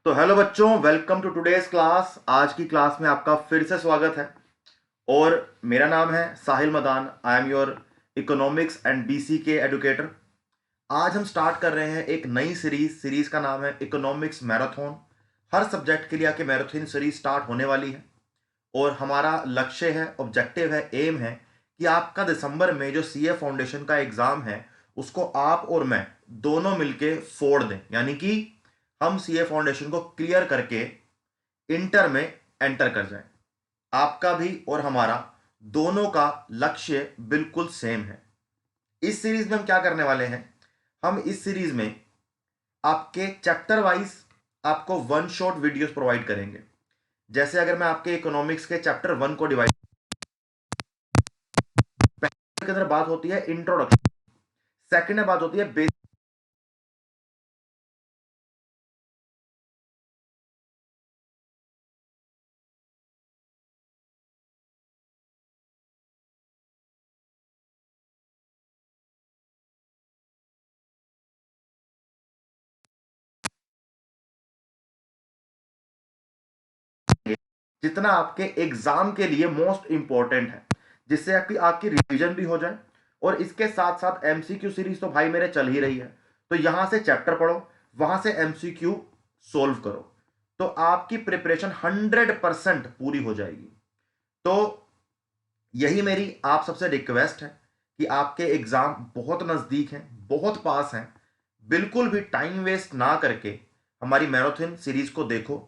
तो हेलो बच्चों, welcome to today's class. आज की क्लास में आपका फिर से स्वागत है। और मेरा नाम है Sahil Madan. I am your economics and BC के एडुकेटर। आज हम स्टार्ट कर रहे हैं एक नई सीरीज का नाम है इकोनॉमिक्स मैराथन। हर सब्जेक्ट के लिए आके मैराथन सीरीज स्टार्ट होने वाली है। और हमारा लक्ष्य है, ऑब्जेक्टिव है, एम है कि आपका दिसंबर में जो सीए फाउंडेशन का एग्जाम है उसको आप और मैं दोनों मिलके फोड़ दें, यानी कि हम सीए फाउंडेशन को क्लियर करके इंटर में एंटर कर जाएं। आपका भी और हमारा दोनों का लक्ष्य बिल्कुल सेम है। इस सीरीज में हम क्या करने वाले हैं, हम इस सीरीज में आपके चैप्टर वाइज आपको वन शॉट वीडियोस प्रोवाइड करेंगे। जैसे अगर मैं आपके इकोनॉमिक्स के चैप्टर 1 को डिवाइड के अंदर बात होती है इंट्रोडक्शन, सेकंड में बात होती है बेसिक। जितना आपके एग्जाम के लिए मोस्ट इंपॉर्टेंट है, जिससे आपकी आपकी रिवीजन भी हो जाए। और इसके साथ साथ एमसीक्यू सीरीज तो भाई मेरे चल ही रही है। तो यहां से चैप्टर पढ़ो, वहां से एमसीक्यू सोल्व करो, तो आपकी प्रिपरेशन 100% पूरी हो जाएगी। तो यही मेरी आप सबसे रिक्वेस्ट है कि आपके एग्जाम बहुत नजदीक हैं, बहुत पास हैं। बिल्कुल भी टाइम वेस्ट ना करके हमारी मैराथन सीरीज को देखो।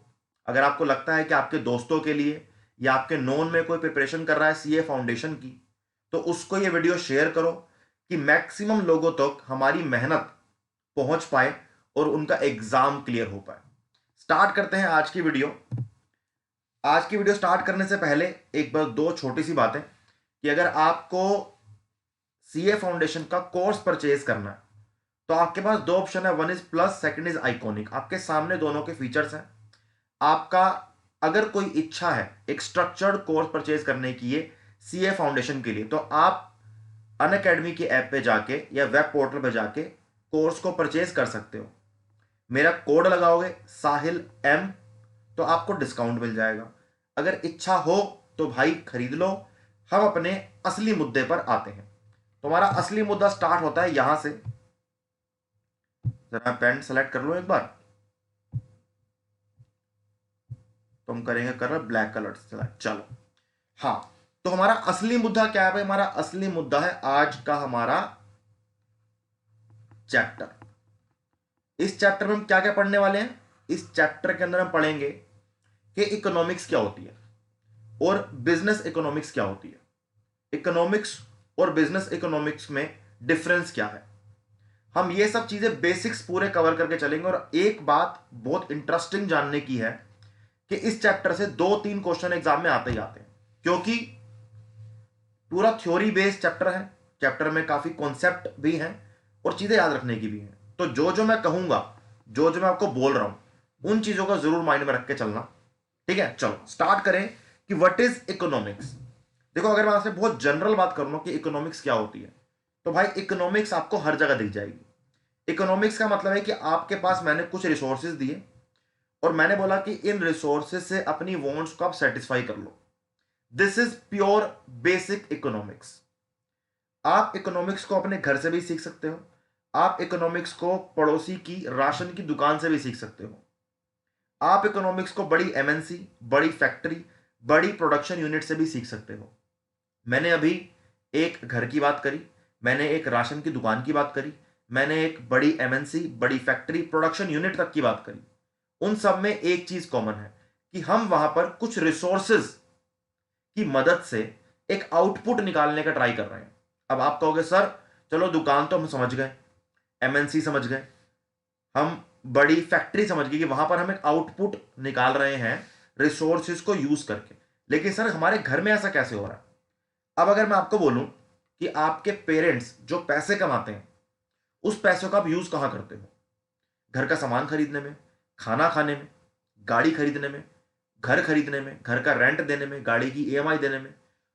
अगर आपको लगता है कि आपके दोस्तों के लिए या आपके नोन में कोई प्रिपरेशन कर रहा है सीए फाउंडेशन की, तो उसको ये वीडियो शेयर करो कि मैक्सिमम लोगों तक हमारी मेहनत पहुंच पाए और उनका एग्जाम क्लियर हो पाए। स्टार्ट करते हैं आज की वीडियो। आज की वीडियो स्टार्ट करने से पहले एक बार दो छोटी सी बातें कि अगर आपको सीए फाउंडेशन का कोर्स परचेज करना है तो आपके पास दो ऑप्शन है, one is plus, second is iconic. आपके सामने दोनों के फीचर्स हैं। आपका अगर कोई इच्छा है एक स्ट्रक्चर्ड कोर्स परचेज करने की ये सीए फाउंडेशन के लिए, तो आप अन अकेडमी की ऐप पे जाके या वेब पोर्टल पे जाके कोर्स को परचेज कर सकते हो। मेरा कोड लगाओगे साहिल एम, तो आपको डिस्काउंट मिल जाएगा। अगर इच्छा हो तो भाई खरीद लो। हम अपने असली मुद्दे पर आते हैं। तो हमारा असली मुद्दा स्टार्ट होता है यहां से। जरा पेन सेलेक्ट कर लो एक बार। तो हम करेंगे कलर ब्लैक कलर सेलेक्ट। चलो, हाँ। तो हमारा असली मुद्दा क्या है भाई? हमारा असली मुद्दा है आज का हमारा चैप्टर। इस चैप्टर में हम क्या क्या पढ़ने वाले हैं? इस चैप्टर के अंदर हम पढ़ेंगे कि इकोनॉमिक्स क्या होती है और बिजनेस इकोनॉमिक्स क्या होती है। इकोनॉमिक्स और बिजनेस इकोनॉमिक्स में डिफरेंस क्या है। हम ये सब चीजें बेसिक्स पूरे कवर करके चलेंगे। और एक बात बहुत इंटरेस्टिंग जानने की है कि इस चैप्टर से दो तीन क्वेश्चन एग्जाम में आते ही आते हैं, क्योंकि पूरा थ्योरी बेस्ड चैप्टर है। चैप्टर में काफी कॉन्सेप्ट भी हैं और चीजें याद रखने की भी हैं। तो जो जो मैं कहूंगा, जो जो मैं आपको बोल रहा हूं, उन चीजों को जरूर माइंड में रख के चलना। ठीक है, चलो स्टार्ट करें कि व्हाट इज इकोनॉमिक्स। देखो, अगर मैं आपसे बहुत जनरल बात करूं कि इकोनॉमिक्स क्या होती है, तो भाई इकोनॉमिक्स आपको हर जगह दिख जाएगी। इकोनॉमिक्स का मतलब है कि आपके पास मैंने कुछ रिसोर्सेज दिए और मैंने बोला कि इन रिसोर्सेज से अपनी वांट्स को आप सेटिस्फाई कर लो। This is pure basic economics. आप इकोनॉमिक्स को अपने घर से भी सीख सकते हो। आप इकोनॉमिक्स को पड़ोसी की राशन की दुकान से भी सीख सकते हो। आप इकोनॉमिक्स को बड़ी एमएनसी, बड़ी फैक्ट्री, बड़ी प्रोडक्शन यूनिट से भी सीख सकते हो। मैंने अभी एक घर की बात करी, मैंने एक राशन की दुकान की बात करी, मैंने एक बड़ी एमएनसी, बड़ी फैक्ट्री, प्रोडक्शन यूनिट तक की बात करी। उन सब में एक चीज कॉमन है कि हम वहां पर कुछ रिसोर्सेज की मदद से एक आउटपुट निकालने का ट्राई कर रहे हैं। अब आप कहोगे सर चलो दुकान तो हम समझ गए, एमएनसी समझ गए, हम बड़ी फैक्ट्री समझ गए कि वहां पर हम एक आउटपुट निकाल रहे हैं रिसोर्सेज को यूज करके, लेकिन सर हमारे घर में ऐसा कैसे हो रहा है? अब अगर मैं आपको बोलूं कि आपके पेरेंट्स जो पैसे कमाते हैं उस पैसों का आप यूज कहां करते हो? घर का सामान खरीदने में, खाना खाने में, गाड़ी खरीदने में, घर खरीदने में, घर का रेंट देने में, गाड़ी की ईएमआई देने में।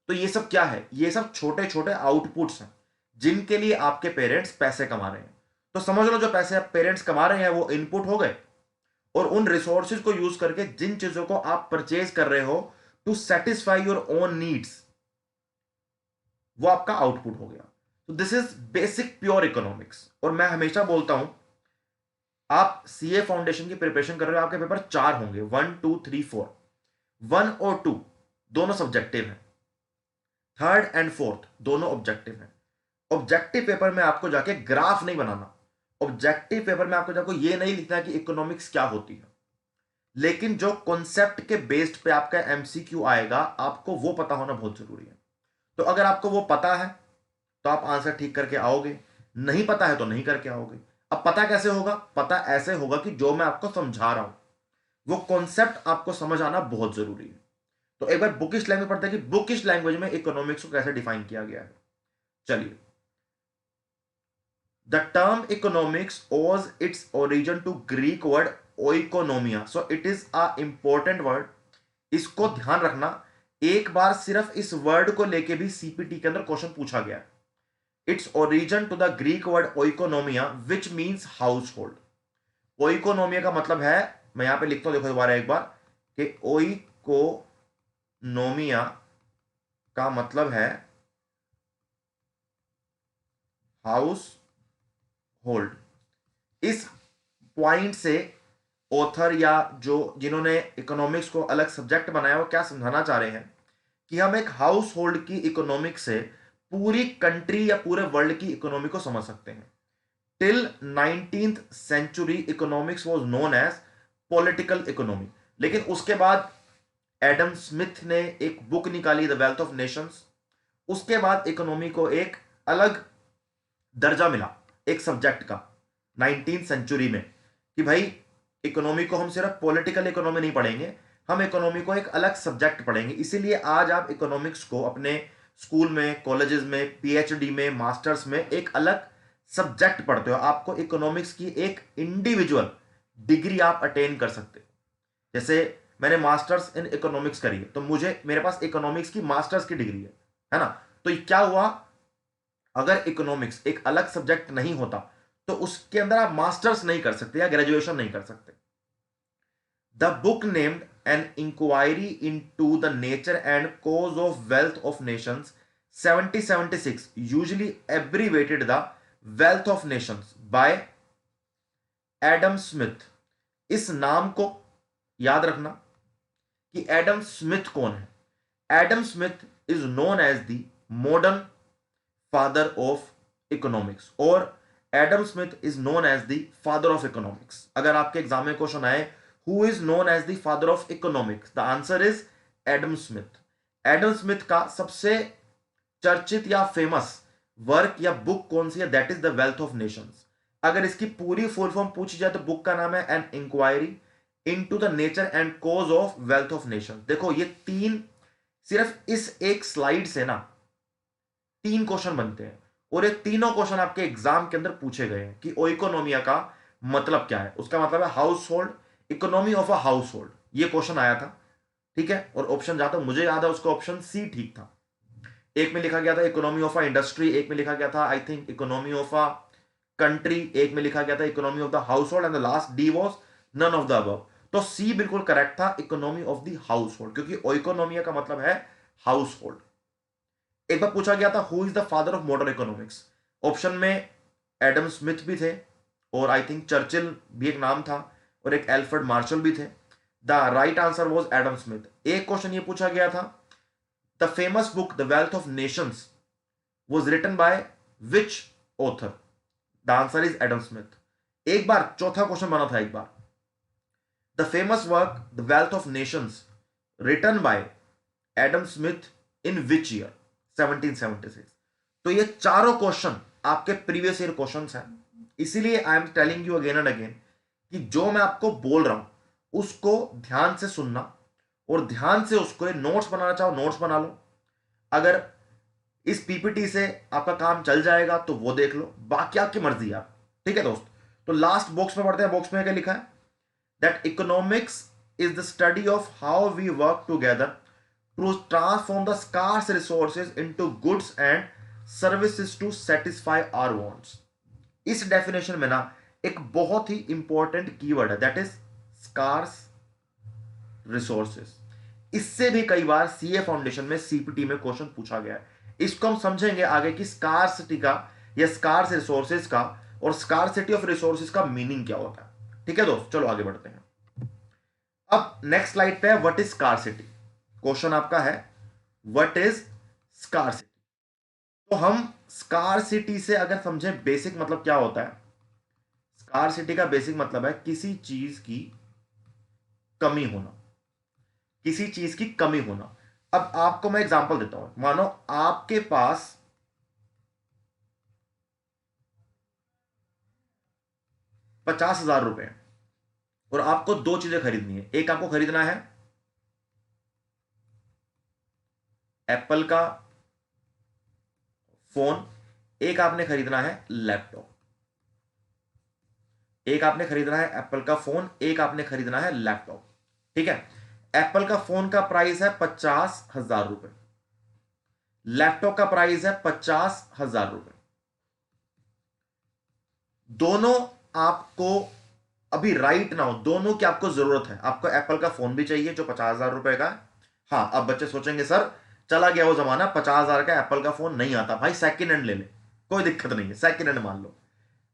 तो ये सब क्या है? ये सब छोटे छोटे आउटपुट्स हैं जिनके लिए आपके पेरेंट्स पैसे कमा रहे हैं। तो समझ लो जो पैसे आप पेरेंट्स कमा रहे हैं वो इनपुट हो गए, और उन रिसोर्सेज को यूज करके जिन चीजों को आप परचेज कर रहे हो to satisfy your own needs, वो आपका आउटपुट हो गया। तो this is basic pure economics. और मैं हमेशा बोलता हूं, आप सीए फाउंडेशन की प्रिपरेशन कर रहे हो, आपके पेपर 4 होंगे, 1 2 3 4। 1 और 2 दोनों सब्जेक्टिव हैं, 3rd एंड 4th दोनों ऑब्जेक्टिव हैं। ऑब्जेक्टिव पेपर में आपको जाके ग्राफ नहीं बनाना, ऑब्जेक्टिव पेपर में आपको जाको ये नहीं लिखना कि इकोनॉमिक्स क्या होती है, लेकिन जो कॉन्सेप्ट के बेस्ड पे आपका एमसीक्यू आएगा, आपको वो पता होना बहुत जरूरी है। तो अगर आपको वो पता है तो आप आंसर ठीक करके आओगे, नहीं पता है तो नहीं करके आओगे। अब पता कैसे होगा? पता ऐसे होगा कि जो मैं आपको समझा रहा हूं वो कॉन्सेप्ट आपको समझ आना बहुत जरूरी है। तो एक बार बुकिश लैंग्वेज पढ़ते हैं कि बुकिश लैंग्वेज में इकोनॉमिक्स को कैसे डिफाइन किया गया है। चलिए, the term economics owes its origin to Greek word oikonomia, so it is a important word। इसको ध्यान रखना, एक बार सिर्फ इस वर्ड को लेके भी सीपीटी के अंदर क्वेश्चन पूछा गया है। It's origin to the Greek word oikonomia which means household. Oikonomia का मतलब है, मैं यहां पे लिखता हूं, देखो दोबारा एक बार, कि ओइकोनोमिया का मतलब है हाउस होल्ड। इस पॉइंट से ऑथर या जो जिन्होंने इकोनॉमिक्स को अलग सब्जेक्ट बनाया वो क्या समझाना चाह रहे हैं कि हम एक हाउस होल्ड की इकोनॉमिक्स से पूरी कंट्री या पूरे वर्ल्ड की इकोनॉमी को समझ सकते हैं। Till 19th century economics was known as political economy, लेकिन उसके बाद एडम स्मिथ ने एक बुक निकाली, द वेल्थ ऑफ नेशंस। उसके बाद इकोनॉमी को एक अलग दर्जा मिला एक सब्जेक्ट का 19th सेंचुरी में, कि भाई इकोनॉमी को हम सिर्फ पॉलिटिकल इकोनॉमी नहीं पढ़ेंगे, हम इकोनॉमी को एक अलग सब्जेक्ट पढ़ेंगे। इसीलिए आज आप इकोनॉमिक्स को अपने स्कूल में, कॉलेजेस में, पीएचडी में, मास्टर्स में एक अलग सब्जेक्ट पढ़ते हो। आपको इकोनॉमिक्स की एक इंडिविजुअल डिग्री आप अटेन कर सकते हो। जैसे मैंने मास्टर्स इन इकोनॉमिक्स करी है, तो मुझे, मेरे पास इकोनॉमिक्स की मास्टर्स की डिग्री है ना। तो ये क्या हुआ, अगर इकोनॉमिक्स एक अलग सब्जेक्ट नहीं होता तो उसके अंदर आप मास्टर्स नहीं कर सकते या ग्रेजुएशन नहीं कर सकते। The book named an inquiry into the nature and cause of wealth of nations 1776 usually abbreviated the wealth of nations by Adam Smith. इस नाम को याद रखना कि एडम स्मिथ कौन है। Adam Smith is known as the modern father of economics, और Adam Smith is known as the father of economics. अगर आपके एग्जाम में क्वेश्चन आए who is known as the father of economics, the answer is Adam Smith. Adam Smith का सबसे चर्चित या famous work या बुक कौन सी है? That is the wealth of Nations. अगर इसकी पूरी फुल फॉर्म पूछी जाए तो बुक का नाम है an inquiry into the nature and cause of wealth of nation. देखो ये तीन, सिर्फ इस एक स्लाइड से ना 3 क्वेश्चन बनते हैं, और ये तीनों क्वेश्चन आपके एग्जाम के अंदर पूछे गए हैं कि ओइकोनोमिया का मतलब क्या है। उसका मतलब है house hold, economy of a house hold, ये क्वेश्चन आया था, ठीक है। और ऑप्शन जहां तक मुझे याद है उसका ऑप्शन सी ठीक था। एक में लिखा गया था इकोनॉमी ऑफ अ इंडस्ट्री, एक में लिखा गया था I think economy of a country, एक में लिखा गया था economy of the household, and the last D was none of the above. तो सी बिल्कुल करेक्ट था, economy of the household, क्योंकि ओइकोनोमिया का मतलब है हाउस होल्ड। एक बार पूछा गया था who is the father of modern economics, option में एडम स्मिथ भी थे, और आई थिंक चर्चिल भी एक नाम था, और एक एल्फ्रेड मार्शल भी थे। The right answer was Adam Smith. एक क्वेश्चन ये पूछा गया था, the famous book the wealth of nations was written by which author, the answer is Adam Smith. एक बार चौथा क्वेश्चन बना था, एक बार the famous work the wealth of nations written by Adam Smith in which year, 1776। तो ये चारों क्वेश्चन आपके प्रीवियस ईयर क्वेश्चंस हैं। इसीलिए I am telling you again and again कि जो मैं आपको बोल रहा हूं उसको ध्यान से सुनना, और ध्यान से उसको नोट्स बनाना चाहो नोट्स बना लो। अगर इस पीपीटी से आपका काम चल जाएगा तो वो देख लो, बाकी आपकी मर्जी है, ठीक है दोस्त। तो लास्ट बॉक्स में पढ़ते हैं, बॉक्स में क्या लिखा है, that economics is the study of how we work together to transform the scarce resources into goods and services to satisfy our wants. इस डेफिनेशन में ना एक बहुत ही इंपॉर्टेंट कीवर्ड है, दैट इज स्कार्स रिसोर्सेस। इससे भी कई बार सीए फाउंडेशन में सीपीटी में क्वेश्चन पूछा गया है। इसको हम समझेंगे आगे कि स्कार्सिटी का या स्कार्स रिसोर्सेज का और स्कार्सिटी ऑफ रिसोर्सेज का मीनिंग क्या होता है। ठीक है दोस्त, चलो आगे बढ़ते हैं। अब नेक्स्ट स्लाइड पे है व्हाट इज स्कार्सिटी। क्वेश्चन आपका है व्हाट इज स्कार्सिटी। तो हम स्कार्सिटी से अगर समझे बेसिक मतलब क्या होता है, स्कार्सिटी का बेसिक मतलब है किसी चीज की कमी होना, किसी चीज की कमी होना। अब आपको मैं एग्जांपल देता हूं, मानो आपके पास 50,000 रुपए हैं और आपको दो चीजें खरीदनी है। एक आपको खरीदना है एप्पल का फोन, एक आपने खरीदना है लैपटॉप। एक आपने खरीदना है एप्पल का फोन, एक आपने खरीदना है लैपटॉप। ठीक है, एप्पल का फोन का प्राइस है 50,000 रुपए, लैपटॉप का प्राइस है 50,000 रुपए। दोनों आपको अभी राइट नाउ दोनों की आपको जरूरत है। आपको एप्पल का फोन भी चाहिए जो 50,000 रुपए का है। हाँ, अब बच्चे सोचेंगे सर चला गया वो जमाना, 50,000 का एप्पल का फोन नहीं आता। भाई सेकंड हैंड ले ले, कोई दिक्कत नहीं है, सेकंड हैंड मान लो।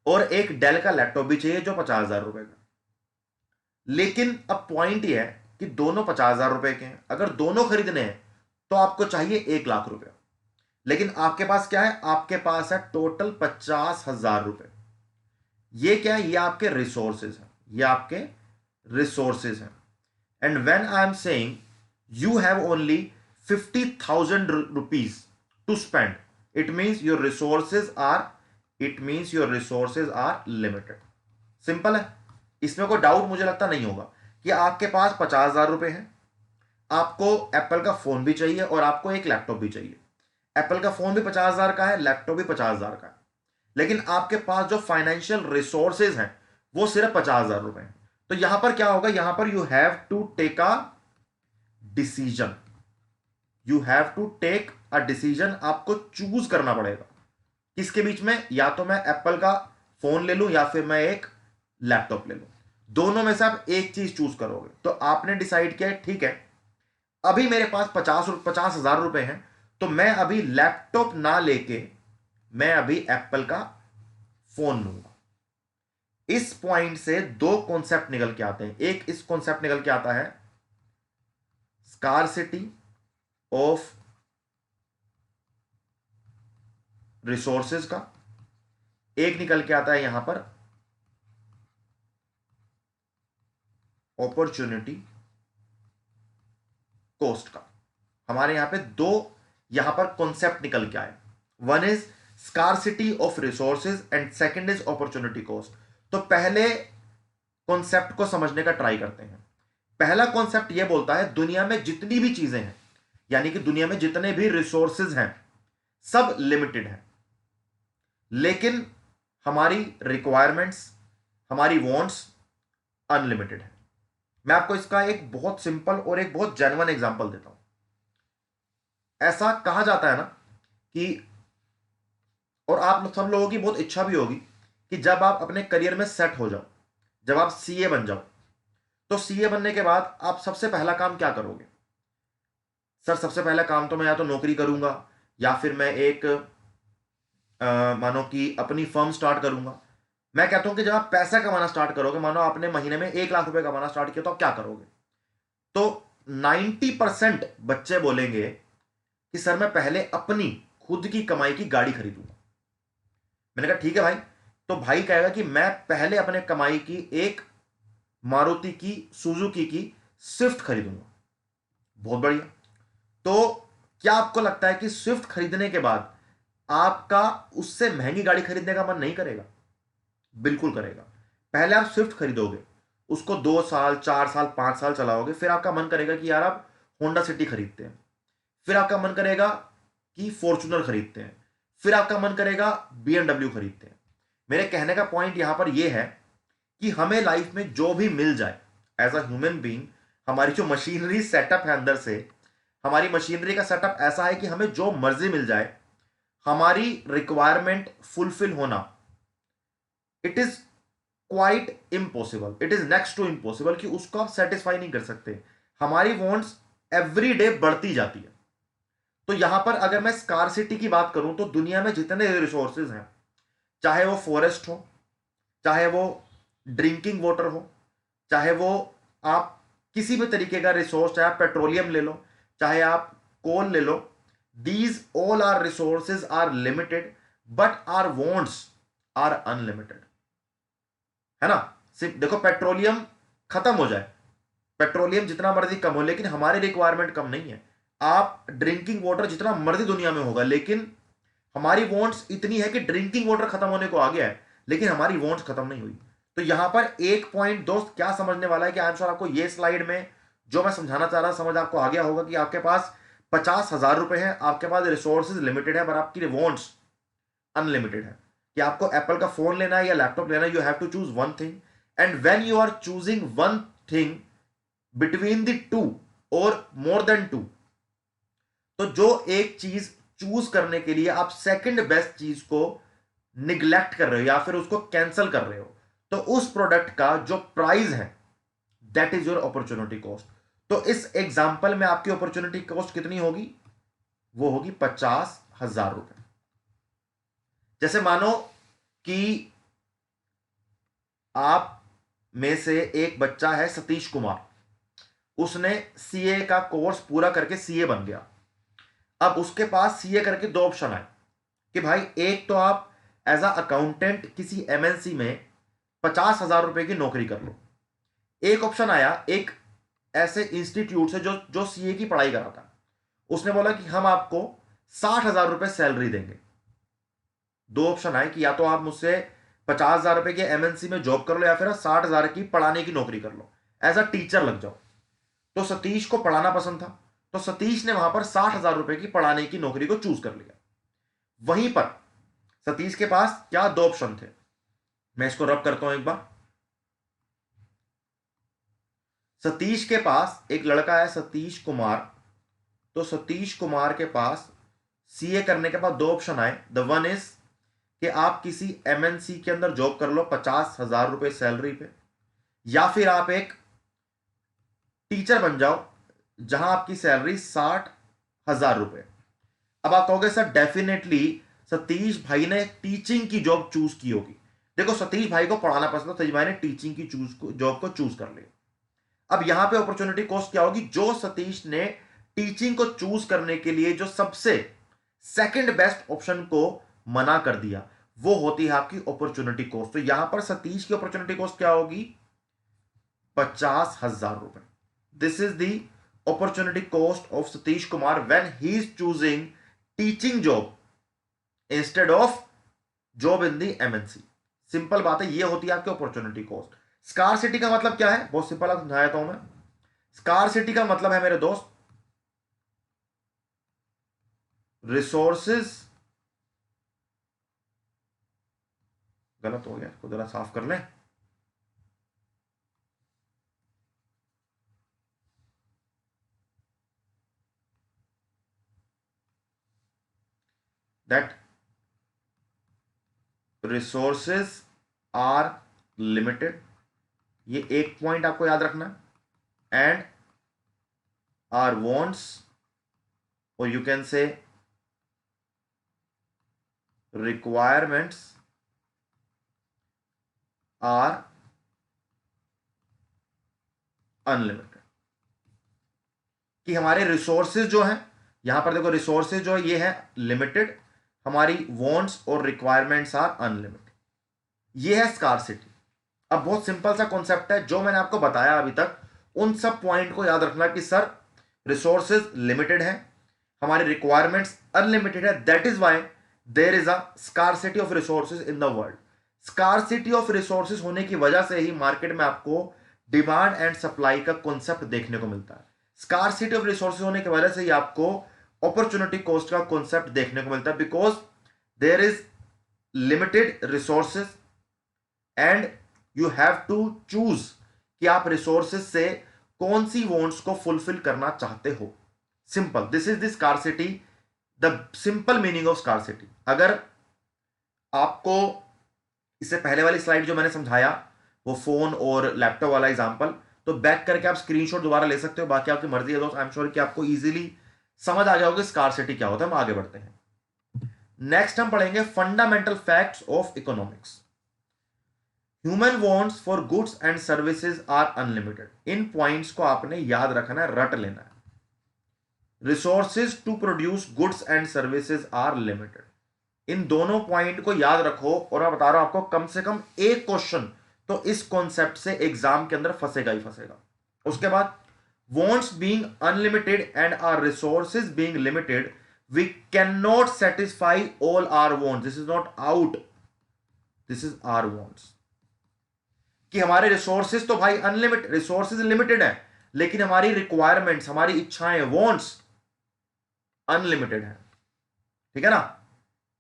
और एक डेल का लैपटॉप भी चाहिए जो 50,000 रुपए का। लेकिन अब पॉइंट यह है कि दोनों 50,000 रुपए के हैं। अगर दोनों खरीदने हैं तो आपको चाहिए 1,00,000 रुपए। लेकिन आपके पास क्या है, आपके पास है टोटल 50,000 रुपए। ये क्या है, ये आपके रिसोर्सेज हैं, ये आपके रिसोर्सेज हैं। And when I am saying you have only 50,000 rupees to spend, it means your resources are limited. Simple है, इसमें कोई डाउट मुझे लगता नहीं होगा कि आपके पास 50,000 रुपए हैं, आपको एप्पल का फोन भी चाहिए और आपको एक लैपटॉप भी चाहिए। एप्पल का फोन भी 50,000 का है, लैपटॉप भी 50,000 का है। लेकिन आपके पास जो फाइनेंशियल रिसोर्सेज हैं वो सिर्फ 50,000 रुपए हैं। तो यहां पर क्या होगा, यहां पर you have to take a decision, you have to take a decision. आपको चूज करना पड़ेगा किसके बीच में, या तो मैं एप्पल का फोन ले लूं या फिर मैं एक लैपटॉप ले लूं। दोनों में से आप एक चीज चूज करोगे। तो आपने डिसाइड किया ठीक है, अभी मेरे पास 50,000 रुपए हैं, तो मैं अभी लैपटॉप ना लेके मैं अभी एप्पल का फोन लूंगा। इस पॉइंट से दो कॉन्सेप्ट निकल के आते हैं। एक इस कॉन्सेप्ट निकल के आता है स्कार्सिटी ऑफ रिसोर्सेज का, एक निकल के आता है यहां पर अपॉर्चुनिटी कॉस्ट का। हमारे यहां पे दो यहां पर कॉन्सेप्ट निकल के आए, one is scarcity of resources and second is opportunity cost. तो पहले कॉन्सेप्ट को समझने का ट्राई करते हैं। पहला कॉन्सेप्ट यह बोलता है दुनिया में जितनी भी चीजें हैं, यानी कि दुनिया में जितने भी रिसोर्सेज हैं सब लिमिटेड हैं, लेकिन हमारी रिक्वायरमेंट्स, हमारी वांट्स अनलिमिटेड है। मैं आपको इसका एक बहुत सिंपल और एक बहुत जेन्युइन एग्जांपल देता हूं। ऐसा कहा जाता है ना कि, और आप सब लोगों की बहुत इच्छा भी होगी कि जब आप अपने करियर में सेट हो जाओ, जब आप सीए बन जाओ, तो सीए बनने के बाद आप सबसे पहला काम क्या करोगे। सर सबसे पहला काम तो मैं या तो नौकरी करूंगा या फिर मैं एक मानो कि अपनी फर्म स्टार्ट करूंगा। मैं कहता हूं कि जब आप पैसा कमाना स्टार्ट करोगे, मानो आपने महीने में 1,00,000 रुपए कमाना स्टार्ट किया, तो आप क्या करोगे। तो 90% बच्चे बोलेंगे कि सर मैं पहले अपनी खुद की कमाई की गाड़ी खरीदूंगा। मैंने कहा ठीक है भाई। तो भाई कहेगा कि मैं पहले अपने कमाई की एक मारुति की, सुजुकी की स्विफ्ट खरीदूंगा। बहुत बढ़िया। तो क्या आपको लगता है कि स्विफ्ट खरीदने के बाद आपका उससे महंगी गाड़ी खरीदने का मन नहीं करेगा। बिल्कुल करेगा। पहले आप स्विफ्ट खरीदोगे, उसको 2 साल 4 साल 5 साल चलाओगे, फिर आपका मन करेगा कि यार आप होंडा सिटी खरीदते हैं, फिर आपका मन करेगा कि फॉर्च्यूनर खरीदते हैं, फिर आपका मन करेगा बीएमडब्ल्यू खरीदते हैं। मेरे कहने का पॉइंट यहां पर यह है कि हमें लाइफ में जो भी मिल जाए एज अ ह्यूमन बीइंग, हमारी जो मशीनरी सेटअप है अंदर से, हमारी मशीनरी का सेटअप ऐसा है कि हमें जो मर्जी मिल जाए, हमारी रिक्वायरमेंट फुलफिल होना, it is quite impossible, it is next to impossible कि उसको आप सेटिस्फाई नहीं कर सकते। हमारी वॉन्ट्स एवरी डे बढ़ती जाती है। तो यहां पर अगर मैं स्कारसिटी की बात करूं तो दुनिया में जितने रिसोर्सेज हैं, चाहे वो फॉरेस्ट हो, चाहे वो ड्रिंकिंग वाटर हो, चाहे वो आप किसी भी तरीके का रिसोर्स, चाहे आप पेट्रोलियम ले लो, चाहे आप कोल ले लो, these all are resources are limited but our wants are unlimited, है ना। सिर्फ देखो, पेट्रोलियम खत्म हो जाए, पेट्रोलियम जितना मर्जी कम हो, लेकिन हमारी रिक्वायरमेंट कम नहीं है। आप ड्रिंकिंग वाटर जितना मर्जी दुनिया में होगा, लेकिन हमारी वॉन्ट्स इतनी है कि ड्रिंकिंग वाटर खत्म होने को आ गया है, लेकिन हमारी वॉन्ट्स खत्म नहीं हुई। तो यहां पर एक पॉइंट दोस्त क्या समझने वाला है कि आई एम श्योर आपको ये स्लाइड में जो मैं समझाना चाह रहा समझ आपको आ गया होगा कि आपके पास 50,000 रुपए हैं, आपके पास रिसोर्सेज लिमिटेड है, पर आपकी वॉन्ट्स अनलिमिटेड है। कि आपको एप्पल का फोन लेना है या लैपटॉप लेना है, you have to choose one thing, and when you are choosing one thing between the two और मोर देन टू, तो जो एक चीज चूज करने के लिए आप सेकंड बेस्ट चीज को निग्लेक्ट कर रहे हो या फिर उसको कैंसिल कर रहे हो, तो उस प्रोडक्ट का जो प्राइस है that is your opportunity cost. तो इस एग्जांपल में आपकी अपॉर्चुनिटी कॉस्ट कितनी होगी? वो होगी 50,000 रुपए। जैसे मानो कि आप में से एक बच्चा है सतीश कुमार, उसने सीए का कोर्स पूरा करके सीए बन गया। अब उसके पास सीए करके दो ऑप्शन आए कि भाई, एक तो आप एज अ अकाउंटेंट किसी एमएनसी में 50,000 रुपए की नौकरी कर लो। एक ऑप्शन आया एक ऐसे इंस्टीट्यूट से जो जो सीए की पढ़ाई करा था, उसने बोला कि हम आपको 60,000 रुपए सैलरी देंगे। दो ऑप्शन आए कि या तो आप मुझसे 50,000 रुपए के एमएनसी में जॉब कर लो या फिर 60,000 की पढ़ाने की नौकरी कर लो, एज अ टीचर लग जाओ। तो सतीश को पढ़ाना पसंद था, तो सतीश ने वहां पर 60,000 रुपए की पढ़ाने की नौकरी को चूज कर लिया। वहीं पर सतीश के पास क्या दो ऑप्शन थे, मैं इसको रब करता हूं एक बार। सतीश के पास एक लड़का है सतीश कुमार, तो सतीश कुमार के पास सीए करने के बाद दो ऑप्शन आए। द वन इज कि आप किसी एमएनसी के अंदर जॉब कर लो 50,000 रुपए सैलरी पे, या फिर आप एक टीचर बन जाओ जहां आपकी सैलरी 60,000 रुपए। अब आप कहोगे सर डेफिनेटली सतीश भाई ने टीचिंग की जॉब चूज की होगी। देखो, सतीश भाई को पढ़ाना पसंद है, सतीश भाई ने टीचिंग की जॉब को चूज कर लिया। अब यहां पे अपॉर्चुनिटी कॉस्ट क्या होगी? जो सतीश ने टीचिंग को चूज करने के लिए जो सबसे सेकंड बेस्ट ऑप्शन को मना कर दिया, वो होती है आपकी अपॉर्चुनिटी कॉस्ट। तो यहां पर सतीश की अपॉर्चुनिटी कॉस्ट क्या होगी? 50,000 रुपए। This is the opportunity cost of Satish Kumar when he is choosing teaching job instead of job in the MNC. Simple बात है, ये होती है आपकी अपॉर्चुनिटी कॉस्ट। स्कारसिटी का मतलब क्या है? बहुत सिंपल समझाया था मैं। स्कारसिटी का मतलब है मेरे दोस्त, रिसोर्सेज, गलत हो गया, इसको जरा साफ कर लें। दैट रिसोर्सेज आर लिमिटेड, ये एक पॉइंट आपको याद रखना। एंड आर वांट्स, और you can say requirements are unlimited. कि हमारे रिसोर्सेज जो हैं, यहां पर देखो रिसोर्सेज जो है ये है लिमिटेड, हमारी वांट्स और रिक्वायरमेंट्स आर अनलिमिटेड। ये है स्कारसिटी। अब बहुत सिंपल सा कॉन्सेप्ट है, जो मैंने आपको बताया अभी तक उन सब पॉइंट को याद रखना कि सर रिसोर्सेज लिमिटेड है, हमारी रिक्वायरमेंट्स अनलिमिटेड है, that is why there is a scarcity of resources in the world. Scarcity of resources होने की वजह से ही मार्केट में आपको डिमांड एंड सप्लाई का कॉन्सेप्ट देखने को मिलता है। स्कारसिटी ऑफ रिसोर्सेज होने की वजह से ही आपको अपॉर्चुनिटी कॉस्ट का कॉन्सेप्ट देखने को मिलता है, because there is limited resources and you have to choose कि आप रिसोर्सेज से कौन सी वांट्स को फुलफिल करना चाहते हो। Simple, this is the scarcity, the simple meaning of scarcity. अगर आपको इससे पहले वाली स्लाइड जो मैंने समझाया वो फोन और लैपटॉप वाला एग्जांपल, तो बैक करके आप स्क्रीनशॉट दोबारा ले सकते हो, बाकी आपकी मर्जी है दोस्त। आई एम श्योर कि आपको इजीली समझ आ जाओगे स्कार्सिटी क्या होता है। हम आगे बढ़ते हैं। नेक्स्ट हम पढ़ेंगे fundamental facts of economics. Human wants for goods and services are unlimited. इन पॉइंट्स को आपने याद रखना है, रट लेना है। Resources to produce goods and services are limited. इन दोनों पॉइंट को याद रखो, और मैं बता रहा हूं आपको कम से कम एक क्वेश्चन तो इस कॉन्सेप्ट से एग्जाम के अंदर फंसेगा ही फंसेगा। उसके बाद wants being unlimited and our resources being limited, we cannot satisfy all our wants. This is not out, this is our wants. कि हमारे रिसोर्सेज तो भाई अनलिमिटेड, रिसोर्सेज लिमिटेड है, लेकिन हमारी रिक्वायरमेंट्स, हमारी इच्छाएं, वॉन्ट्स अनलिमिटेड है। ठीक है ना?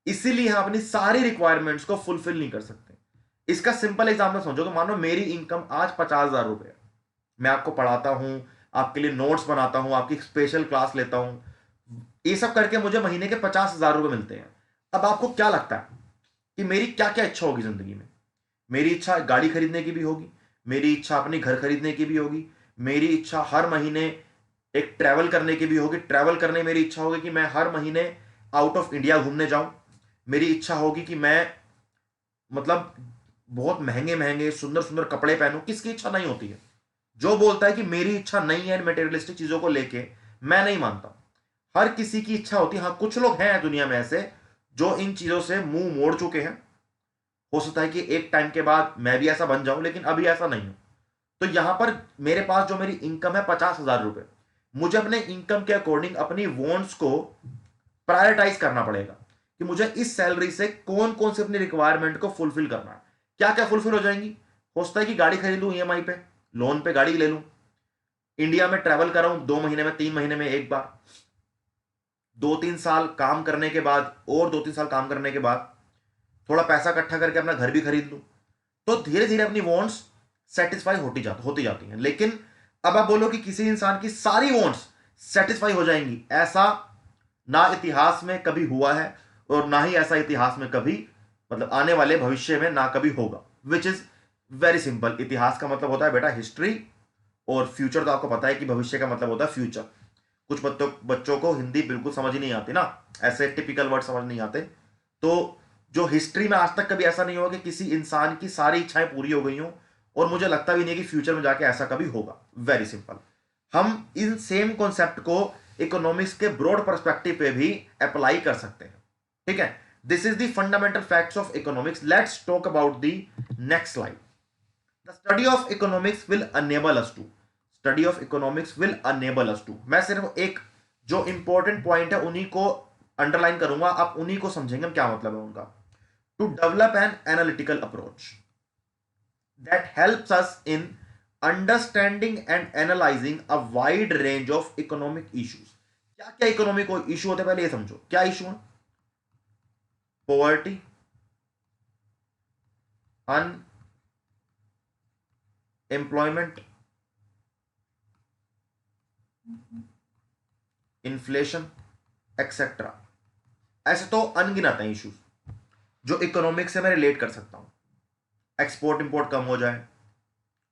इसीलिए हम अपनी सारी रिक्वायरमेंट्स को फुलफिल नहीं कर सकते। इसका सिंपल एग्जांपल समझो कि मानो मेरी इनकम आज 50,000 रुपए है, मैं आपको पढ़ाता हूं, आपके लिए नोट्स बनाता हूं, आपकी स्पेशल क्लास लेता हूं, ये सब करके मुझे महीने के 50,000 रुपए मिलते हैं। अब आपको क्या लगता है कि मेरी क्या क्या इच्छा होगी जिंदगी में? मेरी इच्छा गाड़ी खरीदने की भी होगी, मेरी इच्छा अपनी घर खरीदने की भी होगी, मेरी इच्छा हर महीने एक ट्रैवल करने की भी होगी, ट्रैवल करने मेरी इच्छा होगी कि मैं हर महीने आउट ऑफ इंडिया घूमने जाऊं, मेरी इच्छा होगी कि मैं मतलब बहुत महंगे महंगे सुंदर सुंदर कपड़े पहनूं। किसकी इच्छा नहीं होती है? जो बोलता है कि मेरी इच्छा नहीं है मटेरियलिस्टिक चीजों को लेके, मैं नहीं मानता। हर किसी की इच्छा होती है। हाँ, कुछ लोग हैं दुनिया में ऐसे जो इन चीजों से मुंह मोड़ चुके हैं। हो सकता है कि एक टाइम के बाद मैं भी ऐसा बन जाऊं, लेकिन अभी ऐसा नहीं हूं। तो यहां पर मेरे पास जो मेरी इनकम है 50,000 रुपए, मुझे अपने इनकम के अकॉर्डिंग अपनी वॉन्ट्स को प्रायोरिटाइज करना पड़ेगा कि मुझे इस सैलरी से कौन कौन सी अपनी रिक्वायरमेंट को फुलफिल करना है। क्या क्या फुलफिल हो जाएंगी? हो सकता है कि गाड़ी खरीद लूं ईएमआई पे, लोन पे गाड़ी ले लूं, इंडिया में ट्रैवल कराऊं 2 महीने में, 3 महीने में एक बार, 2-3 साल काम करने के बाद, और 2-3 साल काम करने के बाद थोड़ा पैसा इकट्ठा करके अपना घर भी खरीद लूं। तो धीरे धीरे अपनी वॉन्ट्स सेटिस्फाई होती जाती हैं। लेकिन अब आप बोलो कि किसी इंसान की सारी वॉन्ट्स सेटिस्फाई हो जाएंगी, ऐसा ना इतिहास में कभी हुआ है, और ना ही ऐसा इतिहास में कभी, मतलब आने वाले भविष्य में ना कभी होगा। Which is very simple. इतिहास का मतलब होता है बेटा हिस्ट्री, और फ्यूचर तो आपको पता है कि भविष्य का मतलब होता है फ्यूचर। कुछ बच्चों को हिंदी बिल्कुल समझ ही नहीं आती ना, ऐसे टिपिकल वर्ड समझ नहीं आते। तो जो हिस्ट्री में आज तक कभी ऐसा नहीं हुआ कि किसी इंसान की सारी इच्छाएं पूरी हो गई हों, और मुझे लगता भी नहीं कि फ्यूचर में जाके ऐसा कभी होगा। Very simple. हम इन सेम कॉन्सेप्ट को इकोनॉमिक्स के ब्रॉड पर्सपेक्टिव पे भी अप्लाई कर सकते हैं। ठीक है? This is the fundamental facts of economics. Let's talk about the next slide. The study of economics will enable us to, study of economics will enable us to, मैं सिर्फ एक जो इंपॉर्टेंट पॉइंट है उन्हीं को अंडरलाइन करूंगा, आप उन्हीं को समझेंगे क्या मतलब है उनका। To develop an analytical approach that helps us in understanding and analyzing a wide range of economic issues. क्या क्या इकोनॉमिक इशू होते हैं पहले ये समझो। क्या इशू है? Poverty, unemployment, inflation etcetera. ऐसे तो अनगिनत हैं इश्यूज जो इकोनॉमिक से मैं रिलेट कर सकता हूं। एक्सपोर्ट इंपोर्ट कम हो जाए,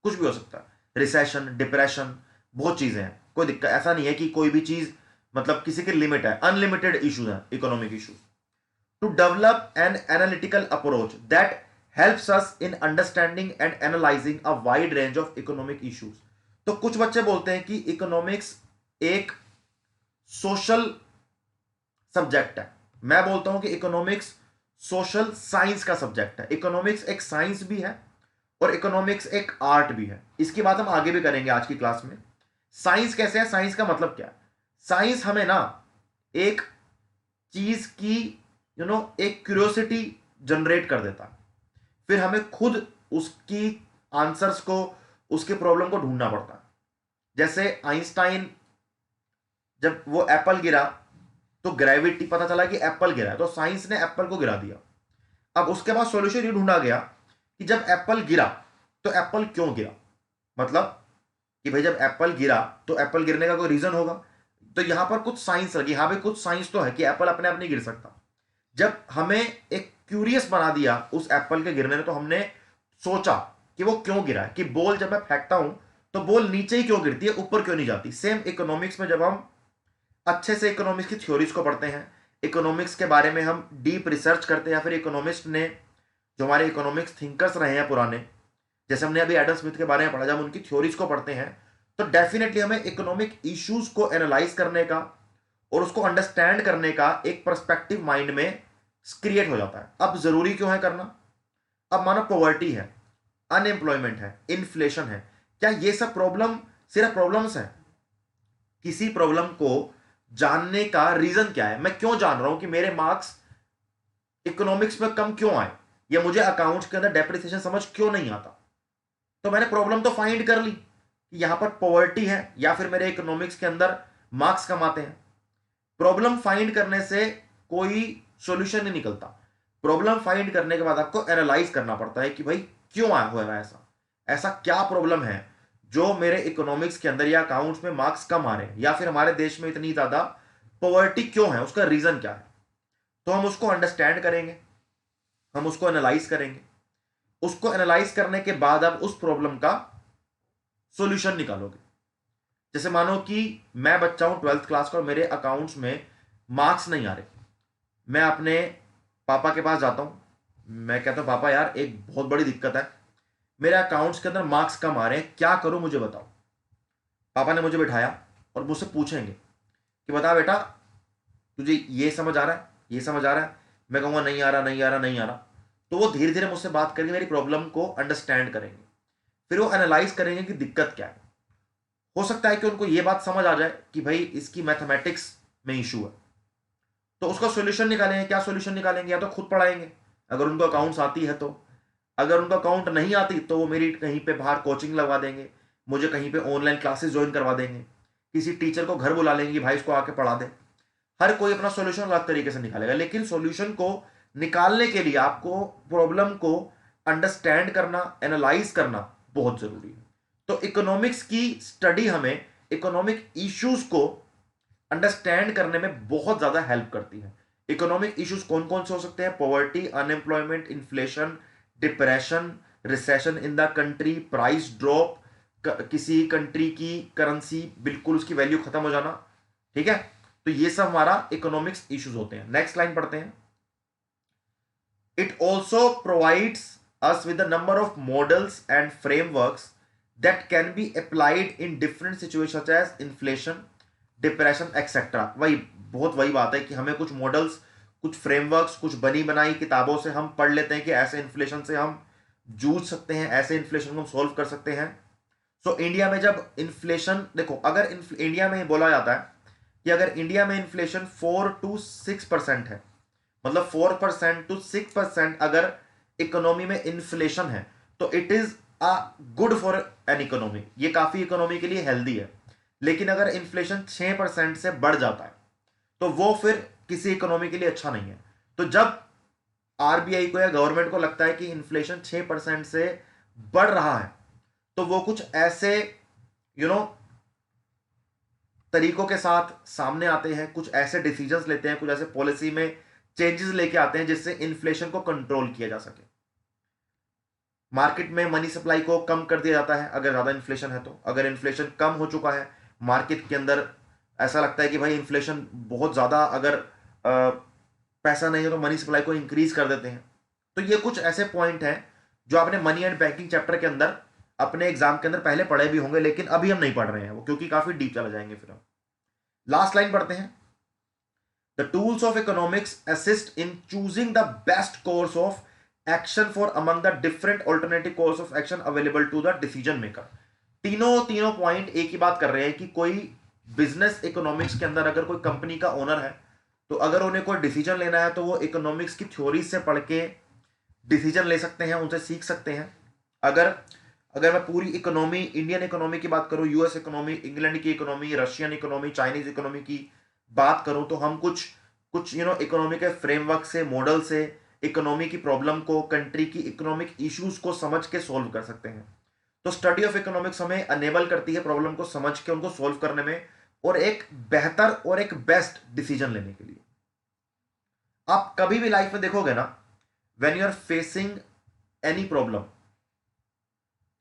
कुछ भी हो सकता है, रिसेशन, डिप्रेशन, बहुत चीजें हैं, कोई दिक्कत ऐसा नहीं है कि कोई भी चीज मतलब किसी की लिमिट है। अनलिमिटेड इश्यूज हैं economic issues. To develop an analytical approach that helps us in understanding and analysing a wide range of economic issues. तो कुछ बच्चे बोलते हैं कि इकोनॉमिक्स एक सोशल सब्जेक्ट है, मैं बोलता हूं कि इकोनॉमिक्स सोशल साइंस का सब्जेक्ट है। इकोनॉमिक्स एक साइंस भी है और इकोनॉमिक्स एक आर्ट भी है। इसकी बात हम आगे भी करेंगे आज की क्लास में। साइंस कैसे है? साइंस का मतलब क्या है? साइंस हमें ना एक चीज की एक क्यूरियोसिटी जनरेट कर देता है, फिर हमें खुद उसकी आंसर्स को, उसके प्रॉब्लम को ढूंढना पड़ता है। जैसे आइंस्टाइन जब वो एप्पल गिरा तो ग्रेविटी पता चला कि एप्पल गिरा, तो साइंस ने एप्पल को गिरा दिया। अब उसके बाद सॉल्यूशन ये ढूंढा गया कि जब एप्पल गिरा तो एप्पल क्यों गिरा, मतलब कि भाई जब एप्पल गिरा तो एप्पल गिरने का कोई रीजन होगा। तो यहां पर कुछ साइंस लगी, यहां पे कुछ साइंस तो है कि एप्पल अपने आप नहीं गिर सकता। जब हमें एक क्यूरियस बना दिया उस एप्पल के गिरने ने, तो हमने सोचा कि वो क्यों गिरा है, कि बॉल जब मैं फेंकता हूं तो बॉल नीचे ही क्यों गिरती है, ऊपर क्यों नहीं जाती। सेम इकोनॉमिक्स में जब हम अच्छे से इकोनॉमिक्स की थ्योरीज को पढ़ते हैं, इकोनॉमिक्स के बारे में हम डीप रिसर्च करते हैं, या फिर इकोनॉमिस्ट ने जो हमारे इकोनॉमिक्स थिंकर्स रहे हैं पुराने, जैसे हमने अभी एडम स्मिथ के बारे में पढ़ा, जब उनकी थ्योरीज को पढ़ते हैं तो डेफिनेटली हमें इकोनॉमिक इश्यूज को एनालाइज करने का और उसको अंडरस्टैंड करने का एक पर्सपेक्टिव माइंड में क्रिएट हो जाता है। अब जरूरी क्यों है करना, अब मानो पॉवर्टी है, अनएम्प्लॉयमेंट है, इन्फ्लेशन है, क्या ये सब प्रॉब्लम सिर्फ प्रॉब्लम्स है? किसी प्रॉब्लम को जानने का रीजन क्या है, मैं क्यों जान रहा हूं कि मेरे मार्क्स इकोनॉमिक्स में कम क्यों आए, या मुझे अकाउंट्स के अंदर डेप्रिसिएशन समझ क्यों नहीं आता। तो मैंने प्रॉब्लम तो फाइंड कर ली कि यहां पर पॉवर्टी है या फिर मेरे इकोनॉमिक्स के अंदर मार्क्स कम आते हैं। प्रॉब्लम फाइंड करने से कोई सॉल्यूशन नहीं निकलता। प्रॉब्लम फाइंड करने के बाद आपको एनालाइज करना पड़ता है कि भाई क्यों आया हुआ है ऐसा, ऐसा क्या प्रॉब्लम है जो मेरे इकोनॉमिक्स के अंदर या अकाउंट्स में मार्क्स कम आ रहे हैं, या फिर हमारे देश में इतनी ज्यादा पॉवर्टी क्यों है, उसका रीजन क्या है। तो हम उसको अंडरस्टैंड करेंगे, हम उसको एनालाइज करेंगे, उसको एनालाइज करने के बाद आप उस प्रॉब्लम का सॉल्यूशन निकालोगे। जैसे मानो कि मैं बच्चा हूं 12th क्लास का और मेरे अकाउंट्स में मार्क्स नहीं आ रहे, मैं अपने पापा के पास जाता हूं, मैं कहता हूं पापा यार एक बहुत बड़ी दिक्कत है, मेरे अकाउंट्स के अंदर मार्क्स कम आ रहे हैं, क्या करूं मुझे बताओ। पापा ने मुझे बिठाया और मुझसे पूछेंगे कि बता बेटा तुझे ये समझ आ रहा है, ये समझ आ रहा है। मैं कहूंगा नहीं आ रहा, नहीं आ रहा, नहीं आ रहा। तो वो धीरे धीरे मुझसे बात करके मेरी प्रॉब्लम को अंडरस्टैंड करेंगे, फिर वो एनालाइज करेंगे कि दिक्कत क्या है। हो सकता है कि उनको ये बात समझ आ जाए कि भाई इसकी मैथमेटिक्स में इशू है, तो उसका सॉल्यूशन निकालेंगे। क्या सॉल्यूशन निकालेंगे, या तो खुद पढ़ाएंगे अगर उनको अकाउंट्स आती है तो, अगर उनका अकाउंट नहीं आती तो वो मेरी कहीं पे बाहर कोचिंग लगवा देंगे, मुझे कहीं पे ऑनलाइन क्लासेस ज्वाइन करवा देंगे, किसी टीचर को घर बुला लेंगे कि भाई इसको आके पढ़ा दे। हर कोई अपना सॉल्यूशन अलग तरीके से निकालेगा, लेकिन सॉल्यूशन को निकालने के लिए आपको प्रॉब्लम को अंडरस्टैंड करना, एनालाइज करना बहुत जरूरी है। तो इकोनॉमिक्स की स्टडी हमें इकोनॉमिक इश्यूज को अंडरस्टैंड करने में बहुत ज्यादा हेल्प करती है। इकोनॉमिक इश्यूज कौन कौन से हो सकते हैं? Poverty, unemployment, inflation, depression, recession in the country, price drop, किसी कंट्री की करेंसी बिल्कुल उसकी वैल्यू खत्म हो जाना। ठीक है, तो ये सब हमारा इकोनॉमिक्स इश्यूज होते हैं। नेक्स्ट लाइन पढ़ते हैं। It also provides us with a number of models and frameworks that can be applied in different situations such as inflation, depression, etc. वही बात है कि हमें कुछ मॉडल्स, कुछ फ्रेमवर्क्स, कुछ बनी बनाई किताबों से हम पढ़ लेते हैं कि ऐसे इन्फ्लेशन से हम जूझ सकते हैं, ऐसे इन्फ्लेशन को हम सोल्व कर सकते हैं। सो इंडिया में जब इन्फ्लेशन, देखो अगर इंडिया में बोला जाता है कि अगर इंडिया में इन्फ्लेशन 4 to 6% है, मतलब 4% to 6% अगर इकोनॉमी में इन्फ्लेशन है, तो it is a good for an economy, ये काफी इकोनॉमी के लिए हेल्दी है। लेकिन अगर इन्फ्लेशन 6% से बढ़ जाता है तो वो फिर किसी इकोनॉमी के लिए अच्छा नहीं है। तो जब आरबीआई को या गवर्नमेंट को लगता है कि इन्फ्लेशन 6% से बढ़ रहा है, तो वो कुछ ऐसे तरीकों के साथ सामने आते हैं, कुछ ऐसे डिसीजंस लेते हैं, कुछ ऐसे पॉलिसी में चेंजेस लेके आते हैं जिससे इन्फ्लेशन को कंट्रोल किया जा सके। मार्केट में मनी सप्लाई को कम कर दिया जाता है अगर ज्यादा इन्फ्लेशन है। तो अगर इन्फ्लेशन कम हो चुका है, मार्केट के अंदर ऐसा लगता है कि भाई इन्फ्लेशन बहुत ज्यादा, अगर पैसा नहीं है तो मनी सप्लाई को इंक्रीज कर देते हैं। तो ये कुछ ऐसे पॉइंट हैं जो आपने मनी एंड बैंकिंग चैप्टर के अंदर अपने एग्जाम के अंदर पहले पढ़े भी होंगे, लेकिन अभी हम नहीं पढ़ रहे हैं वो, क्योंकि काफी डीप चला जाएंगे। फिर हम लास्ट लाइन पढ़ते हैं। The tools of economics assist in choosing the best course of action for among the different alternative course of action available to the decision maker. तीनों पॉइंट एक ही बात कर रहे हैं कि कोई बिजनेस इकोनॉमिक्स के अंदर अगर कोई कंपनी का ओनर है, तो अगर उन्हें कोई डिसीजन लेना है तो वो इकोनॉमिक्स की थ्योरी से पढ़ के डिसीजन ले सकते हैं, उनसे सीख सकते हैं। अगर मैं पूरी इकोनॉमी, इंडियन इकोनॉमी की बात करूं, यूएस इकोनॉमी, इंग्लैंड की economy, Russian economy, Chinese economy की बात करूं, तो हम कुछ इकोनॉमी के फ्रेमवर्क से, मॉडल से इकोनॉमी की प्रॉब्लम को, कंट्री की इकोनॉमिक इश्यूज को समझ के सोल्व कर सकते हैं। तो स्टडी ऑफ इकोनॉमिक्स हमें अनेबल करती है प्रॉब्लम को समझ के उनको सोल्व करने में, और एक बेहतर और एक बेस्ट डिसीजन लेने के लिए। आप कभी भी लाइफ में देखोगे ना, when you are facing any problem,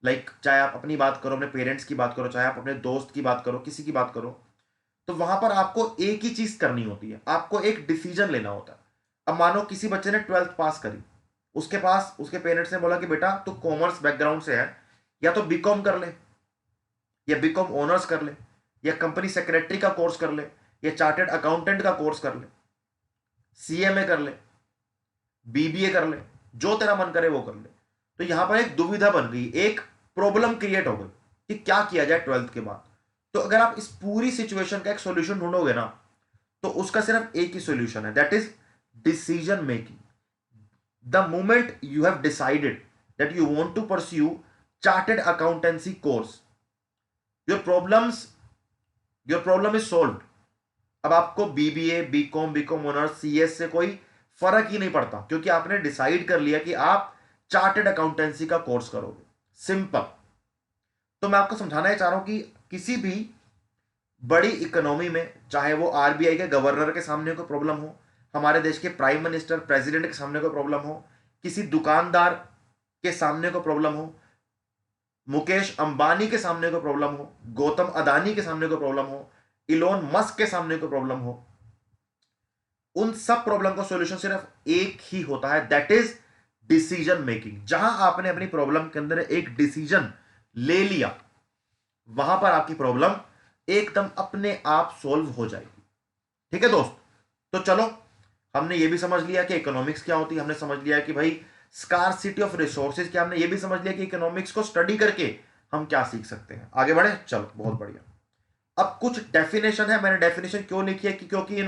like चाहे आप अपनी बात करो, अपने पेरेंट्स की बात करो, चाहे आप अपने दोस्त की बात करो, किसी की बात करो, तो वहां पर आपको एक ही चीज करनी होती है, आपको एक डिसीजन लेना होता है। अब मानो किसी बच्चे ने 12th पास करी, उसके पास उसके पेरेंट्स ने बोला कि बेटा तू कॉमर्स बैकग्राउंड से है, या तो बीकॉम कर ले, या बीकॉम ऑनर्स कर ले, या कंपनी सेक्रेटरी का कोर्स कर ले, या चार्टेड अकाउंटेंट का कोर्स कर ले, सीएमए कर ले, बीबीए कर ले, जो तेरा मन करे वो कर ले। तो यहां पर एक दुविधा बन गई, एक प्रॉब्लम क्रिएट हो गई कि क्या किया जाए 12th के बाद। तो अगर आप इस पूरी सिचुएशन का एक सॉल्यूशन ढूंढोगे ना, तो उसका सिर्फ एक ही सॉल्यूशन है, that is decision making. The moment you have decided that you want to pursue chartered accountancy course, your problems your problem is solved. अब आपको BBA, BCom, BCom honours, CS से कोई फर्क ही नहीं पड़ता, क्योंकि आपने डिसाइड कर लिया कि आप चार्टेड अकाउंटेंसी का कोर्स करोगे। सिंपल। तो मैं आपको समझाना चाह रहा हूं कि किसी भी बड़ी इकोनॉमी में, चाहे वो आरबीआई के गवर्नर के सामने कोई प्रॉब्लम हो, हमारे देश के प्राइम मिनिस्टर, प्रेसिडेंट के सामने कोई प्रॉब्लम हो, किसी दुकानदार के सामने कोई प्रॉब्लम हो, मुकेश अंबानी के सामने कोई प्रॉब्लम हो, गौतम अदानी के सामने कोई प्रॉब्लम हो, इलोन मस्क के सामने कोई प्रॉब्लम हो, उन सब प्रॉब्लम का सॉल्यूशन सिर्फ एक ही होता है, दैट इज डिसीजन मेकिंग। जहां आपने अपनी प्रॉब्लम के अंदर एक डिसीजन ले लिया, वहां पर आपकी प्रॉब्लम एकदम अपने आप सॉल्व हो जाएगी। ठीक है दोस्त, तो चलो हमने ये भी समझ लिया कि इकोनॉमिक्स क्या होती है, हमने समझ लिया कि भाई स्कार्सिटी ऑफ रिसोर्सेज क्या, हमने ये भी समझ लिया कि इकोनॉमिक्स को स्टडी करके हम क्या सीख सकते हैं। आगे बढ़े, चलो बहुत बढ़िया। अब कुछ डेफिनेशन है, मैंने डेफिनेशन क्यों लिखी है कि क्योंकि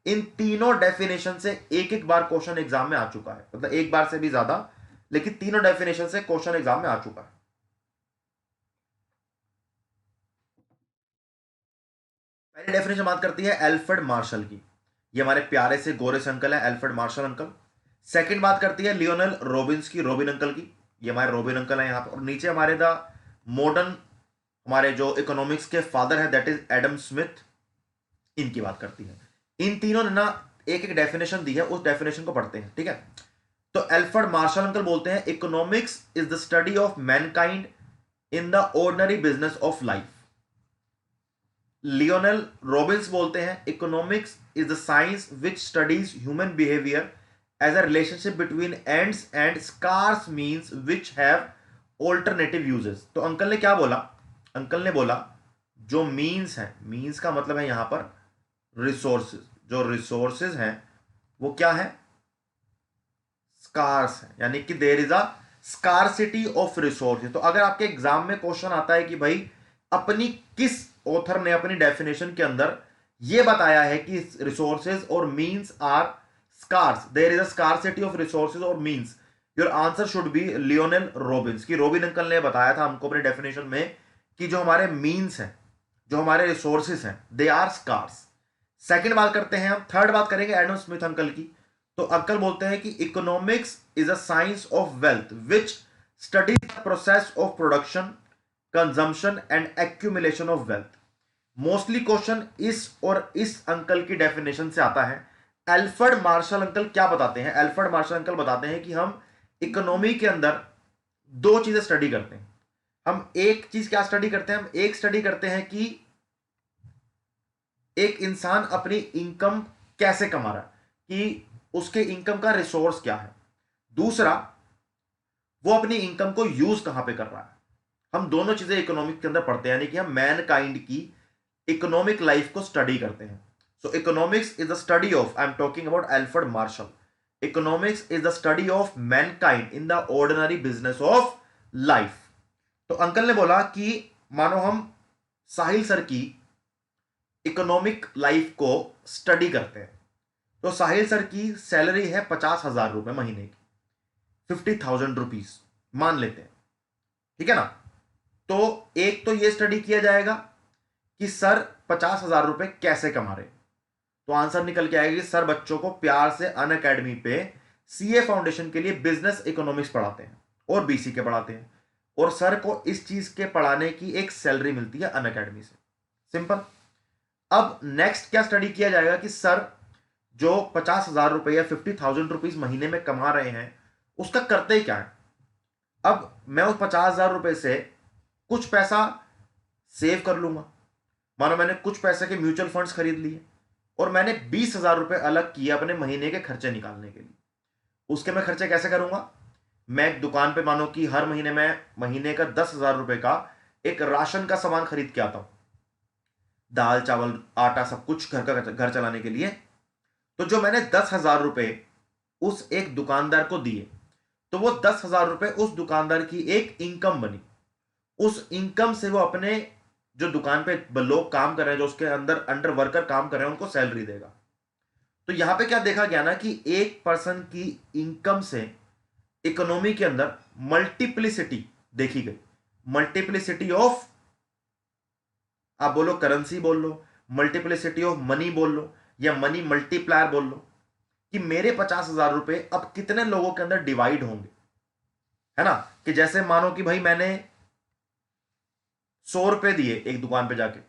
इन तीनों डेफिनेशन से एक एक बार क्वेश्चन एग्जाम में आ चुका है, मतलब एक बार से भी ज्यादा, लेकिन तीनों डेफिनेशन से क्वेश्चन एग्जाम में आ चुका है। पहली डेफिनेशन बात करती है एल्फ्रेड मार्शल की, ये हमारे प्यारे से गोरे से अंकल है, एल्फ्रेड मार्शल अंकल। सेकंड बात करती है लियोनेल रॉबिन्स की, रॉबिन अंकल की, ये हमारे रॉबिन अंकल है यहाँ पर। और नीचे हमारे द मॉडर्न, हमारे जो इकोनॉमिक्स के फादर है, दैट इज एडम स्मिथ, इनकी बात करती है। इन तीनों ने ना एक एक डेफिनेशन दी है, उस डेफिनेशन को पढ़ते हैं, ठीक है। तो एल्फ्रेड मार्शल अंकल बोलते हैं economics is the study of mankind in the ordinary business of life. Lionel Robbins बोलते हैं economics is the science which studies human behaviour as a relationship between ends and scarce means which have alternative uses. तो uncle ने क्या बोला, uncle ने बोला जो means है, मीन्स का मतलब है यहां पर रिसोर्सेज, जो रिसोर्सेज हैं वो क्या है, स्कार्स है, यानी कि there is a scarcity of resources. तो अगर आपके एग्जाम में क्वेश्चन आता है कि भाई अपनी किस ऑथर ने अपनी डेफिनेशन के अंदर यह बताया है कि रिसोर्सेज और means are scarce, there is a scarcity of resources और means, your answer should be Lionel Robbins. की रॉबिन अंकल ने बताया था हमको अपने डेफिनेशन में कि जो हमारे मींस हैं, जो हमारे रिसोर्सेज हैं, दे आर स्कार्स। सेकंड बात करते हैं हम, थर्ड बात करेंगे एडम स्मिथ अंकल की। तो अंकल बोलते हैं कि economics is a science of wealth which studies the process of production, consumption and accumulation of wealth. Mostly question इस और इस अंकल की डेफिनेशन से आता है। एल्फ्रेड मार्शल अंकल क्या बताते हैं, एल्फ्रेड मार्शल अंकल बताते हैं कि हम इकोनॉमी के अंदर दो चीजें स्टडी करते हैं। हम एक चीज क्या स्टडी करते हैं, हम एक स्टडी करते हैं कि एक इंसान अपनी इनकम कैसे कमा रहा है, कि उसके इनकम का रिसोर्स क्या है। दूसरा, वो अपनी इनकम को यूज कहां पे कर रहा है। हम दोनों चीजें इकोनॉमिक के अंदर पढ़ते हैं, यानी कि हम मैन काइंड की इकोनॉमिक लाइफ को स्टडी करते हैं। So economics is the study of, I am talking about Alfred Marshall, economics is the study of mankind in the ordinary business of life. तो अंकल ने बोला कि मानो हम साहिल सर की इकोनॉमिक लाइफ को स्टडी करते हैं, तो साहिल सर की सैलरी है 50,000 रुपए महीने की, 50,000 रुपीज मान लेते हैं, ठीक है ना। तो एक तो ये स्टडी किया जाएगा कि सर 50,000 रुपए कैसे कमा रहे। तो आंसर निकल के आएगा कि सर बच्चों को प्यार से अन अकेडमी पे सीए फाउंडेशन के लिए बिजनेस इकोनॉमिक्स पढ़ाते हैं और बीसी के पढ़ाते हैं, और सर को इस चीज के पढ़ाने की एक सैलरी मिलती है अन अकेडमी से। सिंपल। अब नेक्स्ट क्या स्टडी किया जाएगा कि सर जो 50,000 रुपए या 50,000 रुपीज महीने में कमा रहे हैं, उसका करते क्या है। अब मैं उस 50,000 रुपए से कुछ पैसा सेव कर लूंगा। मानो मैंने कुछ पैसे के म्यूचुअल फंड्स खरीद लिए और मैंने 20,000 रुपए अलग किए अपने महीने के खर्चे निकालने के लिए। उसके मैं खर्चे कैसे करूंगा? मैं एक दुकान पे मानो कि हर महीने मैं महीने का 10,000 रुपए का एक राशन का सामान खरीद के आता हूं, दाल चावल आटा सब कुछ घर चलाने के लिए। तो जो मैंने 10,000 रुपए उस एक दुकानदार को दिए, तो वो 10,000 रुपए उस दुकानदार की एक इनकम बनी। उस इनकम से वो अपने जो दुकान पे लोग काम कर रहे हैं, जो उसके अंदर अंडर वर्कर काम कर रहे हैं, उनको सैलरी देगा। तो यहां पे क्या देखा गया ना कि एक पर्सन की इनकम से इकोनॉमी के अंदर मल्टीप्लिसिटी देखी गई। मल्टीप्लिसिटी ऑफ, आप बोलो करेंसी बोल लो, मल्टीप्लिसिटी ऑफ मनी बोल लो, या मनी मल्टीप्लायर बोल लो, कि मेरे 50,000 रुपए अब कितने लोगों के अंदर डिवाइड होंगे, है ना। कि जैसे मानो कि भाई मैंने 100 रुपए दिए एक दुकान पे जाके,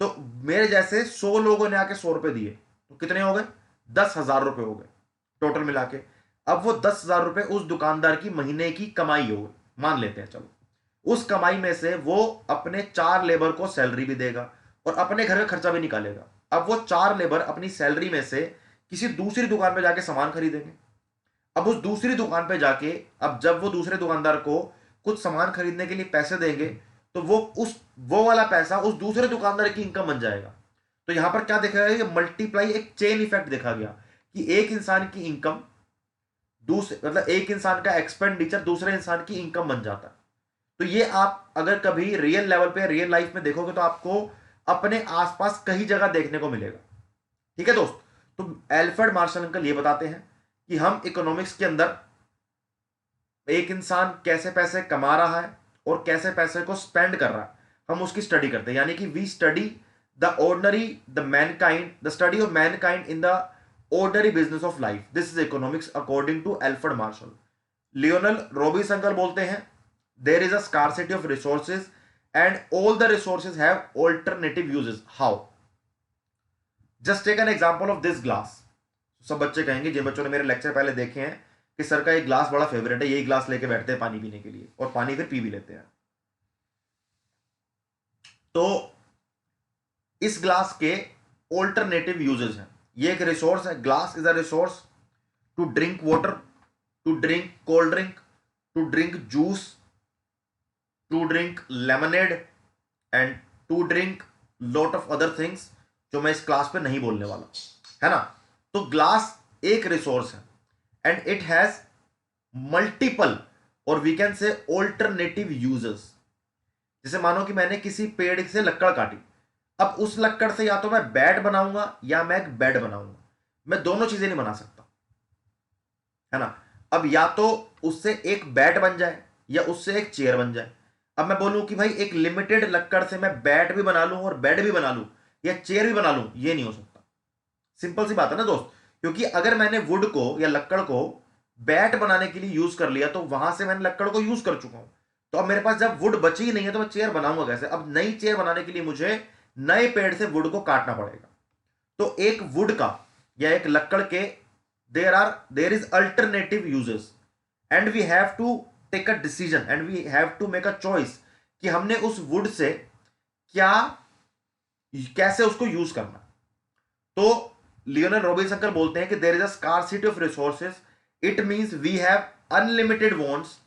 तो मेरे जैसे 100 लोगों ने आके 100 रुपए दिए, तो कितने हो गए? 10,000 रुपए हो गए टोटल मिला के। अब वो 10,000 रुपए उस दुकानदार की महीने की कमाई हो गई मान लेते हैं, चलो। उस कमाई में से वो अपने 4 लेबर को सैलरी भी देगा और अपने घर का खर्चा भी निकालेगा। अब वो 4 लेबर अपनी सैलरी में से किसी दूसरी दुकान पे जाके सामान खरीदेंगे। अब उस दूसरी दुकान पे जाके, अब जब वो दूसरे दुकानदार को कुछ सामान खरीदने के लिए पैसे देंगे, तो वो वाला पैसा उस दूसरे दुकानदार की इनकम बन जाएगा। तो यहां पर क्या देखा गया? मल्टीप्लाई, एक चेन इफेक्ट देखा गया कि एक इंसान की इनकम दूसरे, मतलब एक इंसान का एक्सपेंडिचर दूसरे इंसान की इनकम बन जाता है। तो ये आप अगर कभी रियल लेवल पे, रियल लाइफ में देखोगे, तो आपको अपने आसपास कई जगह देखने को मिलेगा। ठीक है दोस्त, तो एल्फ्रेड मार्शल अंकल ये बताते हैं कि हम इकोनॉमिक्स के अंदर एक इंसान कैसे पैसे कमा रहा है और कैसे पैसे को स्पेंड कर रहा है, हम उसकी स्टडी करते हैं। यानी कि we study the ordinary, the mankind, the study of mankind in the ordinary business of life. This is economics according to Alfred Marshall. Lionel Robbins uncle बोलते हैं there is a scarcity of resources and all the resources have alternative uses. How? Just take an example of this glass. सब बच्चे कहेंगे, जिन बच्चों ने मेरे lecture पहले देखे हैं, कि सर का एक ग्लास बड़ा फेवरेट है, यही ग्लास लेके बैठते हैं पानी पीने के लिए, और पानी फिर पी भी लेते हैं। तो इस ग्लास के ऑल्टरनेटिव यूजेस हैं। ये एक रिसोर्स है, glass is a resource to drink water, to drink cold drink, to drink juice, to drink lemonade, and to drink lot of other things, जो मैं इस क्लास पे नहीं बोलने वाला, है ना। तो ग्लास एक रिसोर्स है एंड इट हैज मल्टीपल, और we can say alternative uses. जैसे मानो कि मैंने किसी पेड़ से लकड़ काटी, अब उस लकड़ से या तो मैं बैट बनाऊंगा या मैं एक बेड बनाऊंगा, मैं दोनों चीजें नहीं बना सकता, है ना। अब या तो उससे एक बैट बन जाए या उससे एक चेयर बन जाए। अब मैं बोलूं कि भाई एक लिमिटेड लकड़ से मैं बैट भी बना लूं और बेड भी बना लूं या चेयर भी बना लूं, ये नहीं हो सकता। सिंपल सी बात है ना दोस्त, क्योंकि अगर मैंने वुड को या लकड़ को बैट बनाने के लिए यूज कर लिया, तो वहां से मैंने लकड़ को यूज कर चुका हूं। तो अब मेरे पास जब वुड बची ही नहीं है, तो मैं चेयर बनाऊंगा कैसे? अब नई चेयर बनाने के लिए मुझे नए पेड़ से वुड को काटना पड़ेगा। तो एक वुड का या एक लकड़ के there is alternative uses, and we have to take a decision and we have to make a choice कि हमने उस वुड से क्या, कैसे उसको यूज करना। तो लियोनल रॉबिन्स अंकल बोलते हैं कि there is a scarcity of resources, it means we have unlimited wants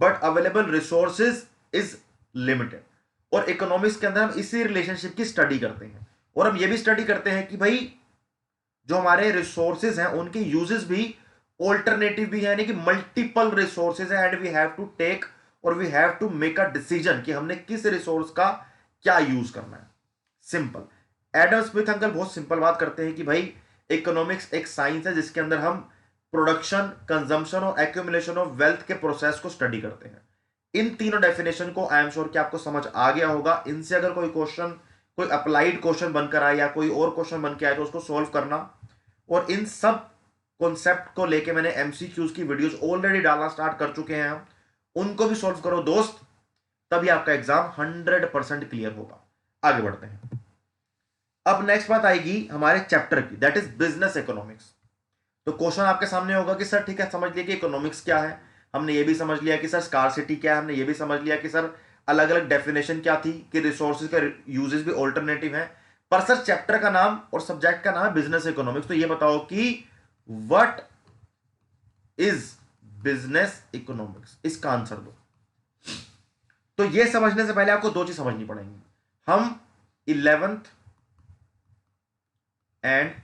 but available resources is limited. और इकोनॉमिक्स के अंदर हम इसी रिलेशनशिप की स्टडी करते हैं, और हम ये भी स्टडी करते हैं कि भाई जो हमारे रिसोर्सेज हैं उनके यूजेस भी ऑल्टरनेटिव भी है, यानी कि मल्टीपल रिसोर्सेज है, and we have to take और we have to make a decision कि हमने किस रिसोर्स का क्या यूज करना है। सिंपल। एडम स्मिथ अंकल बहुत सिंपल बात करते हैं कि भाई इकोनॉमिक्स एक साइंस है जिसके अंदर हम प्रोडक्शन, कंजम्पशन और एक्यूमुलेशन ऑफ वेल्थ के प्रोसेस को स्टडी करते हैं। इन तीनों डेफिनेशन को आई एम श्योर कि आपको समझ आ गया होगा। इनसे अगर कोई क्वेश्चन, कोई अप्लाइड क्वेश्चन बनकर आए या कोई और क्वेश्चन बन के आए, तो उसको सोल्व करना। और इन सब कॉन्सेप्ट को लेके मैंने एमसीक्यूज की वीडियोस ऑलरेडी डालना स्टार्ट कर चुके हैं हम, उनको भी सोल्व करो दोस्त, तभी आपका एग्जाम 100% क्लियर होगा। आगे बढ़ते हैं। अब नेक्स्ट बात आएगी हमारे चैप्टर की, दैट इज बिजनेस इकोनॉमिक्स। तो क्वेश्चन आपके सामने होगा कि सर ठीक है, समझ लिए कि इकोनॉमिक्स क्या है, हमने ये भी समझ लिया कि सर स्कार्सिटी क्या है, हमने ये भी समझ लिया कि सर अलग अलग डेफिनेशन क्या थी कि रिसोर्सेज का यूजेस भी ऑल्टरनेटिव है। पर सर चैप्टर का नाम और सब्जेक्ट का नाम है बिजनेस इकोनॉमिक्स, तो ये बताओ कि व्हाट इज बिजनेस इकोनॉमिक्स, इसका आंसर दो। तो ये समझने से पहले आपको दो चीज समझनी पड़ेंगी। हम 11th एंड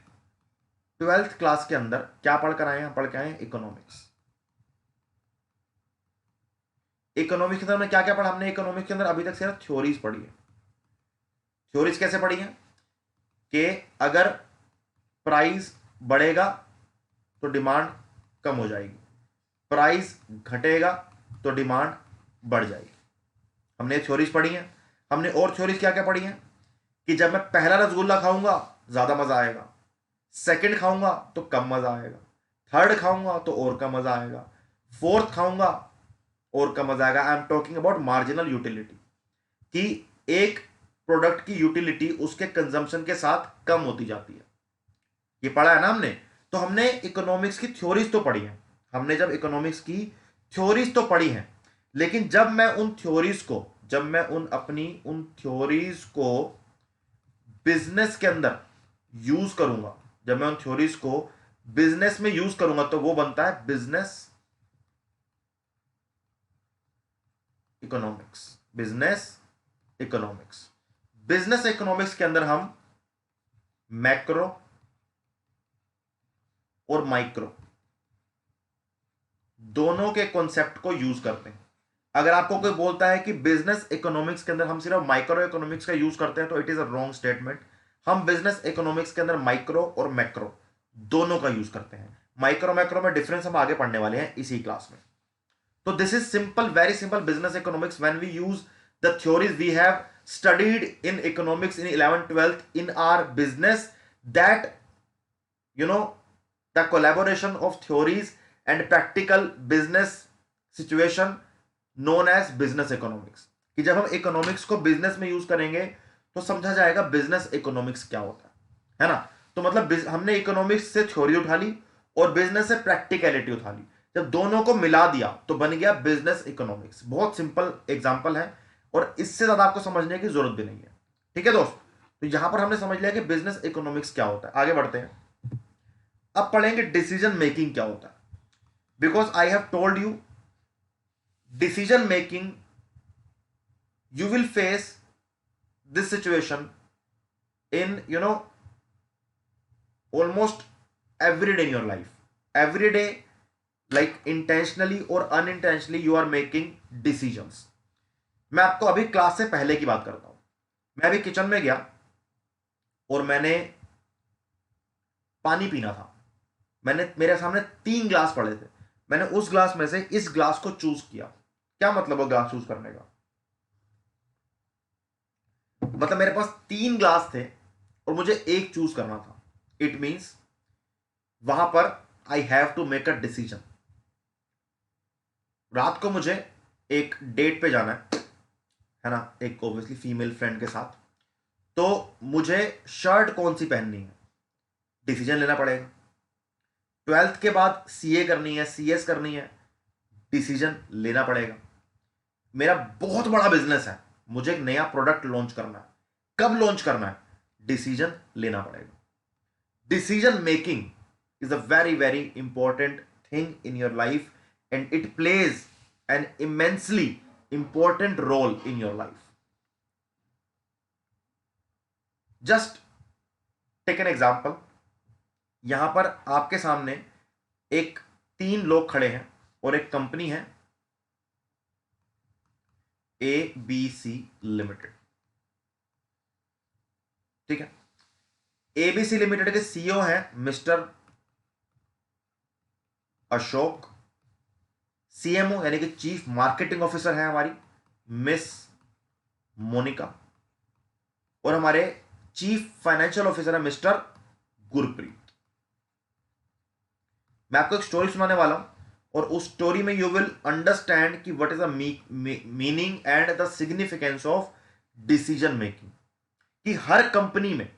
12th क्लास के अंदर क्या पढ़कर आए हैं? पढ़ के आए हैं इकोनॉमिक्स। इकोनॉमिक्स के अंदर हमने क्या क्या पढ़ा? हमने इकोनॉमिक्स के अंदर अभी तक सिर्फ थ्योरीज पढ़ी है। थ्योरीज कैसे पढ़ी है कि अगर प्राइस बढ़ेगा तो डिमांड कम हो जाएगी, प्राइस घटेगा तो डिमांड बढ़ जाएगी। हमने थ्योरीज पढ़ी हैं। हमने और थ्योरीज क्या क्या पढ़ी हैं कि जब मैं पहला रसगुल्ला खाऊंगा ज्यादा मजा आएगा, सेकंड खाऊंगा तो कम मजा आएगा, थर्ड खाऊंगा तो और कम मजा आएगा, फोर्थ खाऊंगा और कम मजा आएगा। आई am talking about marginal utility, कि एक प्रोडक्ट की यूटिलिटी उसके कंजम्पशन के साथ कम होती जाती है। ये पढ़ा है ना हमने। तो हमने इकोनॉमिक्स की थ्योरीज तो पढ़ी है, हमने जब इकोनॉमिक्स की थ्योरीज तो पढ़ी है, लेकिन जब मैं उन थ्योरीज को, जब मैं उन थ्योरीज को बिजनेस के अंदर यूज करूंगा, जब मैं उन थ्योरीज को बिजनेस में यूज करूंगा तो वो बनता है business economics. Business economics, business economics के अंदर हम मैक्रो और माइक्रो दोनों के कॉन्सेप्ट को यूज करते हैं। अगर आपको कोई बोलता है कि बिजनेस इकोनॉमिक्स के अंदर हम सिर्फ माइक्रो इकोनॉमिक्स का यूज करते हैं तो it is a wrong statement. हम बिजनेस इकोनॉमिक्स के अंदर माइक्रो और मैक्रो दोनों का यूज करते हैं। माइक्रो मैक्रो में डिफरेंस हम आगे पढ़ने वाले हैं इसी क्लास में। तो this is simple, very simple business economics when we use the theories we have studied in economics in 11th 12th in our business, that you know the collaboration of theories and practical business situation known as business economics। कि जब हम economics को business में use करेंगे तो समझा जाएगा business economics क्या होता है ना। तो मतलब हमने इकोनॉमिक्स से थ्योरी उठा ली और बिजनेस से प्रैक्टिकलिटी उठा ली, जब दोनों को मिला दिया तो बन गया बिजनेस इकोनॉमिक्स। बहुत सिंपल एग्जांपल है और इससे ज्यादा आपको समझने की जरूरत भी नहीं है। ठीक है दोस्त, तो यहां पर हमने समझ लिया कि बिजनेस इकोनॉमिक्स क्या होता है। आगे बढ़ते हैं, अब पढ़ेंगे डिसीजन मेकिंग क्या होता है। Because I have told you decision making, you will face this situation in almost every day in your life, every day, like intentionally or unintentionally you are making decisions। मैं आपको अभी class से पहले की बात करता हूं। मैं अभी किचन में गया और मैंने पानी पीना था। मेरे सामने 3 ग्लास पड़े थे, मैंने उस ग्लास में से इस ग्लास को चूज किया। क्या मतलब है ग्लास चूज करने का? मतलब मेरे पास 3 ग्लास थे और मुझे एक चूज करना था। इट मींस वहां पर I have to make a decision. रात को मुझे एक डेट पे जाना है ना, एक ऑब्वियसली फीमेल फ्रेंड के साथ। तो मुझे शर्ट कौन सी पहननी है, डिसीजन लेना पड़ेगा। 12th के बाद सीए करनी है, सीएस करनी है, डिसीजन लेना पड़ेगा। मेरा बहुत बड़ा बिजनेस है, मुझे एक नया प्रोडक्ट लॉन्च करना है, कब लॉन्च करना है, डिसीजन लेना पड़ेगा। Decision making is a very very important thing in your life and it plays an immensely important role in your life। just take an example। यहां पर आपके सामने एक 3 लोग खड़े हैं और एक कंपनी है ABC लिमिटेड। ठीक है, ABC लिमिटेड के सीईओ हैं मिस्टर अशोक, सीएमओ यानी कि चीफ मार्केटिंग ऑफिसर है हमारी मिस मोनिका, और हमारे चीफ फाइनेंशियल ऑफिसर है मिस्टर गुरप्रीत। मैं आपको एक स्टोरी सुनाने वाला हूं और उस स्टोरी में यू विल अंडरस्टैंड कि what is the meaning and the significance of decision making. कि हर कंपनी में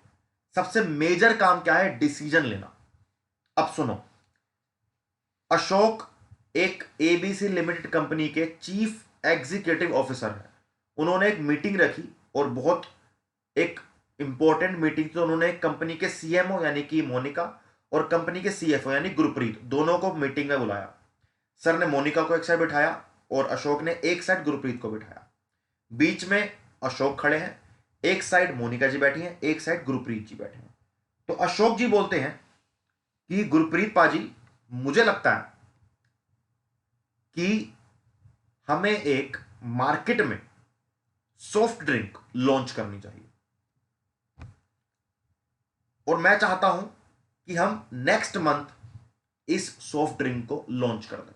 सबसे मेजर काम क्या है, डिसीजन लेना। अब सुनो, अशोक एक एबीसी लिमिटेड कंपनी के चीफ एग्जीक्यूटिव ऑफिसर है, उन्होंने एक मीटिंग रखी और बहुत एक इंपॉर्टेंट मीटिंग थी। तो उन्होंने कंपनी के सीएमओ यानी कि मोनिका और कंपनी के सीएफओ यानी गुरप्रीत दोनों को मीटिंग में बुलाया। सर ने मोनिका को एक साइड बिठाया और अशोक ने एक साइड गुरप्रीत को बिठाया। बीच में अशोक खड़े हैं, एक साइड मोनिका जी बैठी हैं, एक साइड गुरप्रीत जी बैठे हैं। तो अशोक जी बोलते हैं कि गुरप्रीत पाजी, मुझे लगता है कि हमें एक मार्केट में सॉफ्ट ड्रिंक लॉन्च करनी चाहिए और मैं चाहता हूं कि हम नेक्स्ट मंथ इस सॉफ्ट ड्रिंक को लॉन्च कर दें।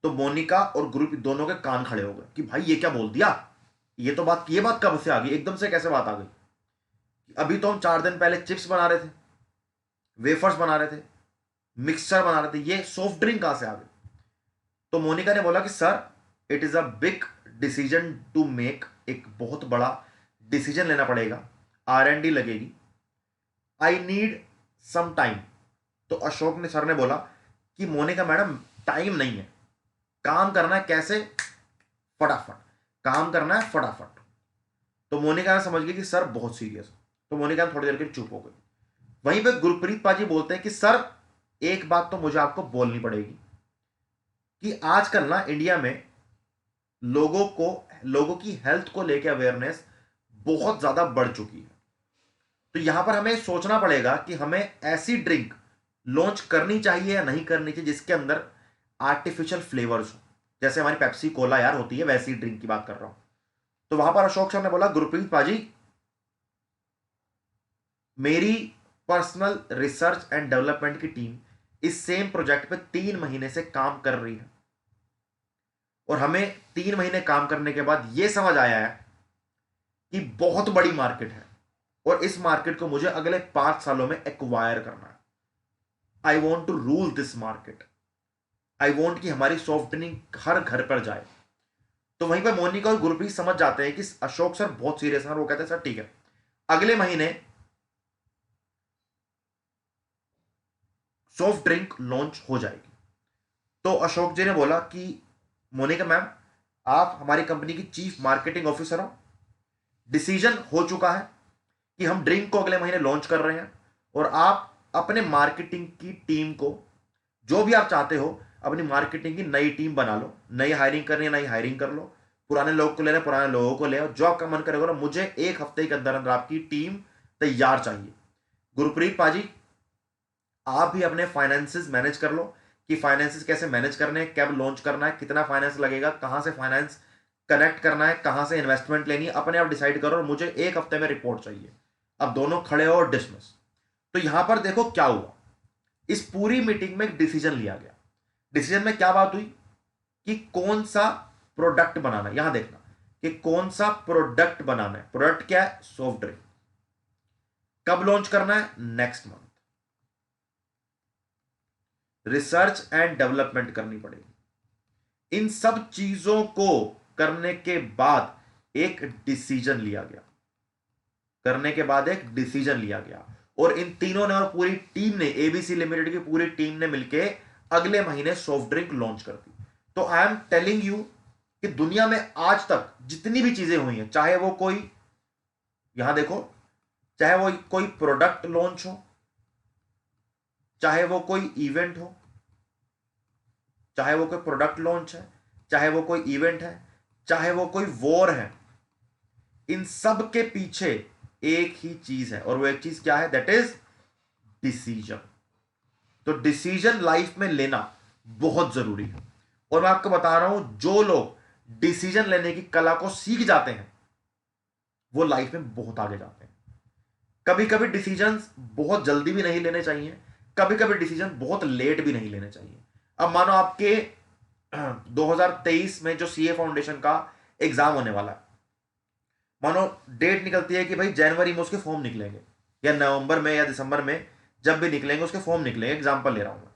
तो मोनिका और ग्रुप दोनों के कान खड़े हो गए कि भाई ये क्या बोल दिया, ये बात कब से आ गई, एकदम से कैसे बात आ गई। अभी तो हम 4 दिन पहले चिप्स बना रहे थे, वेफर्स बना रहे थे, मिक्सचर बना रहे थे, ये सॉफ्ट ड्रिंक कहां से आ गई। तो मोनिका ने बोला कि sir, it is a big decision to make, एक बहुत बड़ा डिसीजन लेना पड़ेगा, R&D लगेगी, आई नीड सम टाइम। तो अशोक ने सर ने बोला कि मोनिका मैडम, टाइम नहीं है, काम करना है, कैसे, फटाफट काम करना है फटाफट। तो मोनिका ने समझ गई कि सर बहुत सीरियस है। तो मोनिका थोड़ी देर के चुप हो गई। वहीं पे गुरप्रीत पाजी बोलते हैं कि सर, एक बात तो मुझे आपको बोलनी पड़ेगी कि आजकल ना इंडिया में लोगों की हेल्थ को लेकर अवेयरनेस बहुत ज्यादा बढ़ चुकी है। तो यहां पर हमें सोचना पड़ेगा कि हमें ऐसी ड्रिंक लॉन्च करनी चाहिए या नहीं करनी चाहिए जिसके अंदर आर्टिफिशियल फ्लेवर्स हो, जैसे हमारी पेप्सी कोला यार होती है, वैसी ड्रिंक की बात कर रहा हूं। तो वहां पर अशोक सर ने बोला, गुरप्रीत पाजी, मेरी पर्सनल रिसर्च एंड डेवलपमेंट की टीम इस सेम प्रोजेक्ट पे 3 महीने से काम कर रही है और हमें 3 महीने काम करने के बाद यह समझ आया है कि बहुत बड़ी मार्केट है और इस मार्केट को मुझे अगले 5 सालों में एक्वायर करना है। I want to rule this market, I want कि हमारी सॉफ्ट ड्रिंक हर घर पर जाए। तो वहीं पर मोनिका और गुरप्रीत समझ जाते हैं कि अशोक सर बहुत सीरियस है और वो कहते हैं सर ठीक है, अगले महीने सॉफ्ट ड्रिंक लॉन्च हो जाएगी। तो अशोक जी ने बोला कि मोनिका मैम, आप हमारी कंपनी की चीफ मार्केटिंग ऑफिसर हो, डिसीजन हो चुका है कि हम ड्रिंक को अगले महीने लॉन्च कर रहे हैं और आप अपने मार्केटिंग की टीम को, जो भी आप चाहते हो, अपनी मार्केटिंग की नई टीम बना लो, नई हायरिंग करनी है नई हायरिंग कर लो, पुराने लोग को लेना पुराने लोगों को ले आओ, जो आपका मन करेगा। मुझे 1 हफ्ते के अंदर अंदर आपकी टीम तैयार चाहिए। गुरप्रीत पाजी, आप भी अपने फाइनेंसेस मैनेज कर लो कि फाइनेंसेस कैसे मैनेज करने हैं, कब लॉन्च करना है, कितना फाइनेंस लगेगा, कहां से फाइनेंस कनेक्ट करना है, कहां से इन्वेस्टमेंट लेनी है, अपने आप डिसाइड करो और मुझे 1 हफ्ते में रिपोर्ट चाहिए। अब दोनों खड़े हो और डिसमिस। तो यहां पर देखो क्या हुआ, इस पूरी मीटिंग में एक डिसीजन लिया गया। डिसीजन में क्या बात हुई कि कौन सा प्रोडक्ट बनाना है। यहां देखना कि कौन सा प्रोडक्ट बनाना है। प्रोडक्ट क्या है? Soft drink. कब लॉन्च करना है? Next month. Research and development करनी पड़ेगी। इन सब चीजों को करने के बाद एक डिसीजन लिया गया, और इन तीनों ने और पूरी टीम ने, एबीसी लिमिटेड की पूरी टीम ने मिलकर अगले महीने सॉफ्ट ड्रिंक लॉन्च कर दी। तो आई एम टेलिंग यू कि दुनिया में आज तक जितनी भी चीजें हुई हैं, चाहे वो कोई, यहां देखो, चाहे वो कोई प्रोडक्ट लॉन्च हो, चाहे वो कोई इवेंट हो, चाहे वो कोई प्रोडक्ट लॉन्च है, चाहे वो कोई इवेंट है, चाहे वो कोई वॉर है, इन सब के पीछे एक ही चीज है और वो एक चीज क्या है? That is decision. तो डिसीजन लाइफ में लेना बहुत जरूरी है और मैं आपको बता रहा हूं, जो लोग डिसीजन लेने की कला को सीख जाते हैं वो लाइफ में बहुत आगे जाते हैं। कभी कभी डिसीजन बहुत जल्दी भी नहीं लेने चाहिए, कभी कभी डिसीजन बहुत लेट भी नहीं लेने चाहिए। अब मानो आपके 2023 में जो सीए फाउंडेशन का एग्जाम होने वाला है, मानो डेट निकलती है कि भाई जनवरी में उसके फॉर्म निकलेंगे या नवंबर में या दिसंबर में, जब भी निकलेंगे उसके फॉर्म निकलेंगे, एग्जाम्पल ले रहा हूं मैं,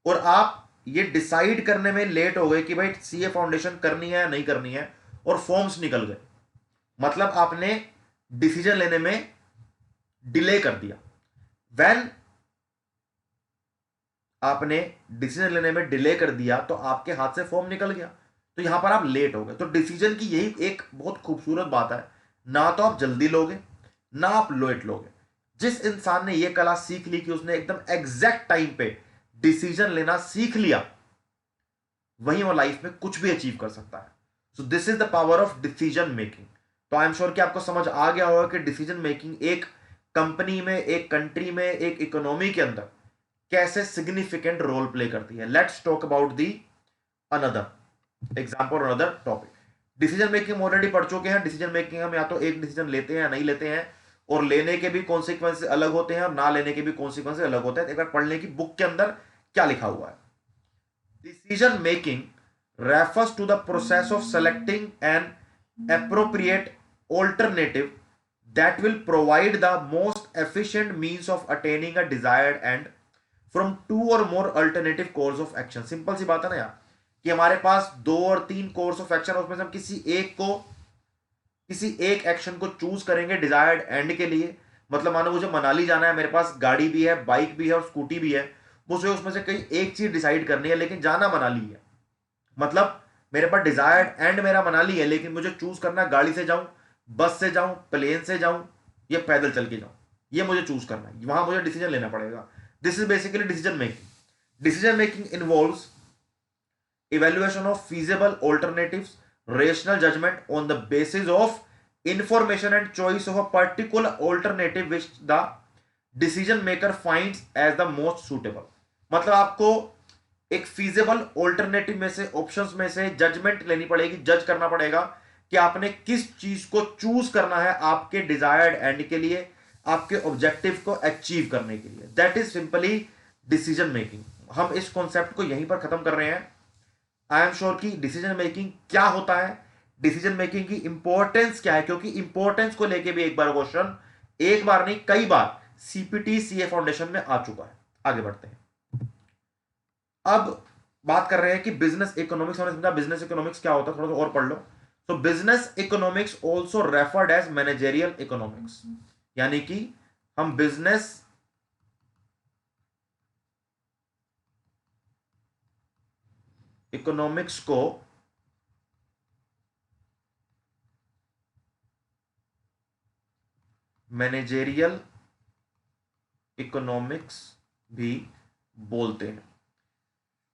और आप ये डिसाइड करने में लेट हो गए कि भाई सीए फाउंडेशन करनी है या नहीं करनी है और फॉर्म्स निकल गए, मतलब आपने डिसीजन लेने में डिले कर दिया। व्हेन आपने डिसीजन लेने में डिले कर दिया तो आपके हाथ से फॉर्म निकल गया, तो यहां पर आप लेट हो गए। तो डिसीजन की यही एक बहुत खूबसूरत बात है, ना तो आप जल्दी लोगे ना आप लेट लोगे। जिस इंसान ने यह कला सीख ली कि उसने एकदम एग्जैक्ट टाइम पे डिसीजन लेना सीख लिया, वही वो लाइफ में कुछ भी अचीव कर सकता है। So this is the power of decision making. तो आई एम श्योर कि आपको समझ आ गया होगा कि डिसीजन मेकिंग एक कंपनी में, एक कंट्री में, एक इकोनॉमी के अंदर कैसे सिग्निफिकेंट रोल प्ले करती है। Let's talk about the another example, another topic. Decision making already पढ़ चुके हैं। डिसीजन मेकिंग हम या तो एक डिसीजन लेते हैं या नहीं लेते हैं, और लेने के भी कॉन्सिक्वेंस अलग होते हैं और ना लेने के भी कॉन्सिक्वेंस अलग होते हैं। एक बार पढ़ने की बुक के अंदर क्या लिखा हुआ है। Decision making refers to the process of selecting an appropriate alternative that will provide the most efficient means of attaining a desired end from two or more alternative course of action। Simple सी बात है ना यार, कि हमारे पास 2 और 3 course of action, उसमें से हम किसी एक एक्शन को चूज करेंगे डिजायर्ड एंड के लिए। मतलब मानो मुझे मनाली जाना है, मेरे पास गाड़ी भी है, बाइक भी है और स्कूटी भी है, मुझे उसमें से कहीं एक चीज डिसाइड करनी है, लेकिन जाना मनाली है। मतलब मेरे पास डिजायर्ड एंड मेरा मनाली है, लेकिन मुझे चूज करना है गाड़ी से जाऊं, बस से जाऊं, प्लेन से जाऊं या पैदल चल के जाऊं, ये मुझे चूज करना है। वहां मुझे डिसीजन लेना पड़ेगा। This is basically decision making. Decision making involves evaluation of feasible alternatives, rational judgment on the basis of information and choice of a particular alternative which the decision maker finds as the most suitable। मतलब आपको एक feasible alternative में से, options में से judgement लेनी पड़ेगी, जज करना पड़ेगा कि आपने किस चीज को चूज करना है आपके डिजायर्ड एंड के लिए, आपके ऑब्जेक्टिव को अचीव करने के लिए। That is simply decision making. हम इस कॉन्सेप्ट को यहीं पर खत्म कर रहे हैं। आई एम श्योर कि डिसीजन मेकिंग क्या होता है, डिसीजन मेकिंग की इंपॉर्टेंस क्या है, क्योंकि इंपॉर्टेंस को लेके भी एक बार क्वेश्चन, एक बार नहीं कई बार सीपीटी सीए फाउंडेशन में आ चुका है। आगे बढ़ते हैं। अब बात कर रहे हैं कि बिजनेस इकोनॉमिक्स, हमने समझा बिजनेस इकोनॉमिक्स क्या होता है, थोड़ा सा और पढ़ लो। तो business economics also referred as managerial economics, यानी कि हम बिजनेस इकोनॉमिक्स को मैनेजेरियल इकोनॉमिक्स भी बोलते हैं।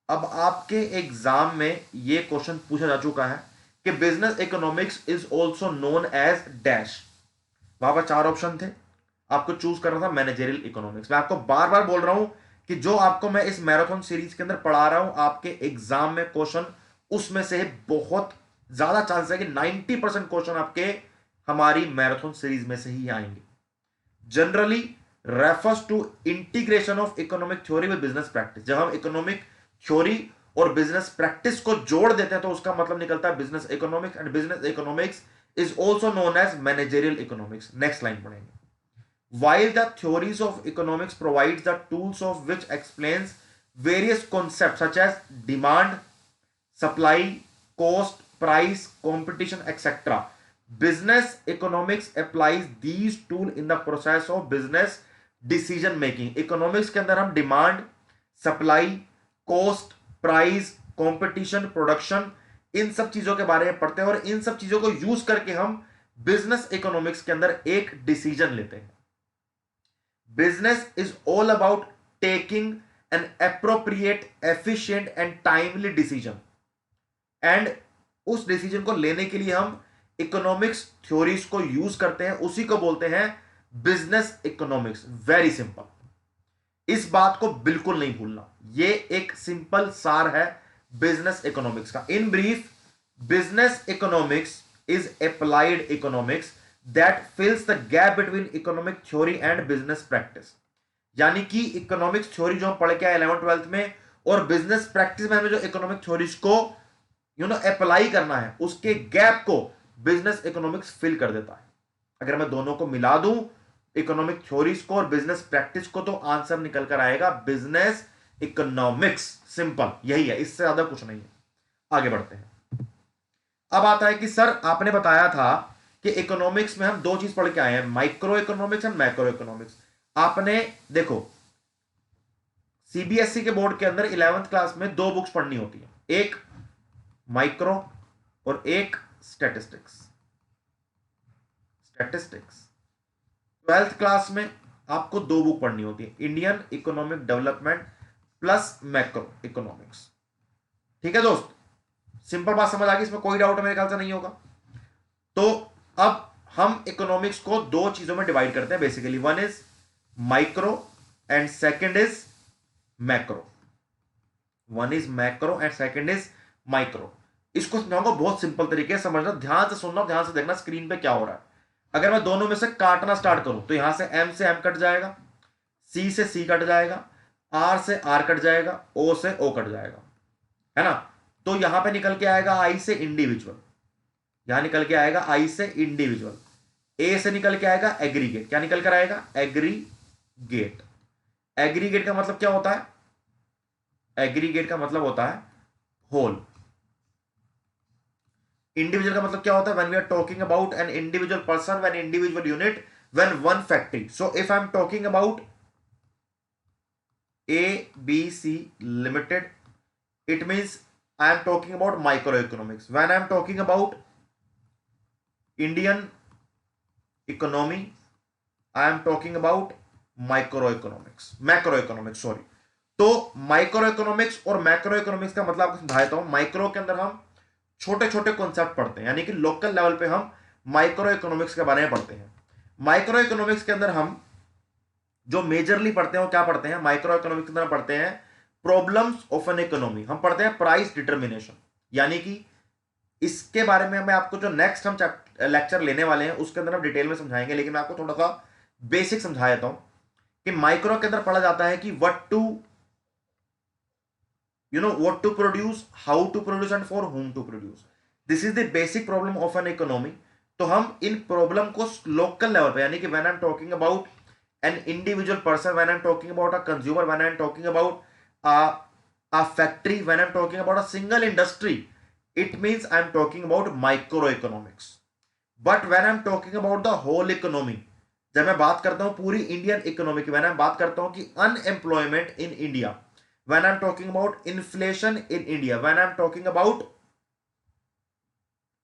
अब आपके एग्जाम में यह क्वेश्चन पूछा जा चुका है कि business economics is also known as dash. वहां पर 4 ऑप्शन थे, आपको चूज करना था मैनेजेरियल इकोनॉमिक्स। मैं आपको बार बार बोल रहा हूं कि जो आपको मैं इस मैराथन सीरीज के अंदर पढ़ा रहा हूं, आपके एग्जाम में क्वेश्चन उसमें से बहुत ज्यादा चांस है कि 90% क्वेश्चन आपके हमारी मैराथन सीरीज में से ही आएंगे। Generally refers to integration of economic theory with business practice. जब हम इकोनॉमिक थ्योरी और बिजनेस प्रैक्टिस को जोड़ देते हैं तो उसका मतलब निकलता है business economics, and business economics is also known as managerial economics. Next line पढ़ेंगे। While the theories of economics provides the tools of which explains various concepts such as demand, supply, cost, price, competition, etc., business economics applies these tools in the process of business decision making। economics के अंदर हम demand, supply, cost, price, competition, production, इन सब चीजों के बारे में पढ़ते हैं और इन सब चीजों को यूज करके हम बिजनेस इकोनॉमिक्स के अंदर एक डिसीजन लेते हैं। Business is all about taking an appropriate, efficient and timely decision, and उस डिसीजन को लेने के लिए हम इकोनॉमिक्स थ्योरीज को यूज करते हैं, उसी को बोलते हैं बिजनेस इकोनॉमिक्स। वेरी सिंपल, इस बात को बिल्कुल नहीं भूलना, ये एक सिंपल सार है बिजनेस इकोनॉमिक्स का। In brief, business economics is applied economics that fills the gap between economic theory and business practice। यानी कि इकोनॉमिक्स थ्योरी जो हम पढ़ के आए 11th-12th में, और बिजनेस प्रैक्टिस में हमें जो इकोनॉमिक थ्योरीज को अप्लाई करना है, उसके गैप को बिजनेस इकोनॉमिक्स फिल कर देता है। अगर मैं दोनों को मिला दूं, इकोनॉमिक थ्योरीज को और बिजनेस प्रैक्टिस को, तो आंसर निकल कर आएगा बिजनेस इकोनॉमिक्स। सिंपल यही है, इससे ज्यादा कुछ नहीं है। आगे बढ़ते हैं। अब आता है कि सर आपने बताया था कि इकोनॉमिक्स में हम 2 चीज पढ़ के आए हैं, micro economics and macro economics. आपने देखो सीबीएसई के बोर्ड के अंदर 11th क्लास में 2 बुक्स पढ़नी होती है, एक माइक्रो और एक स्टैटिस्टिक्स। स्टैटिस्टिक्स 12th क्लास में आपको 2 बुक पढ़नी होती है, Indian economic development plus macro economics. ठीक है दोस्त, सिंपल बात समझ आ गई, इसमें कोई डाउट मेरे ख्याल से नहीं होगा। तो अब हम इकोनॉमिक्स को 2 चीजों में डिवाइड करते हैं basically, one is micro and second is macro. One is macro and second is micro. इसको समझाऊंगा बहुत सिंपल तरीके से, समझना, ध्यान से सुनना, ध्यान से देखना स्क्रीन पे क्या हो रहा है। अगर मैं दोनों में से काटना स्टार्ट करूं तो यहां से M कट जाएगा, C से C कट जाएगा, R से R कट जाएगा, O से O कट जाएगा, है ना। तो यहां पे निकल के आएगा I से इंडिविजुअल, यहां निकल के आएगा I से इंडिविजुअल, A से निकल के आएगा एग्रीगेट। क्या निकल कर आएगा? एग्रीगेट। एग्रीगेट का मतलब क्या होता है? एग्रीगेट का मतलब होता है होल। इंडिविजुअल का मतलब क्या होता है? When we are talking about an individual person, when individual unit, when one factory. So if I am talking about ABC Limited, it means I am talking about microeconomics. When I am talking about Indian economy, I am talking about macroeconomics, sorry। तो micro economics और macro economics का मतलब आपको समझा देता हूं। Micro के अंदर हम छोटे छोटे कॉन्सेप्ट पढ़ते हैं, यानी कि लोकल लेवल पे हम माइक्रो इकोनॉमिक्स के बारे में पढ़ते हैं। माइक्रो इकोनॉमिक्स के अंदर हम जो मेजरली पढ़ते हैं वो क्या पढ़ते हैं? माइक्रो इकोनॉमिक्स के अंदर पढ़ते हैं प्रॉब्लम्स ऑफ एन इकोनॉमी। हम पढ़ते हैं प्राइस डिटर्मिनेशन, यानी कि इसके बारे में मैं आपको जो नेक्स्ट हम लेक्चर लेने वाले हैं उसके अंदर हम डिटेल में समझाएंगे, लेकिन मैं आपको थोड़ा सा बेसिक समझा देता हूं कि माइक्रो के अंदर पढ़ा जाता है कि what to produce, how to produce and for whom to produce. This is the basic problem of an economy. तो हम इन प्रॉब्लम को लोकल लेवल पे, यानी कि when I am talking about an individual person, when I'm talking about a consumer, when I'm talking about a factory, when I'm talking about a single industry, it means I'm talking about microeconomics। but when I'm talking about the whole economy, जब मैं बात करता हूं पूरी Indian economy की, when I'm बात करता हूं कि unemployment in India, when I'm talking about inflation in India, when I'm talking about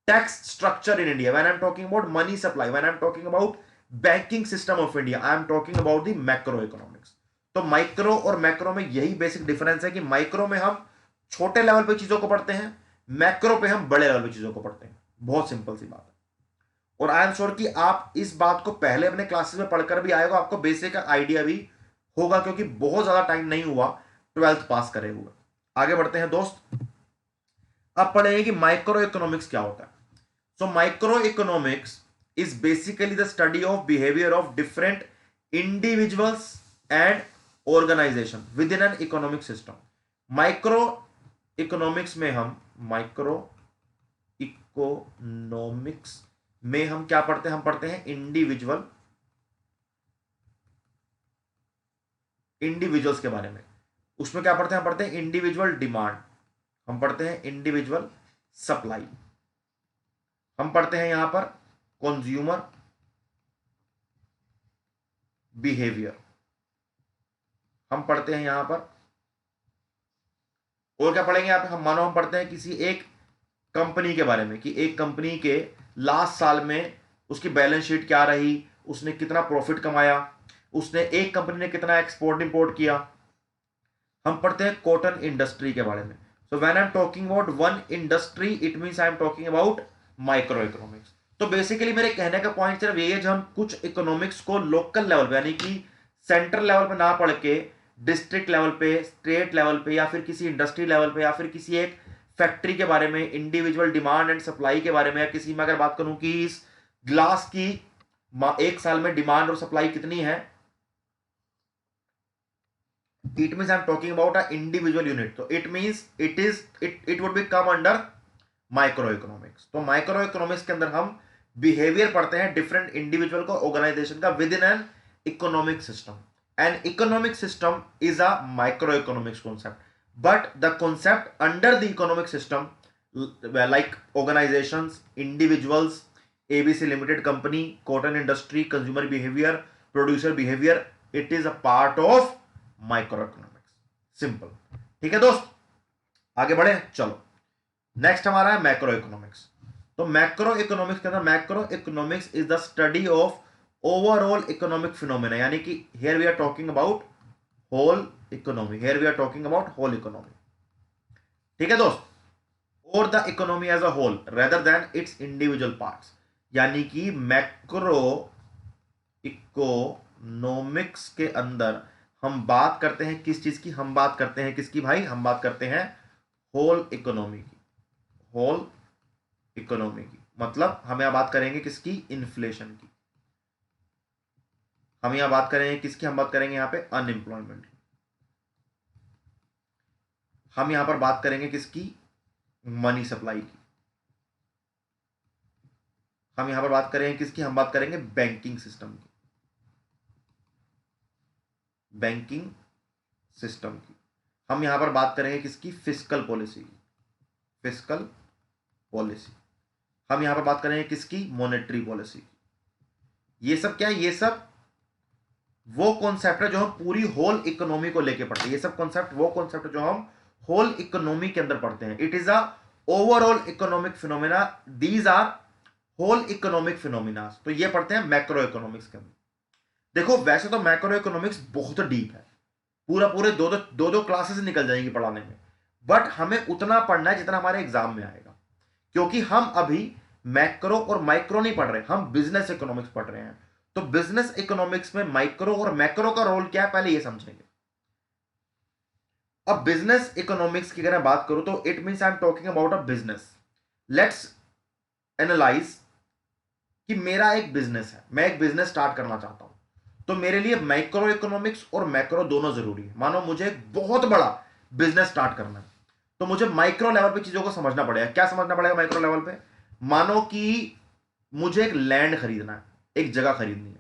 tax structure in India, when I'm talking about money supply, when I'm talking about banking system of India, I am talking about the macro economics. तो micro और macro में यही basic difference है कि micro में हम छोटे level पे चीजों को पढ़ते हैं, मैक्रो पे हम बड़े लेवल पे चीजों को पढ़ते हैं। बहुत सिंपल सी बात है, और आई एम श्योर कि आप इस बात को पहले अपने क्लासेस में पढ़कर भी आएगा, आपको बेसिक आइडिया भी होगा, क्योंकि बहुत ज्यादा टाइम नहीं हुआ 12th पास करे हुए। आगे बढ़ते हैं दोस्त, अब पढ़ेंगे कि माइक्रो इकोनॉमिक्स क्या होता है। So micro economics is basically the study of behavior of different individuals and organization within an economic system। Micro economics में हम क्या पढ़ते हैं? हम पढ़ते हैं इंडिविजुअल्स के बारे में। उसमें क्या पढ़ते हैं? हम पढ़ते हैं इंडिविजुअल डिमांड, हम पढ़ते हैं इंडिविजुअल सप्लाई, हम पढ़ते हैं यहां पर कंज्यूमर बिहेवियर, हम पढ़ते हैं यहां पर, और क्या पढ़ेंगे यहां पे? हम मानो हम पढ़ते हैं किसी एक कंपनी के बारे में कि एक कंपनी के लास्ट साल में उसकी बैलेंस शीट क्या रही, उसने कितना प्रॉफिट कमाया, उसने एक कंपनी ने कितना एक्सपोर्ट इंपोर्ट किया। हम पढ़ते हैं कॉटन इंडस्ट्री के बारे में। So when I am talking about one industry, it means I am talking about micro economics. तो बेसिकली मेरे कहने का पॉइंट सिर्फ ये है, जब हम कुछ इकोनॉमिक्स को लोकल लेवल पे, यानी कि सेंट्रल लेवल पे ना पढ़ के डिस्ट्रिक्ट लेवल पे, स्टेट लेवल पे, या फिर किसी इंडस्ट्री लेवल पे, या फिर किसी एक फैक्ट्री के बारे में, इंडिविजुअल डिमांड एंड सप्लाई के बारे में, या किसी में अगर बात करूं कि इस ग्लास की एक साल में डिमांड और सप्लाई कितनी है, it means I am talking about a individual unit. तो it means it would be come under micro economics. तो माइक्रो इकोनॉमिक्स के अंदर हम बिहेवियर पढ़ते हैं डिफरेंट इंडिविजुअल को, ऑर्गेनाइजेशन का, within an economic system. An economic system is a micro economics concept, but the concept under the economic system like organisations, individuals, ABC limited company, cotton industry, consumer behaviour, producer behaviour, it is a part of micro economics. Simple. ठीक है दोस्त, आगे बढ़े, चलो next हमारा है macro economics. तो macro economics के अंदर, macro economics is the study of overall economic phenomena, यानी कि here we are talking about whole economy, here we are talking about whole economy. ठीक है दोस्त, और the economy as a whole rather than its individual parts, यानी कि macro economics के अंदर हम बात करते हैं किस चीज की, हम बात करते हैं किसकी भाई, हम बात करते हैं होल इकोनॉमी की, होल इकोनॉमी की। मतलब हम यहां बात करेंगे किसकी, इन्फ्लेशन की। हम यहां बात करेंगे किसकी, हम बात करेंगे यहां पे अनएम्प्लॉयमेंट की। हम यहां पर बात करेंगे किसकी, मनी सप्लाई की। हम यहां पर बात करेंगे किसकी, हम बात करेंगे बैंकिंग सिस्टम की, बैंकिंग सिस्टम की। हम यहां पर बात करेंगे किसकी, फिस्कल पॉलिसी की, फिस्कल पॉलिसी। हम यहां पर बात करेंगे किसकी, मॉनेटरी पॉलिसी की। ये सब क्या है, ये सब वो कॉन्सेप्ट है जो हम पूरी होल इकोनॉमी को लेके पढ़ते हैं। ये सब कॉन्सेप्ट वो कॉन्सेप्ट है जो हम होल इकोनॉमी के अंदर पढ़ते हैं। It is a overall economic phenomena, these are whole economic phenomena. तो ये पढ़ते हैं मैक्रो इकोनॉमिक्स के अंदर। देखो वैसे तो मैक्रो इकोनॉमिक्स बहुत डीप है, पूरा पूरे दो दो क्लासेस निकल जाएंगी पढ़ाने में, बट हमें उतना पढ़ना है जितना हमारे एग्जाम में आएगा, क्योंकि हम अभी मैक्रो और माइक्रो नहीं पढ़ रहे, हम बिजनेस इकोनॉमिक्स पढ़ रहे हैं। तो बिजनेस इकोनॉमिक्स में माइक्रो और मैक्रो का रोल क्या है, पहले ये समझेंगे। अब बिजनेस इकोनॉमिक्स की अगर मैं बात करूं तो it means I am talking about a business. Let's analyse कि मेरा एक बिजनेस है, मैं एक बिजनेस स्टार्ट करना चाहता हूं, तो मेरे लिए माइक्रो इकोनॉमिक्स और मैक्रो दोनों जरूरी है। मानो मुझे एक बहुत बड़ा बिजनेस स्टार्ट करना है, तो मुझे माइक्रो लेवल पे चीजों को समझना पड़ेगा। क्या समझना पड़ेगा माइक्रो लेवल पे, मानो कि मुझे एक लैंड खरीदना है, एक जगह खरीदनी है,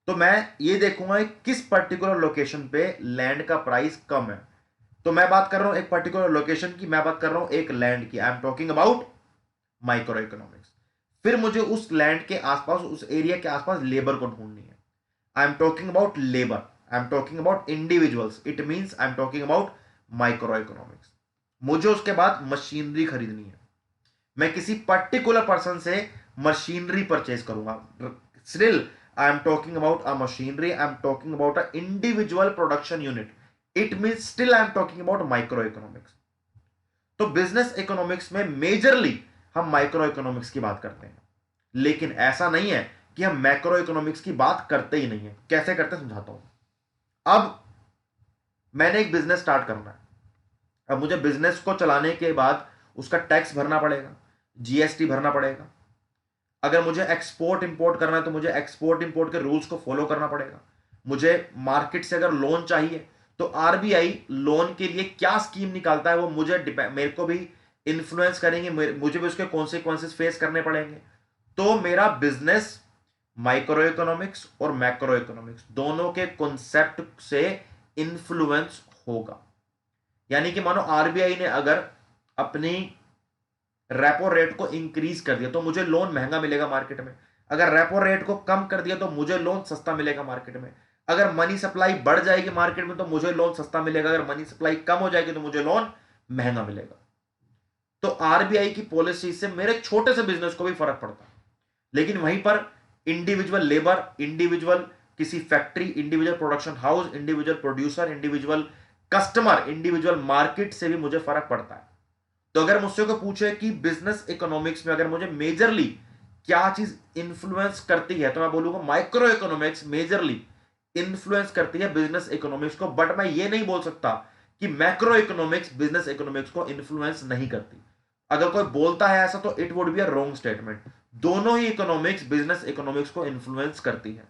तो मैं ये देखूंगा किस पर्टिकुलर लोकेशन पे लैंड का प्राइस कम है। तो मैं बात कर रहा हूं एक पर्टिकुलर लोकेशन की, मैं बात कर रहा हूं एक लैंड की। आई am talking about micro economics. फिर मुझे उस लैंड के आसपास, उस एरिया के आसपास लेबर को ढूंढनी है। आई am talking about labour, I am talking about individuals, it means I am talking about micro economics. मुझे उसके बाद मशीनरी खरीदनी है, मैं किसी पर्टिकुलर पर्सन से मशीनरी परचेज करूंगा। Still I am talking about a machinery, I am talking about a individual production unit, it means still I am talking about micro economics. तो बिजनेस इकोनॉमिक्स में majorly हम micro economics की बात करते हैं, लेकिन ऐसा नहीं है कि हम मैक्रो इकोनॉमिक्स की बात करते ही नहीं है। कैसे करते हैं समझाता हूं। अब मैंने एक बिजनेस स्टार्ट करना है, अब मुझे बिजनेस को चलाने के बाद उसका टैक्स भरना पड़ेगा, जीएसटी भरना पड़ेगा। अगर मुझे एक्सपोर्ट इंपोर्ट करना है तो मुझे एक्सपोर्ट इंपोर्ट के रूल्स को फॉलो करना पड़ेगा। मुझे मार्केट से अगर लोन चाहिए तो आरबीआई लोन के लिए क्या स्कीम निकालता है वो मुझे मेरे को भी इन्फ्लुएंस करेंगे, मुझे भी उसके कॉन्सिक्वेंसेस फेस करने पड़ेंगे। तो मेरा बिजनेस माइक्रो इकोनॉमिक्स और मैक्रो इकोनॉमिक्स दोनों के कॉन्सेप्ट से इन्फ्लुएंस होगा। यानी कि मानो आरबीआई ने अगर अपनी रेपो रेट को इंक्रीज कर दिया तो मुझे लोन महंगा मिलेगा मार्केट में, अगर रेपो रेट को कम कर दिया तो मुझे लोन सस्ता मिलेगा मार्केट में, अगर मनी सप्लाई बढ़ जाएगी मार्केट में तो मुझे लोन सस्ता मिलेगा, अगर मनी सप्लाई कम हो जाएगी तो मुझे लोन महंगा मिलेगा। तो आरबीआई की पॉलिसी से मेरे छोटे से बिजनेस को भी फर्क पड़ता है। लेकिन वहीं पर इंडिविजुअल लेबर, इंडिविजुअल किसी factory, individual production house, individual producer, individual customer, individual market से भी मुझे फर्क पड़ता है। तो अगर मुझसे को पूछे कि बिजनेस इकोनॉमिक्स में अगर मुझे मेजरली क्या चीज इंफ्लुएंस करती है, तो मैं बोलूंगा माइक्रो इकोनॉमिक्स मेजरली इंफ्लुएंस करती है बिजनेस इकोनॉमिक्स को। बट मैं ये नहीं बोल सकता कि मैक्रो इकोनॉमिक्स बिजनेस इकोनॉमिक्स को इंफ्लुएंस नहीं करती। अगर कोई बोलता है ऐसा तो it would be a wrong statement. दोनों ही इकोनॉमिक्स बिजनेस इकोनॉमिक्स को इन्फ्लुएंस करती है।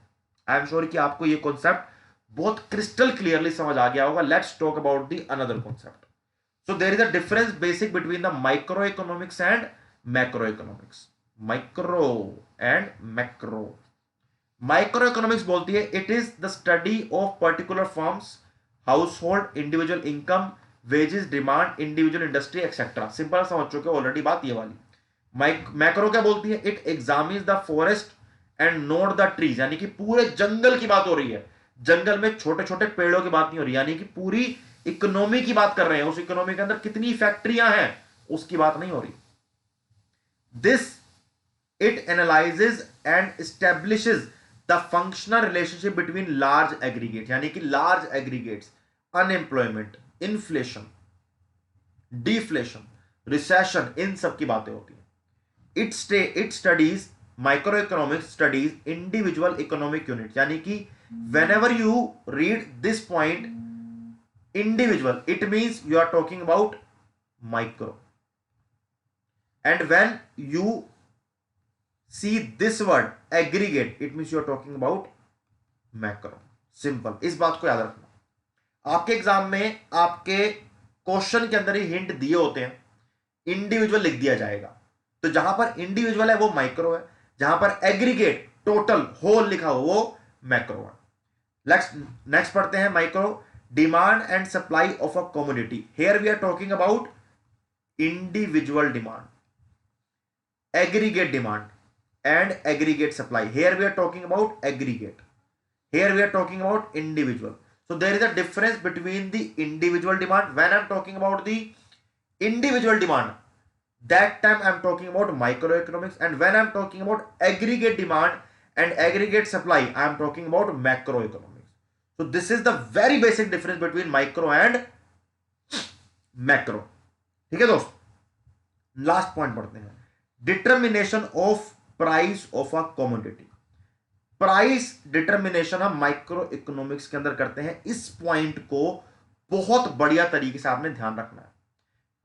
आई एम श्योर कि आपको ये कॉन्सेप्ट बहुत क्रिस्टल क्लियरली समझ आ गया होगा। Let's talk about the another concept. So there is a difference basic between the microeconomics and macroeconomics. Micro and macro. Microeconomics बोलती है it is the study of particular firms, household, individual income, wages, demand, individual industry, etc. Simple समझ चुके हो already बात ये वाली। Macro क्या बोलती है, it examines the forest and not the trees, यानी कि पूरे जंगल की बात हो रही है, जंगल में छोटे छोटे पेड़ों की बात नहीं हो रही, यानी कि पूरी इकोनॉमी की बात कर रहे हैं, उस इकोनॉमी के अंदर कितनी फैक्ट्रियां हैं उसकी बात नहीं हो रही। This it analyses and establishes the functional relationship between large aggregate, यानी कि large aggregates, unemployment, inflation, deflation, recession, इन सब की बातें होती है। It studies micro economics studies individual economic unit, यानी कि whenever you read this point individual, it means you are talking about micro, and when you see this word aggregate, it means you are talking about macro. Simple, इस बात को याद रखना। आपके exam में आपके क्वेश्चन के अंदर ही हिंट दिए होते हैं, इंडिविजुअल लिख दिया जाएगा, तो जहां पर इंडिविजुअल है वो माइक्रो है, जहां पर एग्रीगेट टोटल होल लिखा हो वो मैक्रो है। नेक्स्ट पढ़ते हैं micro, demand and supply of a commodity. Here we are talking about individual demand, aggregate demand and aggregate supply. Here we are talking about aggregate, here we are talking about individual. So there is a difference between the individual demand. When I'm talking about the individual demand, that time I'm talking about microeconomics, and when I'm talking about aggregate demand and aggregate supply, I'm talking about macroeconomics. So this is the very basic difference between micro and macro. ठीक है दोस्त, last point पढ़ते हैं, determination of price of a commodity. Price determination हम micro economics के अंदर करते हैं। इस पॉइंट को बहुत बढ़िया तरीके से आपने ध्यान रखना है।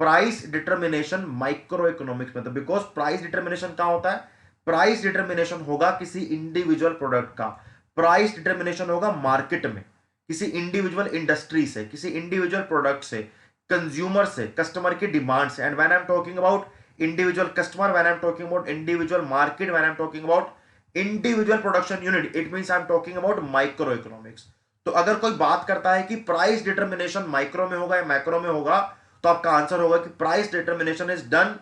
प्राइस डिटर्मिनेशन माइक्रो इकोनॉमिक्स में, तो बिकॉज प्राइस डिटर्मिनेशन क्या होता है, प्राइस डिटर्मिनेशन होगा किसी इंडिविजुअल प्रोडक्ट का, प्राइस डिटर्मिनेशन होगा मार्केट में किसी इंडिविजुअल इंडस्ट्री से, किसी इंडिविजुअल प्रोडक्ट से, कंज्यूमर से, कस्टमर की डिमांड से। And when I am talking about individual customer, when I am talking about individual market, when I am talking about individual production unit, it means I am talking about micro economics. तो अगर कोई बात करता है कि price determination micro में होगा या मैक्रो में होगा, तो आपका आंसर होगा कि price determination is done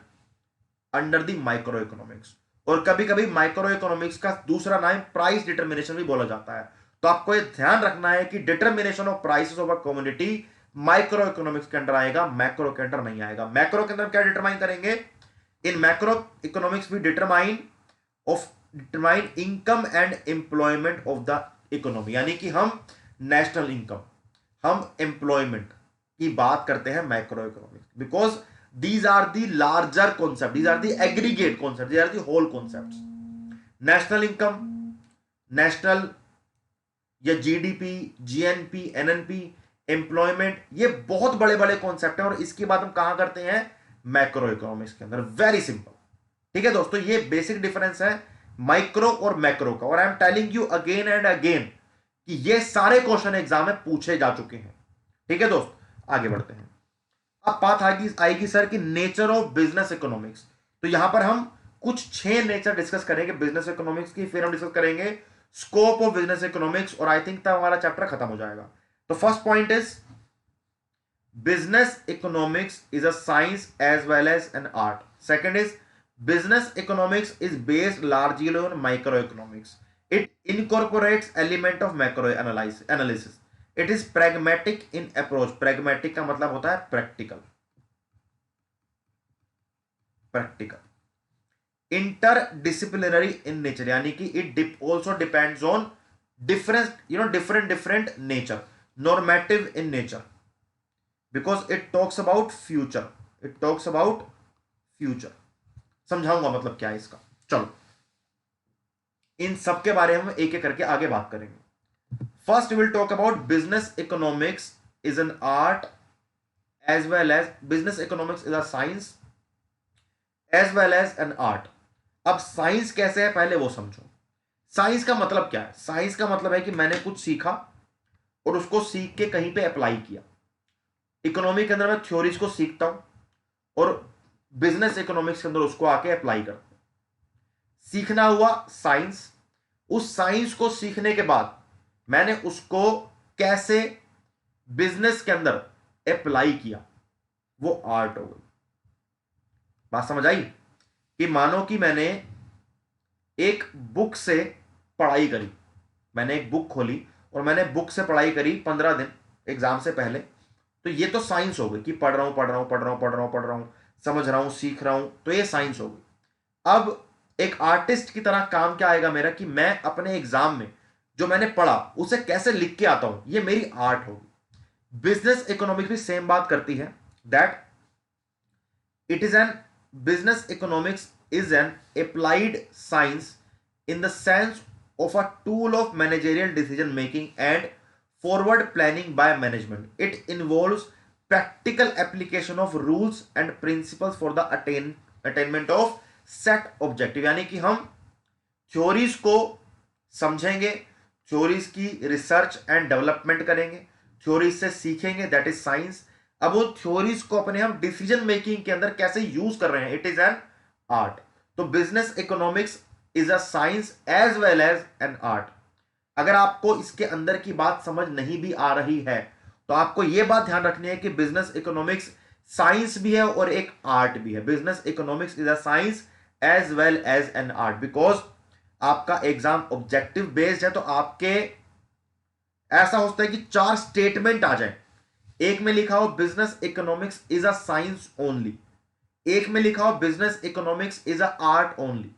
under the micro economics. और कभी कभी माइक्रो इकोनॉमिक्स का दूसरा नाम प्राइस डिटर्मिनेशन भी बोला जाता है। तो आपको यह ध्यान रखना है कि determination of prices of a commodity micro economics के अंदर आएगा, मैक्रो के अंदर नहीं आएगा। मैक्रो के अंदर क्या डिटरमाइन करेंगे, इन मैक्रो इकोनॉमिक्स भी determine income and employment of the economy, यानी कि हम नेशनल इनकम, हम एम्प्लॉयमेंट की बात करते हैं macro economics, because these are the larger concept, these are the aggregate concept, these are the whole concept. National income, national या GDP, GNP, NNP, employment, ये बहुत बड़े बड़े कॉन्सेप्ट हैं और इसकी बात हम कहां करते हैं, मैक्रो इकोनॉमिक्स के अंदर। वेरी सिंपल, ठीक है दोस्तों, ये बेसिक डिफरेंस है माइक्रो और मैक्रो का। और I am telling you again and again कि ये सारे क्वेश्चन एग्जाम में पूछे जा चुके हैं। ठीक है दोस्त, आगे बढ़ते हैं। अब बात आएगी सर कि नेचर ऑफ बिजनेस इकोनॉमिक्स। तो यहां पर हम कुछ 6 नेचर डिस्कस करेंगे बिजनेस इकोनॉमिक्स की, फिर हम डिस्कस करेंगे स्कोप ऑफ बिजनेस इकोनॉमिक्स, और आई थिंक तब हमारा चैप्टर खत्म हो जाएगा। तो first point is business economics is a science as well as an art. Second is business economics is based largely on microeconomics. It incorporates element of macro analysis. It is pragmatic in approach. Pragmatic का मतलब होता है practical. Interdisciplinary in nature, यानी कि it also depends on different nature. Normative in nature, because it talks about future. समझाऊंगा मतलब क्या है इसका। चलो इन सब के बारे में हम एक एक करके आगे बात करेंगे। First will talk about business economics is an art as well as business economics is a science as well as an art. अब साइंस कैसे है पहले वो समझो। साइंस का मतलब क्या है, साइंस का मतलब है कि मैंने कुछ सीखा और उसको सीख के कहीं पे अप्लाई किया। इकोनॉमी के अंदर मैं थ्योरीज को सीखता हूं और बिजनेस इकोनॉमिक्स के अंदर उसको आके अप्लाई करते हैं। सीखना हुआ साइंस, उस साइंस को सीखने के बाद मैंने उसको कैसे बिजनेस के अंदर अप्लाई किया, वो आर्ट हो गई। बात समझ आई कि मानो कि मैंने एक बुक से पढ़ाई करी, मैंने एक बुक खोली और मैंने बुक से पढ़ाई करी 15 दिन एग्जाम से पहले, तो ये तो साइंस हो गई कि पढ़ रहा हूं पढ़ रहा हूं पढ़ रहा हूं पढ़ रहा हूं पढ़ रहा हूं, समझ रहा हूं, सीख रहा हूं, तो ये साइंस हो गई। अब एक आर्टिस्ट की तरह काम क्या आएगा मेरा, कि मैं अपने एग्जाम में जो मैंने पढ़ा उसे कैसे लिख के आता हूं, ये मेरी आर्ट होगी। बिजनेस इकोनॉमिक्स भी सेम बात करती है, that it is N business economics is an applied science in the sense of a tool of managerial decision making and forward planning by management. It involves practical application of rules and principles for the attainment of set objective। यानी कि हम theories को समझेंगे, theories की research and development करेंगे, theories से सीखेंगे, that is science. अब वो थ्योरीज को अपने हम डिसीजन मेकिंग के अंदर कैसे यूज कर रहे हैं, इट इज एन आर्ट। तो business economics is a science as well as an art. अगर आपको इसके अंदर की बात समझ नहीं भी आ रही है तो आपको यह बात ध्यान रखनी है कि बिजनेस इकोनॉमिक्स साइंस भी है और एक आर्ट भी है। Business economics is a science as well as an art, because आपका एग्जाम ऑब्जेक्टिव बेस्ड है। तो आपके ऐसा होता है कि 4 स्टेटमेंट आ जाए, एक में लिखा हो business economics is a science only, एक में लिखा हो business economics is a art only,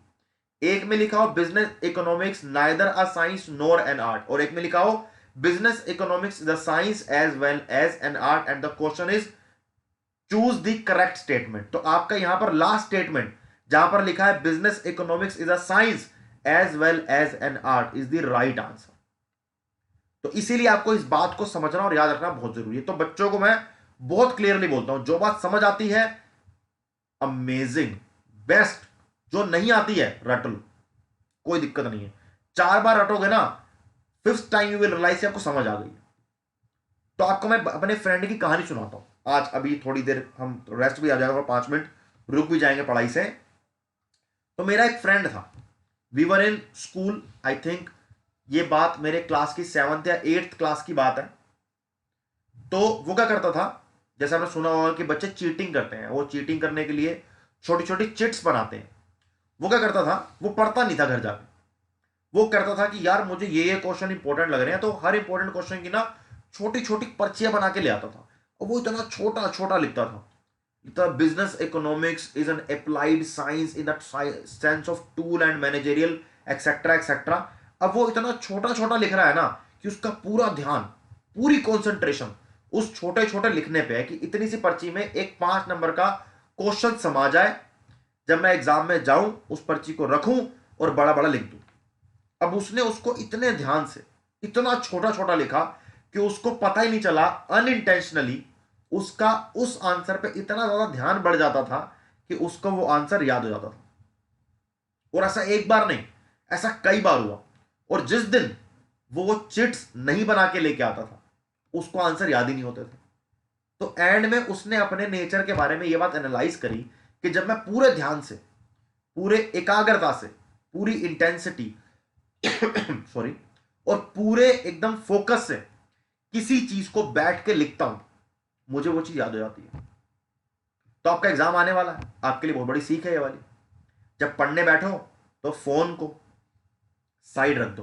एक में लिखा हो business economics neither a science nor an art, और एक में लिखा हो business economics is a science as well as an art. And the question is choose the correct statement. तो आपका यहां पर लास्ट स्टेटमेंट जहां पर लिखा है business economics is a science as well as an art is the right answer. तो इसीलिए आपको इस बात को समझना और याद रखना बहुत जरूरी है। तो बच्चों को मैं बहुत क्लियरली बोलता हूं, जो बात समझ आती है अमेजिंग बेस्ट, जो नहीं आती है रट लो, कोई दिक्कत नहीं है। 4 बार रटोगे ना, 5th time you will realise आपको समझ आ गई। तो आपको मैं अपने फ्रेंड की कहानी सुनाता हूं आज। अभी थोड़ी देर हम रेस्ट भी आ जाएगा, 5 मिनट रुक भी जाएंगे पढ़ाई से। तो मेरा एक फ्रेंड था, we were in school, I think ये बात मेरे क्लास की 7th या 8th क्लास की बात है। तो वो क्या करता था, जैसे आपने सुना होगा कि बच्चे चीटिंग करते हैं, वो चीटिंग करने के लिए छोटी छोटी चिट्स बनाते हैं। वो क्या करता था, वो पढ़ता नहीं था घर जाके, वो करता था कि यार मुझे ये क्वेश्चन इंपॉर्टेंट लग रहे हैं, तो हर इंपॉर्टेंट क्वेश्चन की ना छोटी छोटी पर्चियां बना के ले आता था, और वो इतना छोटा छोटा लिखता था। The business economics is an applied science in the sense of tool and managerial etc etc। अब वो इतना छोटा छोटा लिख रहा है ना कि उसका पूरा ध्यान, पूरी कंसंट्रेशन उस छोटे छोटे लिखने पे है कि इतनी सी पर्ची में एक 5 नंबर का क्वेश्चन समा जाए, जब मैं एग्जाम में जाऊं उस पर्ची को रखूं और बड़ा बड़ा लिख दूं। अब उसने उसको इतने ध्यान से इतना छोटा छोटा लिखा कि उसको पता ही नहीं चला, अनइंटेंशनली उसका उस आंसर पे इतना ज्यादा ध्यान बढ़ जाता था कि उसको वो आंसर याद हो जाता था। और ऐसा एक बार नहीं, ऐसा कई बार हुआ। और जिस दिन वो चिट्स नहीं बना के लेके आता था उसको आंसर याद ही नहीं होते थे। तो एंड में उसने अपने नेचर के बारे में ये बात एनालाइज करी कि जब मैं पूरे ध्यान से, पूरे एकाग्रता से, पूरी इंटेंसिटी सॉरी, और पूरे एकदम फोकस से किसी चीज को बैठ के लिखता हूं, मुझे वो चीज याद हो जाती है। तो आपका एग्जाम आने वाला है, आपके लिए बहुत बड़ी सीख है ये वाली। जब पढ़ने बैठो तो फोन को साइड रख दो।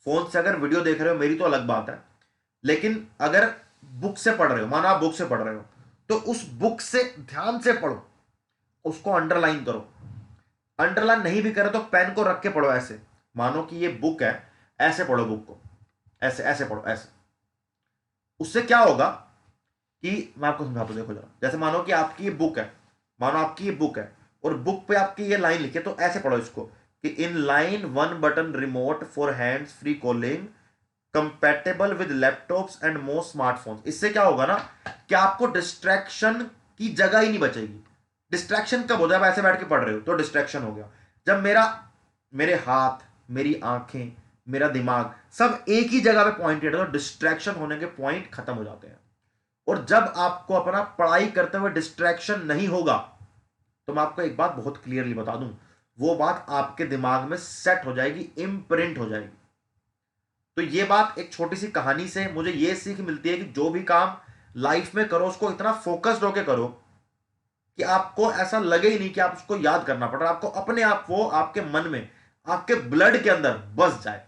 फोन से अगर वीडियो देख रहे हो मेरी तो अलग बात है, लेकिन अगर बुक से पढ़ रहे हो, मानो आप बुक से पढ़ रहे हो, तो उस बुक से ध्यान से पढ़ो, उसको अंडरलाइन करो। अंडरलाइन नहीं भी करे तो पेन को रख के पढ़ो, ऐसे मानो कि ये बुक है, ऐसे पढ़ो बुक को, ऐसे ऐसे पढ़ो ऐसे। उससे क्या होगा कि मैं आपको समझाता हूं, देखो जरा। जैसे मानो कि आपकी ये बुक है, मानो आपकी ये बुक है और बुक पे आपकी ये लाइन लिखी है, तो ऐसे पढ़ो इसको कि in line 1 button remote for hands free calling compatible with laptops and most smartphones. इससे क्या होगा ना कि आपको डिस्ट्रैक्शन की जगह ही नहीं बचेगी। डिस्ट्रैक्शन कब हो, जब ऐसे बैठ के पढ़ रहे हो तो डिस्ट्रैक्शन हो गया। जब मेरे हाथ, मेरी आंखें, मेरा दिमाग सब एक ही जगह पे पॉइंटेड है तो डिस्ट्रैक्शन होने के पॉइंट खत्म हो जाते हैं। और जब आपको अपना पढ़ाई करते हुए डिस्ट्रैक्शन नहीं होगा, तो मैं आपको एक बात बहुत क्लियरली बता दूं, वो बात आपके दिमाग में सेट हो जाएगी, इम्प्रिंट हो जाएगी। तो ये बात एक छोटी सी कहानी से मुझे ये सीख मिलती है कि जो भी काम लाइफ में करो उसको इतना फोकस्ड होकर करो कि आपको ऐसा लगे ही नहीं कि आप उसको याद करना पड़ रहा है, आपको अपने आप वो आपके मन में, आपके ब्लड के अंदर बस जाए।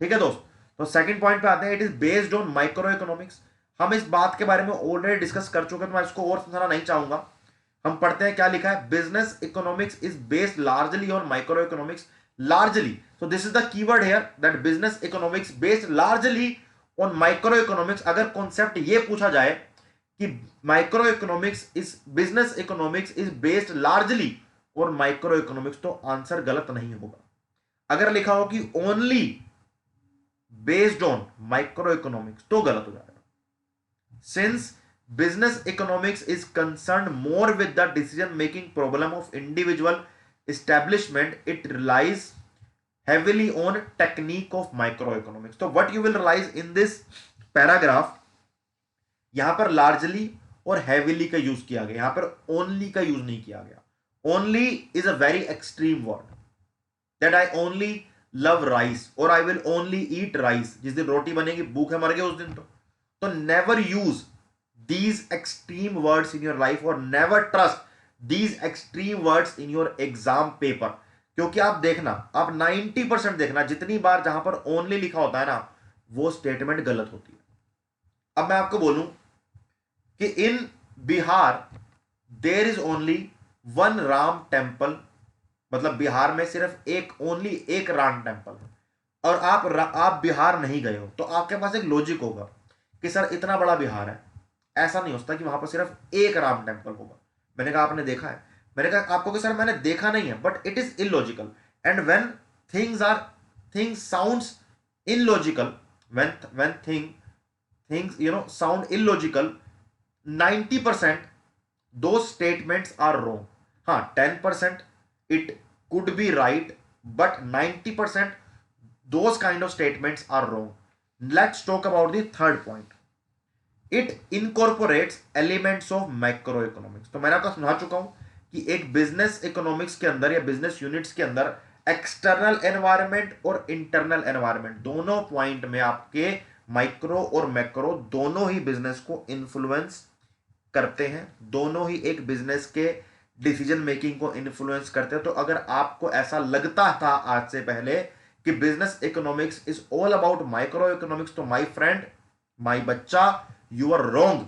ठीक है दोस्त। तो सेकंड पॉइंट पे आते हैं, it is based on micro economics. हम इस बात के बारे में ऑलरेडी डिस्कस कर चुके हैं, तो मैं इसको और समझाना नहीं चाहूंगा। हम पढ़ते हैं क्या लिखा है, business economics is based largely on micro economics. Largely, so this is the keyword here, that business economics based largely on micro economics. अगर कॉन्सेप्ट ये पूछा जाए कि micro economics is business economics is based largely और micro economics, तो answer गलत नहीं होगा। अगर लिखा हो कि only based on micro economics, तो गलत हो जाएगा। Since business economics is concerned more with the decision making problem of individual establishment, it relies heavily on technique of microeconomics. So what you will realize in this paragraph, यहां पर largely और heavily का use किया गया, यहां पर only का use नहीं किया गया। only is a very extreme word, that I only love rice or I will only eat rice, जिस दिन रोटी बनेगी भूखे मर गए उस दिन। तो never use these extreme words in your life or never trust these extreme words in your exam paper। क्योंकि आप देखना, आप 90% देखना, जितनी बार जहां पर ओनली लिखा होता है ना, वो स्टेटमेंट गलत होती है। अब मैं आपको बोलूं कि in Bihar there is only one Ram temple, मतलब बिहार में सिर्फ एक, ओनली एक राम टेम्पल है, और आप बिहार नहीं गए हो, तो आपके पास एक लॉजिक होगा कि सर इतना बड़ा बिहार है, ऐसा नहीं होता कि वहां पर सिर्फ एक राम टेम्पल होगा। मैंने कहा आपने देखा है? मैंने कहा आपको कि सर मैंने देखा नहीं है, but it is illogical. And when things sounds illogical, when things sound illogical, 90% दो स्टेटमेंट्स आर रॉन्ग। हाँ, 10% it could be right, but 90% those kind of statements are wrong. Let's talk about the third point, it incorporates elements of micro economics. तो मैंने आपको समझा चुका हूं कि एक बिजनेस इकोनॉमिक्स के अंदर या बिजनेस यूनिट्स के अंदर एक्सटर्नल एनवायरनमेंट और इंटरनल एनवायरनमेंट, दोनों पॉइंट में आपके माइक्रो और मैक्रो दोनों ही बिजनेस को इन्फ्लुएंस करते हैं, दोनों ही एक बिजनेस के डिसीजन मेकिंग को इन्फ्लुएंस करते हैं। तो अगर आपको ऐसा लगता था आज से पहले कि business economics is all about micro economics, तो माय फ्रेंड, माय बच्चा, you are wrong.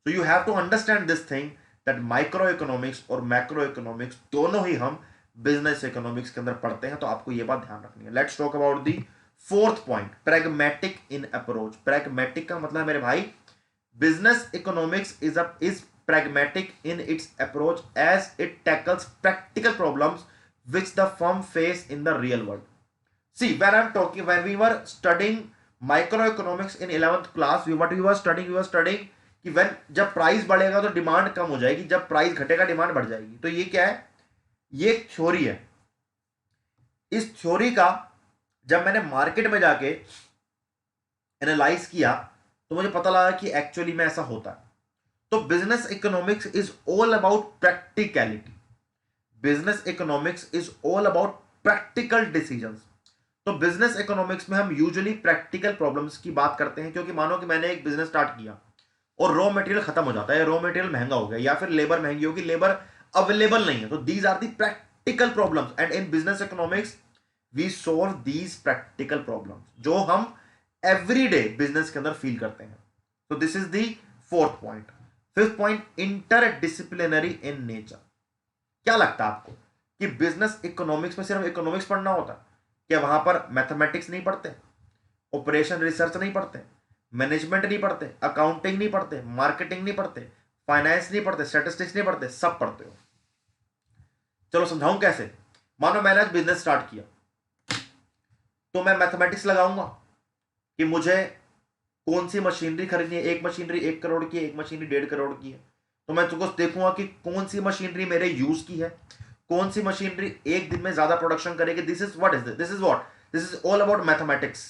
So you have to understand this thing that microeconomics और macroeconomics दोनों ही हम business economics के अंदर पढ़ते हैं, तो आपको ये बात ध्यान रखनी है। Let's talk about the fourth point, pragmatic in approach। pragmatic का मतलब है मेरे भाई, business economics is pragmatic in its approach as it tackles practical problems which the firm face in the real world। See, when we were studying microeconomics in 11th class, what we were studying कि when जब price बढ़ेगा तो demand कम हो जाएगी, जब price घटेगा demand बढ़ जाएगी। तो ये क्या है? ये एक थ्योरी है। इस थ्योरी का जब मैंने मार्केट में जाके एनालाइज किया तो मुझे पता लगा कि एक्चुअली में ऐसा होता है। तो business economics is all about practicality, business economics is all about practical decisions. तो बिजनेस इकोनॉमिक्स में हम यूजुअली प्रैक्टिकल प्रॉब्लम्स की बात करते हैं, क्योंकि मानो कि मैंने एक बिजनेस स्टार्ट किया और रॉ मटेरियल खत्म हो जाता है, रॉ मटेरियल महंगा हो गया, या फिर लेबर महंगी होगी, लेबर अवेलेबल नहीं है। तो these are the practical problems, and in business economics we solve these practical problems, जो हम एवरीडे बिजनेस के अंदर फील करते हैं। तो this is the fourth point. Fifth point, interdisciplinary in nature. क्या लगता है आपको कि बिजनेस इकोनॉमिक्स में सिर्फ इकोनॉमिक्स पढ़ना होता है? क्या वहां पर मैथमेटिक्स नहीं पढ़ते, ऑपरेशन रिसर्च नहीं पढ़ते, मैनेजमेंट नहीं पढ़ते, अकाउंटिंग नहीं पढ़ते, मार्केटिंग नहीं पढ़ते, फाइनेंस नहीं पढ़ते, स्टैटिस्टिक्स नहीं पढ़ते? सब पढ़ते हो। चलो समझाऊं कैसे। मानो मैंने आज बिजनेस स्टार्ट किया, तो मैं मैथमेटिक्स लगाऊंगा कि मुझे कौन सी मशीनरी खरीदनी है। एक मशीनरी 1 करोड़ की है, एक मशीनरी 1.5 करोड़ की है। तो मैं तुमको देखूंगा कि कौन सी मशीनरी मेरे यूज की है, कौन सी मशीनरी एक दिन में ज्यादा प्रोडक्शन करेगी। This is all about mathematics,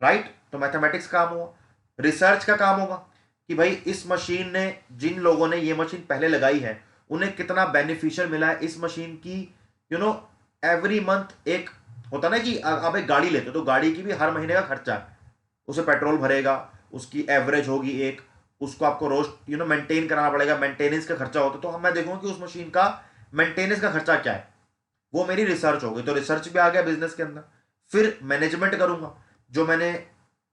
right? तो मैथमेटिक्स काम हुआ। रिसर्च का काम होगा कि भाई इस मशीन ने, जिन लोगों ने ये मशीन पहले लगाई है, उन्हें कितना बेनिफिशियल मिला है इस मशीन की। एवरी मंथ एक होता ना कि आप एक गाड़ी लेते हो, तो गाड़ी की भी हर महीने का खर्चा है, उसे पेट्रोल भरेगा, उसकी एवरेज होगी एक, उसको आपको रोज मेंटेन कराना पड़ेगा, मेंटेनेंस का खर्चा होता है। तो मैं देखूंगा कि उस मशीन का मेंटेनेंस का खर्चा क्या है, वो मेरी रिसर्च हो गई। तो रिसर्च भी आ गया बिजनेस के अंदर। फिर मैनेजमेंट करूंगा, जो मैंने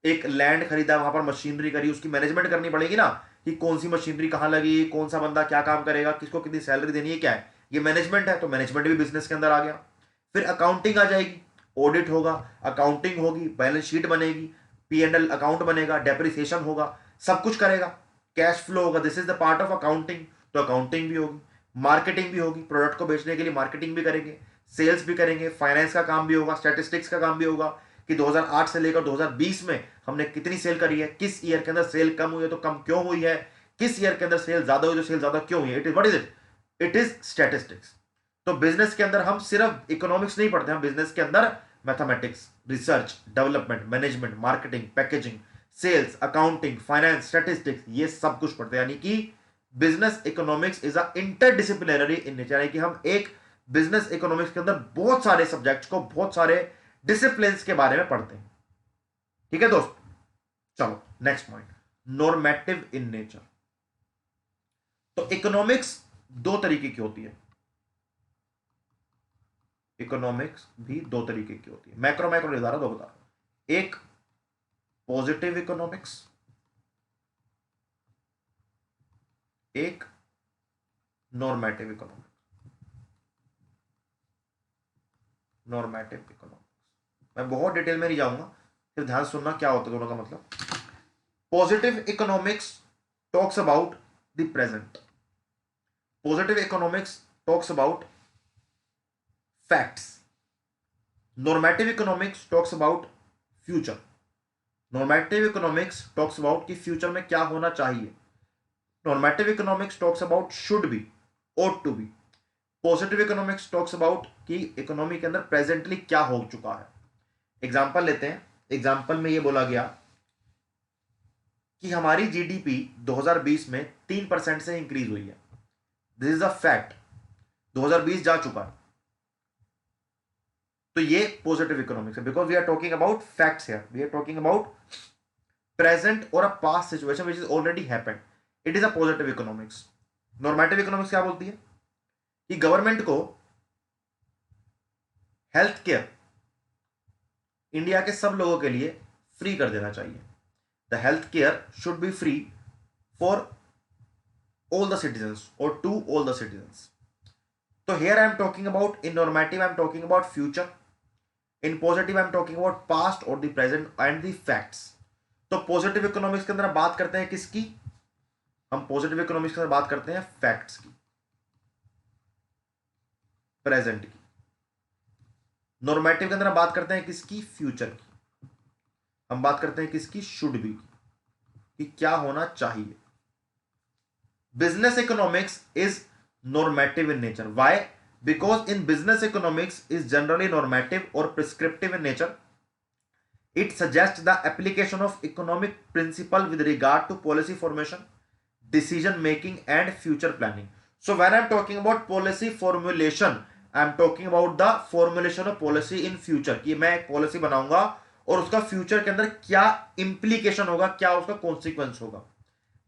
एक लैंड खरीदा, वहां पर मशीनरी करी, उसकी मैनेजमेंट करनी पड़ेगी ना, कि कौन सी मशीनरी कहां लगी, कौन सा बंदा क्या काम करेगा, किसको कितनी सैलरी देनी है, क्या है, ये मैनेजमेंट है। तो मैनेजमेंट भी बिजनेस के अंदर आ गया। फिर अकाउंटिंग आ जाएगी, ऑडिट होगा, अकाउंटिंग होगी, बैलेंस शीट बनेगी, P&L अकाउंट बनेगा, डेप्रिसिएशन होगा, सब कुछ करेगा, कैश फ्लो होगा, this is the part of accounting. तो अकाउंटिंग भी होगी, मार्केटिंग भी होगी, प्रोडक्ट को बेचने के लिए मार्केटिंग भी करेंगे, सेल्स भी करेंगे, फाइनेंस का काम भी होगा, स्टैटिस्टिक्स का काम भी होगा, कि 2008 से लेकर 2020 में हमने कितनी सेल करी है, किस ईयर के अंदर सेल कम हुई है तो कम क्यों हुई है, किस ईयर के अंदर सेल ज्यादा हुई तो सेल ज्यादा क्यों हुई है, it is what is it is statistics. तो बिजनेस के अंदर हम सिर्फ इकोनॉमिक्स नहीं पढ़ते, हम बिजनेस के अंदर mathematics, research, development, management, marketing, packaging, sales, accounting, finance, statistics, ये सब कुछ पढ़ते हैं। यानी कि business economics is a interdisciplinary in nature, यानी कि हम एक बिजनेस इकोनॉमिक्स के अंदर बहुत सारे सब्जेक्ट्स को, बहुत सारे डिसिप्लिन के बारे में पढ़ते हैं। ठीक है दोस्त, चलो next point, normative in nature. तो इकोनॉमिक्स दो तरीके की होती है, इकोनॉमिक्स भी दो तरीके की होती है, मैक्रो मैक्रो नहीं बता रहा, दो बता रहा हूं। एक पॉजिटिव इकोनॉमिक्स, एक नॉर्मेटिव इकोनॉमिक्स। नॉर्मेटिव इकोनॉमिक्स मैं बहुत डिटेल में नहीं जाऊंगा, फिर ध्यान सुनना क्या होता है दोनों का मतलब। Positive economics talks about the present, positive economics talks about facts, normative economics talks about future. Normative economics talks about कि फ्यूचर में क्या होना चाहिए, normative economics talks about should be, ought to be. Positive economics talks about कि economy के अंदर presently क्या हो चुका है। एग्जांपल लेते हैं, एग्जांपल में ये बोला गया कि हमारी जीडीपी 2020 में 3% से इंक्रीज हुई है, दिस इज अ फैक्ट, 2020 जा चुका है। तो ये पॉजिटिव इकोनॉमिक्स है, because we are talking about facts here, we are talking about present और a past situation which is already happened, it is a positive economics. Normative economics क्या बोलती है कि गवर्नमेंट को हेल्थ केयर इंडिया के सब लोगों के लिए फ्री कर देना चाहिए, the health care should be free for all the citizens or to all the citizens. So here I am talking about, in normative I am talking about future, in positive I am talking about past or the present and the facts. तो positive economics के अंदर हम बात करते हैं किसकी, हम positive economics के अंदर बात करते हैं फैक्ट्स की, प्रेजेंट की। नॉर्मेटिव के अंदर हम बात करते हैं किसकी, फ्यूचर की। हम बात करते हैं किसकी, शुड बी, कि क्या होना चाहिए। Business economics is normative in nature. Why? Because in business economics is generally normative or prescriptive in nature. It suggests the application of economic principle with regard to policy formation, decision making and future planning. So when I'm talking about policy formulation, I'm talking about the formulation of policy in future, कि मैं एक policy बनाऊंगा और उसका future के अंदर क्या implication होगा, क्या उसका कॉन्सिक्वेंस होगा।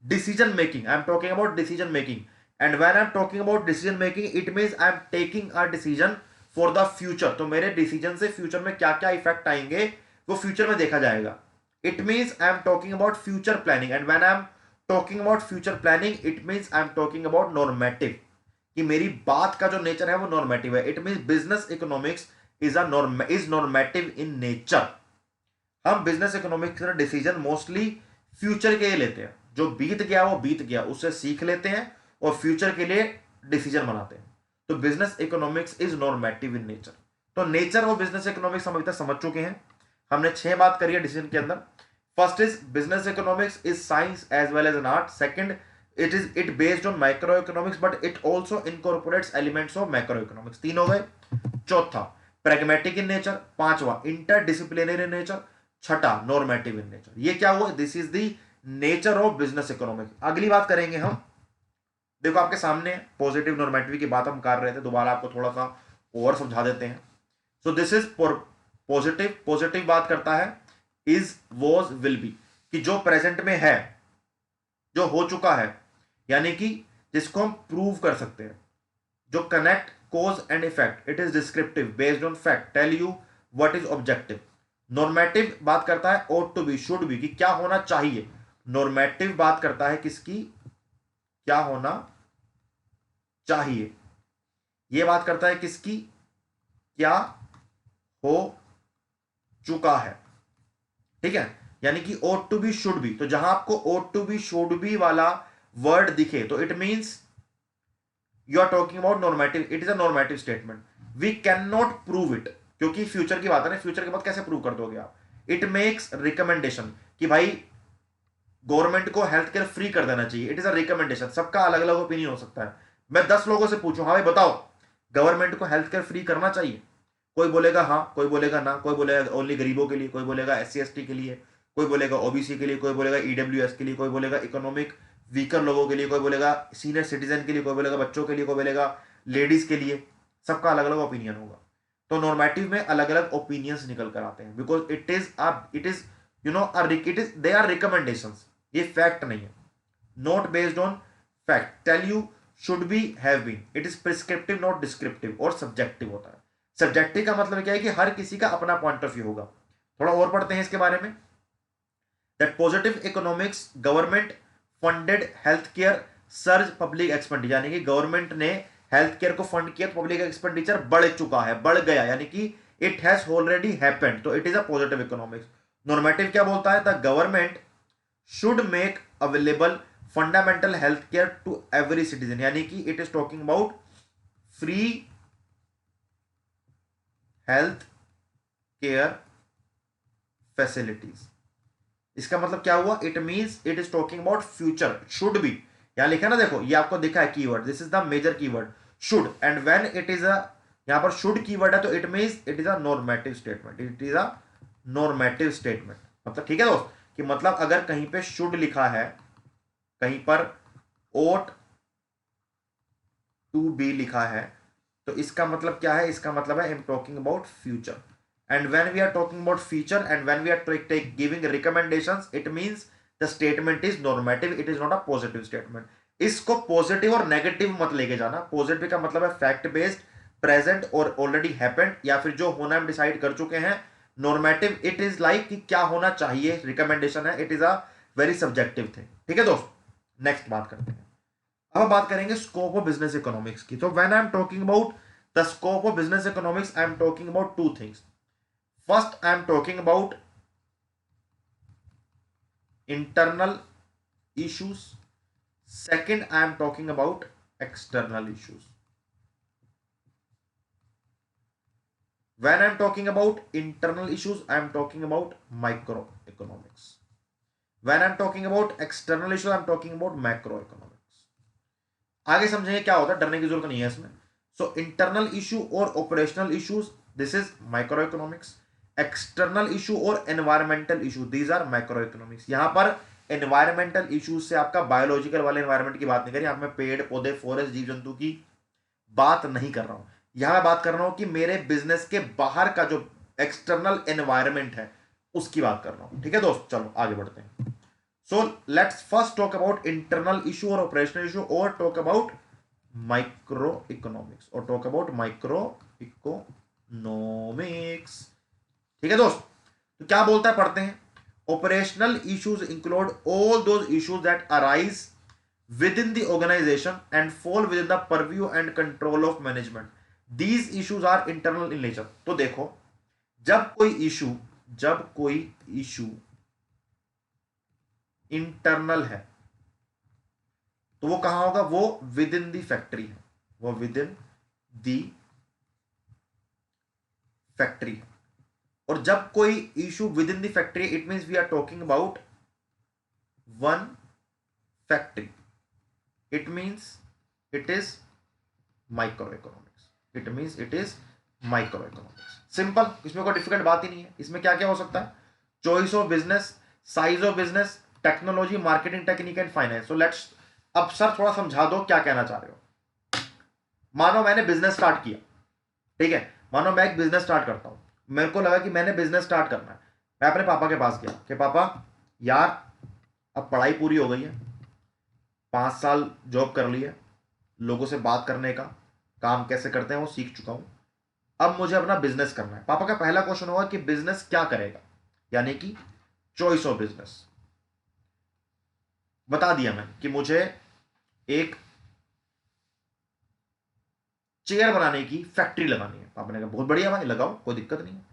Decision making, I am talking about decision making, and when I am talking about decision making, it means I am taking a decision for the future. तो मेरे डिसीजन से फ्यूचर में क्या क्या इफेक्ट आएंगे वो फ्यूचर में देखा जाएगा। It means I am talking about future planning, and when I am talking about future planning, it means I am talking about normative, कि मेरी बात का जो नेचर है वो नॉर्मेटिव है। It means business economics is normative in nature. हम business economics का डिसीजन मोस्टली फ्यूचर के लिए लेते हैं, जो बीत गया वो बीत गया, उससे सीख लेते हैं और फ्यूचर के लिए डिसीजन बनाते हैं। तो business economics is normative in nature. तो नेचर और बिजनेस इकोनॉमिक्स हम अभी तक समझ चुके हैं, हमने 6 बात करी है डिसीजन के अंदर। First is business economics is science as well as an art. Second, it based on micro economics but it also incorporates elements of macro economics. 3 हो गए। चौथा प्रैग्मेटिक इन नेचर। पांचवा इंटरडिसिप्लिनरी इन नेचर। छठा normative in nature. ये क्या हुआ, this is the nature of business economics. अगली बात करेंगे हम, देखो आपके सामने पॉजिटिव नॉर्मेटिव की बात हम कर रहे थे, दोबारा आपको थोड़ा सा और समझा देते हैं। So this is positive. Positive बात करता है इज, वॉज, विल बी, कि जो प्रेजेंट में है, जो हो चुका है, यानी कि जिसको हम प्रूव कर सकते हैं, जो connect cause and effect. It is descriptive based on fact, tell you what is objective. Normative बात करता है ought to be, should be, कि क्या होना चाहिए। नॉर्मेटिव बात करता है किसकी, क्या होना चाहिए। यह बात करता है किसकी, क्या हो चुका है। ठीक है, यानी कि ought to be, should be, तो जहां आपको ought to be, should be वाला वर्ड दिखे तो it means you are talking about normative, it is a normative statement. We can not prove it, क्योंकि फ्यूचर की बात है ना, फ्यूचर के बाद कैसे प्रूव कर दोगे आप। इट मेक्स रिकमेंडेशन कि भाई गवर्नमेंट को हेल्थ केयर फ्री कर देना चाहिए, इट इज अ रिकमेंडेशन। सबका अलग अलग ओपिनियन हो सकता है। मैं 10 लोगों से पूछूं, हाँ भाई बताओ गवर्नमेंट को हेल्थ केयर फ्री करना चाहिए, कोई बोलेगा हाँ, कोई बोलेगा ना, कोई बोलेगा ओनली गरीबों के लिए, कोई बोलेगा SC ST के लिए, कोई बोलेगा OBC के लिए, कोई बोलेगा EWS के लिए, कोई बोलेगा इकोनॉमिक वीकर लोगों के लिए, कोई बोलेगा सीनियर सिटीजन के लिए, कोई बोलेगा बच्चों के लिए, कोई बोलेगा लेडीज के लिए। सबका अलग अलग ओपिनियन होगा। तो नॉर्मेटिव में अलग अलग ओपिनियंस निकल कर आते हैं, because it is you know it is they are recommendations, ये फैक्ट नहीं है, not based on fact. Tell you should be, have been, it is prescriptive not descriptive, और सब्जेक्टिव होता है। सब्जेक्टिव का मतलब क्या है कि हर किसी का अपना पॉइंट ऑफ व्यू होगा। थोड़ा और पढ़ते हैं इसके बारे में। That positive economics government funded health care surge public expenditure, यानी कि गवर्नमेंट ने हेल्थ केयर को फंड किया तो पब्लिक एक्सपेंडिचर बढ़ चुका है, बढ़ गया, यानी कि इट हैज ऑलरेडी हैपेंड, तो it is a positive economics. Normative क्या बोलता है, the government should make available fundamental health care to every citizen, यानी कि it is talking about free health care facilities. इसका मतलब क्या हुआ, it means it is talking about future, should be. यहां लिखा ना, देखो ये आपको दिखा है keyword, this is the major keyword should, and when it is अ, यहां पर शुड कीवर्ड है तो it means it is a normative statement, it is a normative statement. मतलब ठीक है दोस्त, कि मतलब अगर कहीं पे शुड लिखा है, कहीं पर ought to be लिखा है, तो इसका मतलब क्या है, इसका मतलब है आई am talking about future. And when we are talking about future and when we are giving recommendations, it means the statement is normative, it is not a positive statement. इसको पॉजिटिव और नेगेटिव मत लेके जाना। Positive का मतलब है fact based, present और already happened, या फिर जो होना हम डिसाइड कर चुके हैं। नॉर्मेटिव इट इज लाइक कि क्या होना चाहिए, रिकमेंडेशन है, it is a very subjective thing. ठीक है दोस्त, नेक्स्ट बात करते हैं। अब बात करेंगे स्कोप ऑफ बिजनेस इकोनॉमिक्स की। तो when I am talking about the scope of business economics, I am talking about two things. First, I am talking about internal issues. Second, I am talking about external issues. When I am talking about internal issues, I am talking about microeconomics. When I am talking about external issues, I am talking about macroeconomics. आगे समझेंगे क्या होता है, डरने की जरूरत नहीं है इसमें। सो इंटरनल इशू और operational issues, this is microeconomics. External issue और environmental issue, these are micro economics. यहां पर एनवायरमेंटल इशूज से आपका बायोलॉजिकल वाले एनवायरमेंट की बात नहीं करी, यहां मैं पेड़ पौधे फॉरेस्ट जीव जंतु की बात नहीं कर रहा हूं। यहां मैं बात कर रहा हूं कि मेरे बिजनेस के बाहर का जो एक्सटर्नल एनवायरमेंट है उसकी बात कर रहा हूं। ठीक है दोस्त, चलो आगे बढ़ते हैं। So let's first talk about internal issue और ऑपरेशनल इशू, और टॉक अबाउट माइक्रो इकोनॉमिक्स, और टॉक अबाउट माइक्रो इकोनॉमिक्स। ठीक है दोस्त, तो क्या बोलता है, पढ़ते हैं। Operational issues include all those issues that arise within the organization and fall within the purview and control of management. These issues are internal in nature. तो देखो, जब कोई इशू इंटरनल है तो वो कहां होगा, वो विद इन द फैक्ट्री है, वो विद इन द फैक्ट्री। और जब कोई issue within the factory, it means we are talking about one factory, it means it is micro economics, it means it is micro economics. Simple, इसमें कोई difficult बात ही नहीं है। इसमें क्या क्या हो सकता है, choice of business, size of business, technology, marketing technique and finance. So let's, अब सर थोड़ा समझा दो क्या कहना चाह रहे हो। मानो मैंने बिजनेस स्टार्ट किया, ठीक है, मानो मैं एक बिजनेस स्टार्ट करता हूं, मेरे को लगा कि मैंने बिजनेस स्टार्ट करना है। मैं अपने पापा के पास गया कि पापा यार अब पढ़ाई पूरी हो गई है, 5 साल जॉब कर ली है, लोगों से बात करने का काम कैसे करते हैं वो सीख चुका हूं, अब मुझे अपना बिजनेस करना है। पापा का पहला क्वेश्चन होगा कि बिजनेस क्या करेगा, यानी कि चॉइस ऑफ बिजनेस। बता दिया मैंने कि मुझे एक चेयर बनाने की फैक्ट्री लगानी है। पापा ने कहा बहुत बढ़िया भाई, लगाओ, कोई दिक्कत नहीं है।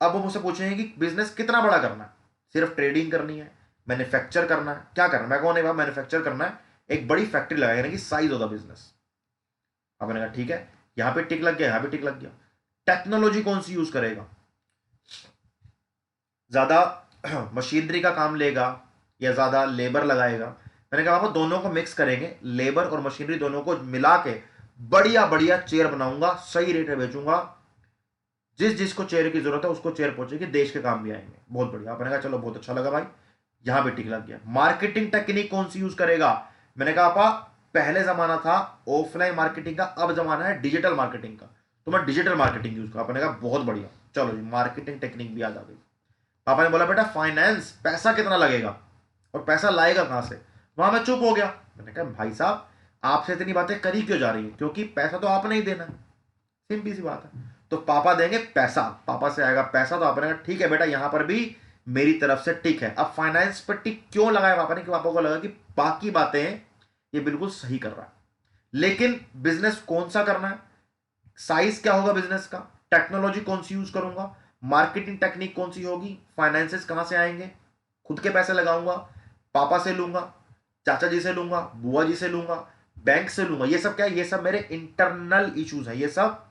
अब वो मुझसे पूछेंगे कि बिजनेस कितना बड़ा करना है, सिर्फ ट्रेडिंग करनी है, मैन्युफैक्चर करना है, क्या करना है। मैं कौन है, मैन्युफैक्चर करना है, एक बड़ी फैक्ट्री लगाएगा, यानी कि साइज ऑफ द बिजनेस। पापा ने कहा ठीक है, यहां पे टिक लग गया, यहां पे टिक लग गया। टेक्नोलॉजी कौन सी यूज करेगा, ज्यादा मशीनरी का काम लेगा या ज्यादा लेबर लगाएगा। मैंने कहा पापा दोनों को मिक्स करेंगे, लेबर और मशीनरी दोनों को मिला के बढ़िया बढ़िया चेयर बनाऊंगा, सही रेट में बेचूंगा, जिस जिसको चेयर की जरूरत है उसको चेयर पहुंचेगी, देश के काम भी आएंगे। बहुत बढ़िया। आपने कहा चलो बहुत अच्छा लगा भाई, यहां पे टिक लग गया। मार्केटिंग टेक्निक कौन सी यूज करेगा। मैंने कहा पापा पहले जमाना था ऑफलाइन मार्केटिंग का, अब जमाना है डिजिटल मार्केटिंग का, तो मैं डिजिटल मार्केटिंग यूज करूँ। आपने कहा बहुत बढ़िया, चलो जी मार्केटिंग टेक्निक भी याद आ गई। पापा ने बोला बेटा फाइनेंस, पैसा कितना लगेगा और पैसा लाएगा कहां से। वहां मैं चुप हो गया। मैंने कहा भाई साहब आपसे इतनी बातें करी क्यों जा रही है, क्योंकि पैसा तो आपने ही देना है, सिंपल सी बात है। तो पापा देंगे पैसा, पापा से आएगा पैसा, तो आपने कहा ठीक है बेटा यहां पर भी मेरी तरफ से टिक है। अब फाइनेंस पर टिक क्यों लगाया पापा ने, कि पापा को लगा कि बाकी बातें ये बिल्कुल सही कर रहा है, लेकिन बिजनेस कौन सा करना है, साइज क्या होगा बिजनेस का, टेक्नोलॉजी कौन सी यूज करूंगा, मार्केटिंग टेक्निक कौन सी होगी, फाइनेंसेस कहां से आएंगे, खुद के पैसे लगाऊंगा, पापा से लूंगा, चाचा जी से लूंगा, बुआ जी से लूंगा, बैंक से लूंगा। ये सब क्या है, ये सब मेरे इंटरनल इश्यूज है, ये सब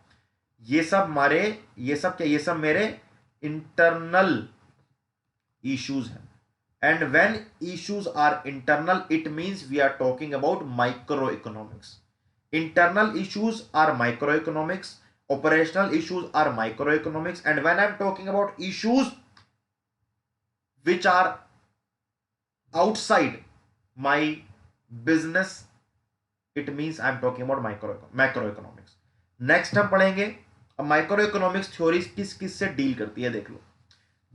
हमारे, ये सब क्या, ये सब मेरे इंटरनल इश्यूज हैं। And when issues are internal it means we are talking about micro economics. internal issues are microeconomics, operational issues are microeconomics, and when I'm talking about issues which are outside my business it means I'm talking about macroeconomics. Next हम पढ़ेंगे अब micro economics theory किस किस से deal करती है, देख लो।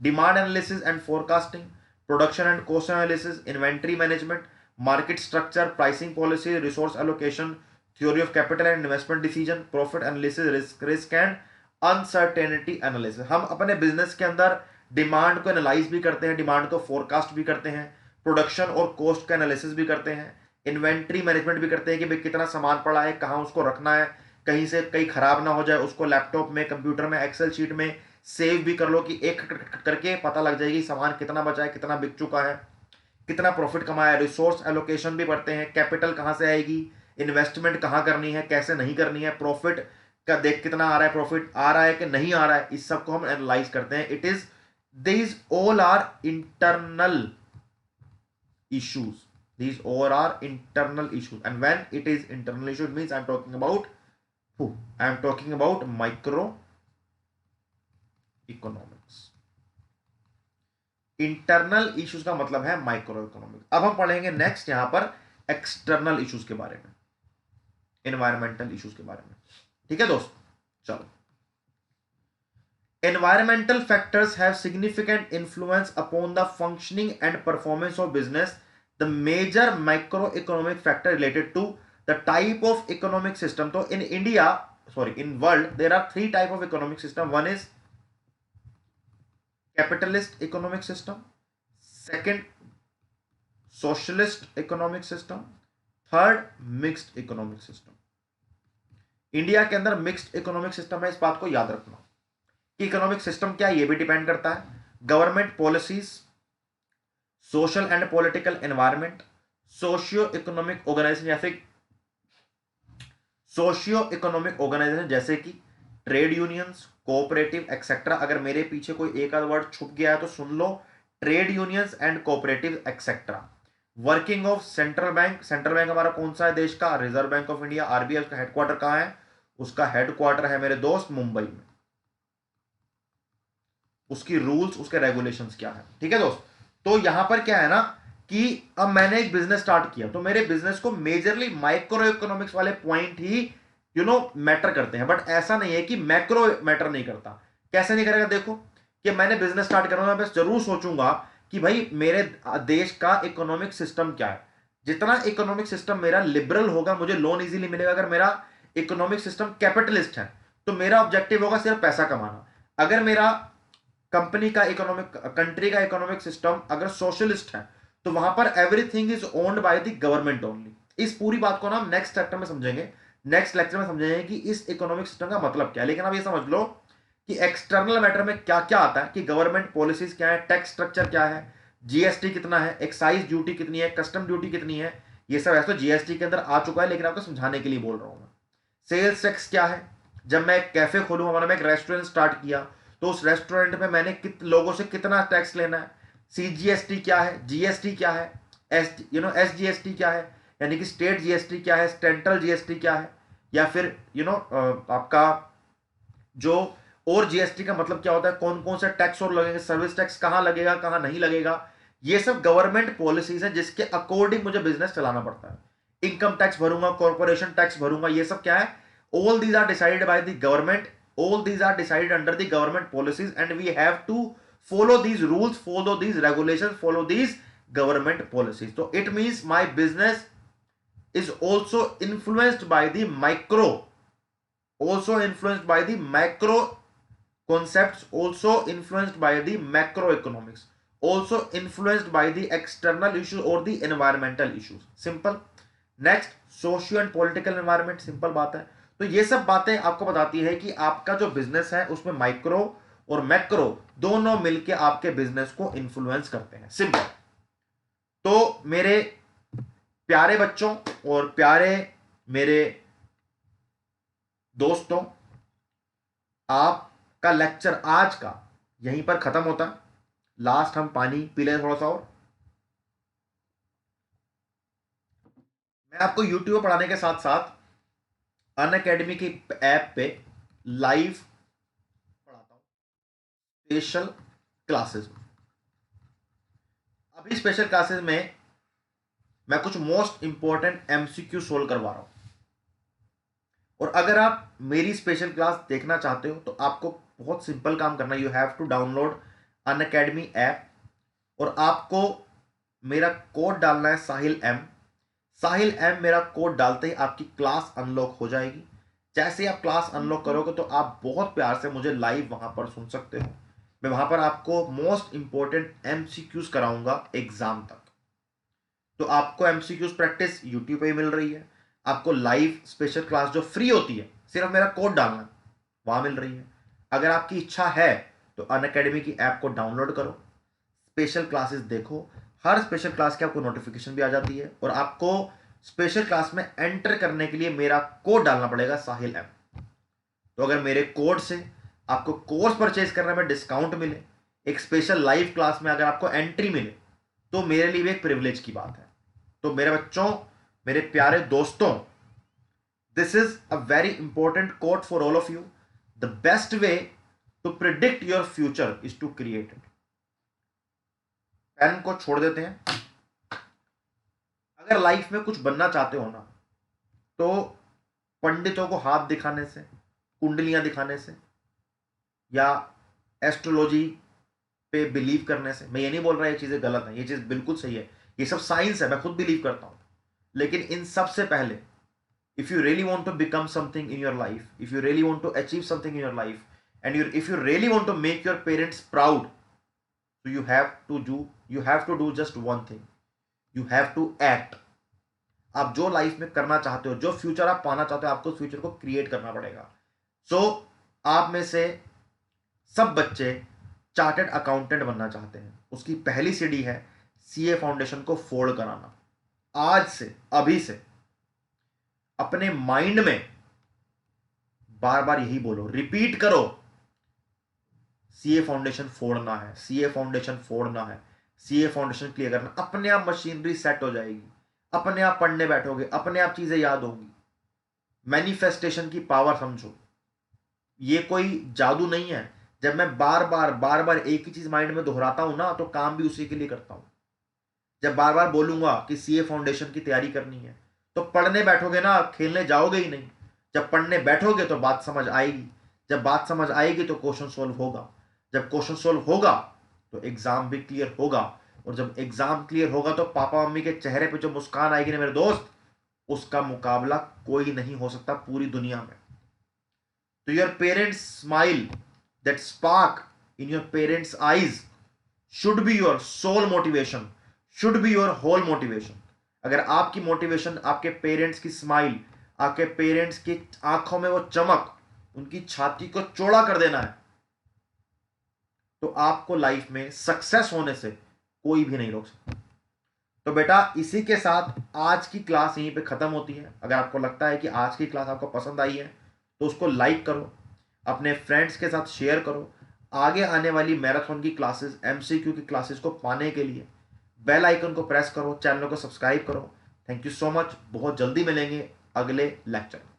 Demand analysis and forecasting, production and cost analysis, inventory management, market structure, pricing policy, resource allocation, theory of capital and investment decision, profit analysis, risk and uncertainty analysis. हम अपने business के अंदर डिमांड को analyse भी करते हैं, demand को forecast भी करते हैं, प्रोडक्शन और कॉस्ट का एनालिसिस भी करते हैं, इन्वेंट्री मैनेजमेंट भी करते हैं कि भाई कितना सामान पड़ा है, कहाँ उसको रखना है, कहीं से कहीं खराब ना हो जाए, उसको लैपटॉप में, कंप्यूटर में, एक्सेल शीट में सेव भी कर लो कि एक करके पता लग जाएगी सामान कितना बचा है, कितना बिक चुका है, कितना प्रॉफिट कमाया है। रिसोर्स एलोकेशन भी पढ़ते हैं, कैपिटल कहां से आएगी, इन्वेस्टमेंट कहां करनी है, कैसे नहीं करनी है, प्रॉफिट का देख कितना आ रहा है, प्रॉफिट आ रहा है कि नहीं आ रहा है, इस सब को हम एनालाइज करते हैं। It is these all are internal issues, these all are internal issues, and when it is internal issue it means I'm talking about who, I'm talking about micro economics. Internal issues का मतलब है micro economics. अब हम पढ़ेंगे next यहां पर external issues के बारे में, एनवायरमेंटल इश्यूज के बारे में। ठीक है दोस्त, चलो। Environmental factors have significant influence upon the functioning and performance of business. The major microeconomic factor related to the type of economic system. So in India, sorry, in world, there are three type of economic system. One is capitalist economic system. Second, socialist economic system. Third, mixed economic system. India के अंदर mixed economic system है, इस बात को याद रखना कि economic system क्या है ये भी डिपेंड करता है। Government policies, social and political environment, socio economic organization जैसे कि ट्रेड यूनियंस, कोऑपरेटिव एक्सेट्रा। अगर मेरे पीछे कोई एक आध वर्ड छुप गया है तो सुन लो, trade unions and cooperative etcetera. Working of central bank, central bank हमारा कौन सा है देश का, Reserve Bank of India, RBI. उसका हेडक्वार्टर कहां है, उसका हेडक्वार्टर है मेरे दोस्त मुंबई में। उसकी रूल्स, उसके रेगुलेशंस क्या है, ठीक है दोस्त। तो यहां पर क्या है ना कि अब मैंने एक बिजनेस स्टार्ट किया, तो मेरे बिजनेस को मेजरली माइक्रो इकोनॉमिक्स वाले पॉइंट ही मैटर करते हैं, बट ऐसा नहीं है कि मैक्रो मैटर नहीं करता। कैसे नहीं करेगा, देखो कि मैंने बिजनेस स्टार्ट करा, मैं बस जरूर सोचूंगा कि भाई मेरे देश का इकोनॉमिक सिस्टम क्या है। जितना इकोनॉमिक सिस्टम मेरा लिबरल होगा मुझे लोन इजीली मिलेगा। अगर मेरा इकोनॉमिक सिस्टम कैपिटलिस्ट है तो मेरा ऑब्जेक्टिव होगा सिर्फ पैसा कमाना। अगर मेरा कंपनी का इकोनॉमिक, कंट्री का इकोनॉमिक सिस्टम अगर सोशलिस्ट है, तो वहां पर everything is owned by the government only. इस पूरी बात को ना हम नेक्स्ट चैप्टर में समझेंगे, नेक्स्ट लेक्चर में समझेंगे कि इस इकोनॉमिक सिस्टम का मतलब क्या है। लेकिन आप ये समझ लो कि एक्सटर्नल मैटर में क्या क्या आता है, कि गवर्नमेंट पॉलिसीज क्या है, टैक्स स्ट्रक्चर क्या है, जीएसटी कितना है, एक्साइज ड्यूटी कितनी है, कस्टम ड्यूटी कितनी है, ये सब ऐसा जीएसटी के अंदर आ चुका है, लेकिन आपको समझाने के लिए बोल रहा हूं मैं। सेल्स टैक्स क्या है, जब मैं एक कैफे खोलूं, हमारा मैं एक रेस्टोरेंट स्टार्ट किया, तो उस रेस्टोरेंट में मैंने लोगों से कितना टैक्स लेना है, सीजीएसटी क्या है, जीएसटी क्या है, एसजीएसटी क्या है, यानी कि स्टेट जीएसटी क्या है, सेंट्रल जीएसटी क्या है, या फिर आपका जो और जीएसटी का मतलब क्या होता है, कौन कौन से टैक्स और लगेंगे, सर्विस टैक्स कहां लगेगा कहां नहीं लगेगा, ये सब गवर्नमेंट पॉलिसीज है जिसके अकॉर्डिंग मुझे बिजनेस चलाना पड़ता है। इनकम टैक्स भरूंगा, कॉर्पोरेशन टैक्स भरूंगा, ये सब क्या है, all these are decided by the government, all these are decided under the government policies and we have to follow these rules, follow these regulations, follow these government policies. So it means my business is also influenced by the micro, also influenced by the macro concepts, also influenced by the macroeconomics, also influenced by the external issues or the environmental issues. Simple. Next, socio and political environment. Simple बात है। तो ये सब बातें आपको बताती है कि आपका जो बिजनेस है उसमें माइक्रो और मैक्रो दोनों मिलके आपके बिजनेस को इन्फ्लुएंस करते हैं। सिंपल। तो मेरे प्यारे बच्चों और प्यारे मेरे दोस्तों, आपका लेक्चर आज का यहीं पर खत्म होता है। लास्ट हम पानी पी लें थोड़ा सा और। मैं आपको यूट्यूब पर पढ़ाने के साथ साथ अनअकैडमी की ऐप पे लाइव पढ़ाता हूं, स्पेशल क्लासेस में। अभी स्पेशल क्लासेस में मैं कुछ मोस्ट इंपॉर्टेंट एमसीक्यू सोल्व करवा रहा हूं। और अगर आप मेरी स्पेशल क्लास देखना चाहते हो तो आपको बहुत सिंपल काम करना है। You have to download Unacademy app और आपको मेरा कोड डालना है साहिल एम। साहिल एम मेरा कोड डालते ही आपकी क्लास अनलॉक हो जाएगी। जैसे ही आप क्लास अनलॉक करोगे तो आप बहुत प्यार से मुझे लाइव वहां पर सुन सकते हो। मैं वहां पर आपको मोस्ट इंपॉर्टेंट एमसीक्यूज कराऊंगा एग्जाम तक। तो आपको एमसीक्यूज प्रैक्टिस यूट्यूब पे ही मिल रही है, आपको लाइव स्पेशल क्लास जो फ्री होती है सिर्फ मेरा कोड डालना वहां मिल रही है। अगर आपकी इच्छा है तो अनअकैडमी की ऐप को डाउनलोड करो, स्पेशल क्लासेस देखो। हर स्पेशल क्लास की आपको नोटिफिकेशन भी आ जाती है और आपको स्पेशल क्लास में एंटर करने के लिए मेरा कोड डालना पड़ेगा साहिल एम। तो अगर मेरे कोड से आपको कोर्स परचेज करने में डिस्काउंट मिले, एक स्पेशल लाइव क्लास में अगर आपको एंट्री मिले, तो मेरे लिए भी एक प्रिविलेज की बात है। तो मेरे बच्चों, मेरे प्यारे दोस्तों, this is a very important code for all of you. The best way to predict your future is to create it. Pen को छोड़ देते हैं। अगर लाइफ में कुछ बनना चाहते हो ना, तो पंडितों को हाथ दिखाने से, कुंडलियां दिखाने से या एस्ट्रोलॉजी पे बिलीव करने से, मैं ये नहीं बोल रहा ये चीजें गलत है, ये चीज बिल्कुल सही है, ये सब साइंस है, मैं खुद बिलीव करता हूं। लेकिन इन सब से पहले, if you really want to become something in your life, if you really want to achieve something in your life, and if you really want to make your parents proud, so you have to do just one thing. You have to act. आप जो life में करना चाहते हो, जो future आप पाना चाहते हो, आपको उस फ्यूचर को क्रिएट करना पड़ेगा। आप में से सब बच्चे चार्टर्ड अकाउंटेंट बनना चाहते हैं, उसकी पहली सीढ़ी है सीए फाउंडेशन को फोड़ कराना। आज से, अभी से अपने माइंड में बार बार यही बोलो, रिपीट करो, सीए फाउंडेशन फोड़ना है, सीए फाउंडेशन फोड़ना है, सीए फाउंडेशन क्लियर करना। अपने आप मशीनरी सेट हो जाएगी, अपने आप पढ़ने बैठोगे, अपने आप चीजें याद होंगी। मैनिफेस्टेशन की पावर समझो, ये कोई जादू नहीं है। जब मैं बार बार एक ही चीज माइंड में दोहराता हूं ना, तो काम भी उसी के लिए करता हूं। जब बार बार बोलूंगा कि सीए फाउंडेशन की तैयारी करनी है, तो पढ़ने बैठोगे ना, खेलने जाओगे ही नहीं। जब पढ़ने बैठोगे तो बात समझ आएगी, जब बात समझ आएगी तो क्वेश्चन सोल्व होगा, जब क्वेश्चन सोल्व होगा तो एग्जाम भी क्लियर होगा, और जब एग्जाम क्लियर होगा तो पापा मम्मी के चेहरे पे जो मुस्कान आएगी ना मेरे दोस्त, उसका मुकाबला कोई नहीं हो सकता पूरी दुनिया में। तो your parents smile, that spark in your parents eyes should be your soul motivation, should be your whole motivation. अगर आपकी मोटिवेशन आपके पेरेंट्स की स्माइल, आपके पेरेंट्स की आंखों में वो चमक, उनकी छाती को चौड़ा कर देना है, तो आपको लाइफ में सक्सेस होने से कोई भी नहीं रोक सकता। तो बेटा इसी के साथ आज की क्लास यहीं पे खत्म होती है। अगर आपको लगता है कि आज की क्लास आपको पसंद आई है तो उसको लाइक करो, अपने फ्रेंड्स के साथ शेयर करो। आगे आने वाली मैराथन की क्लासेस, एमसीक्यू की क्लासेस को पाने के लिए बेल आइकन को प्रेस करो, चैनल को सब्सक्राइब करो। Thank you so much. बहुत जल्दी मिलेंगे अगले लेक्चर में।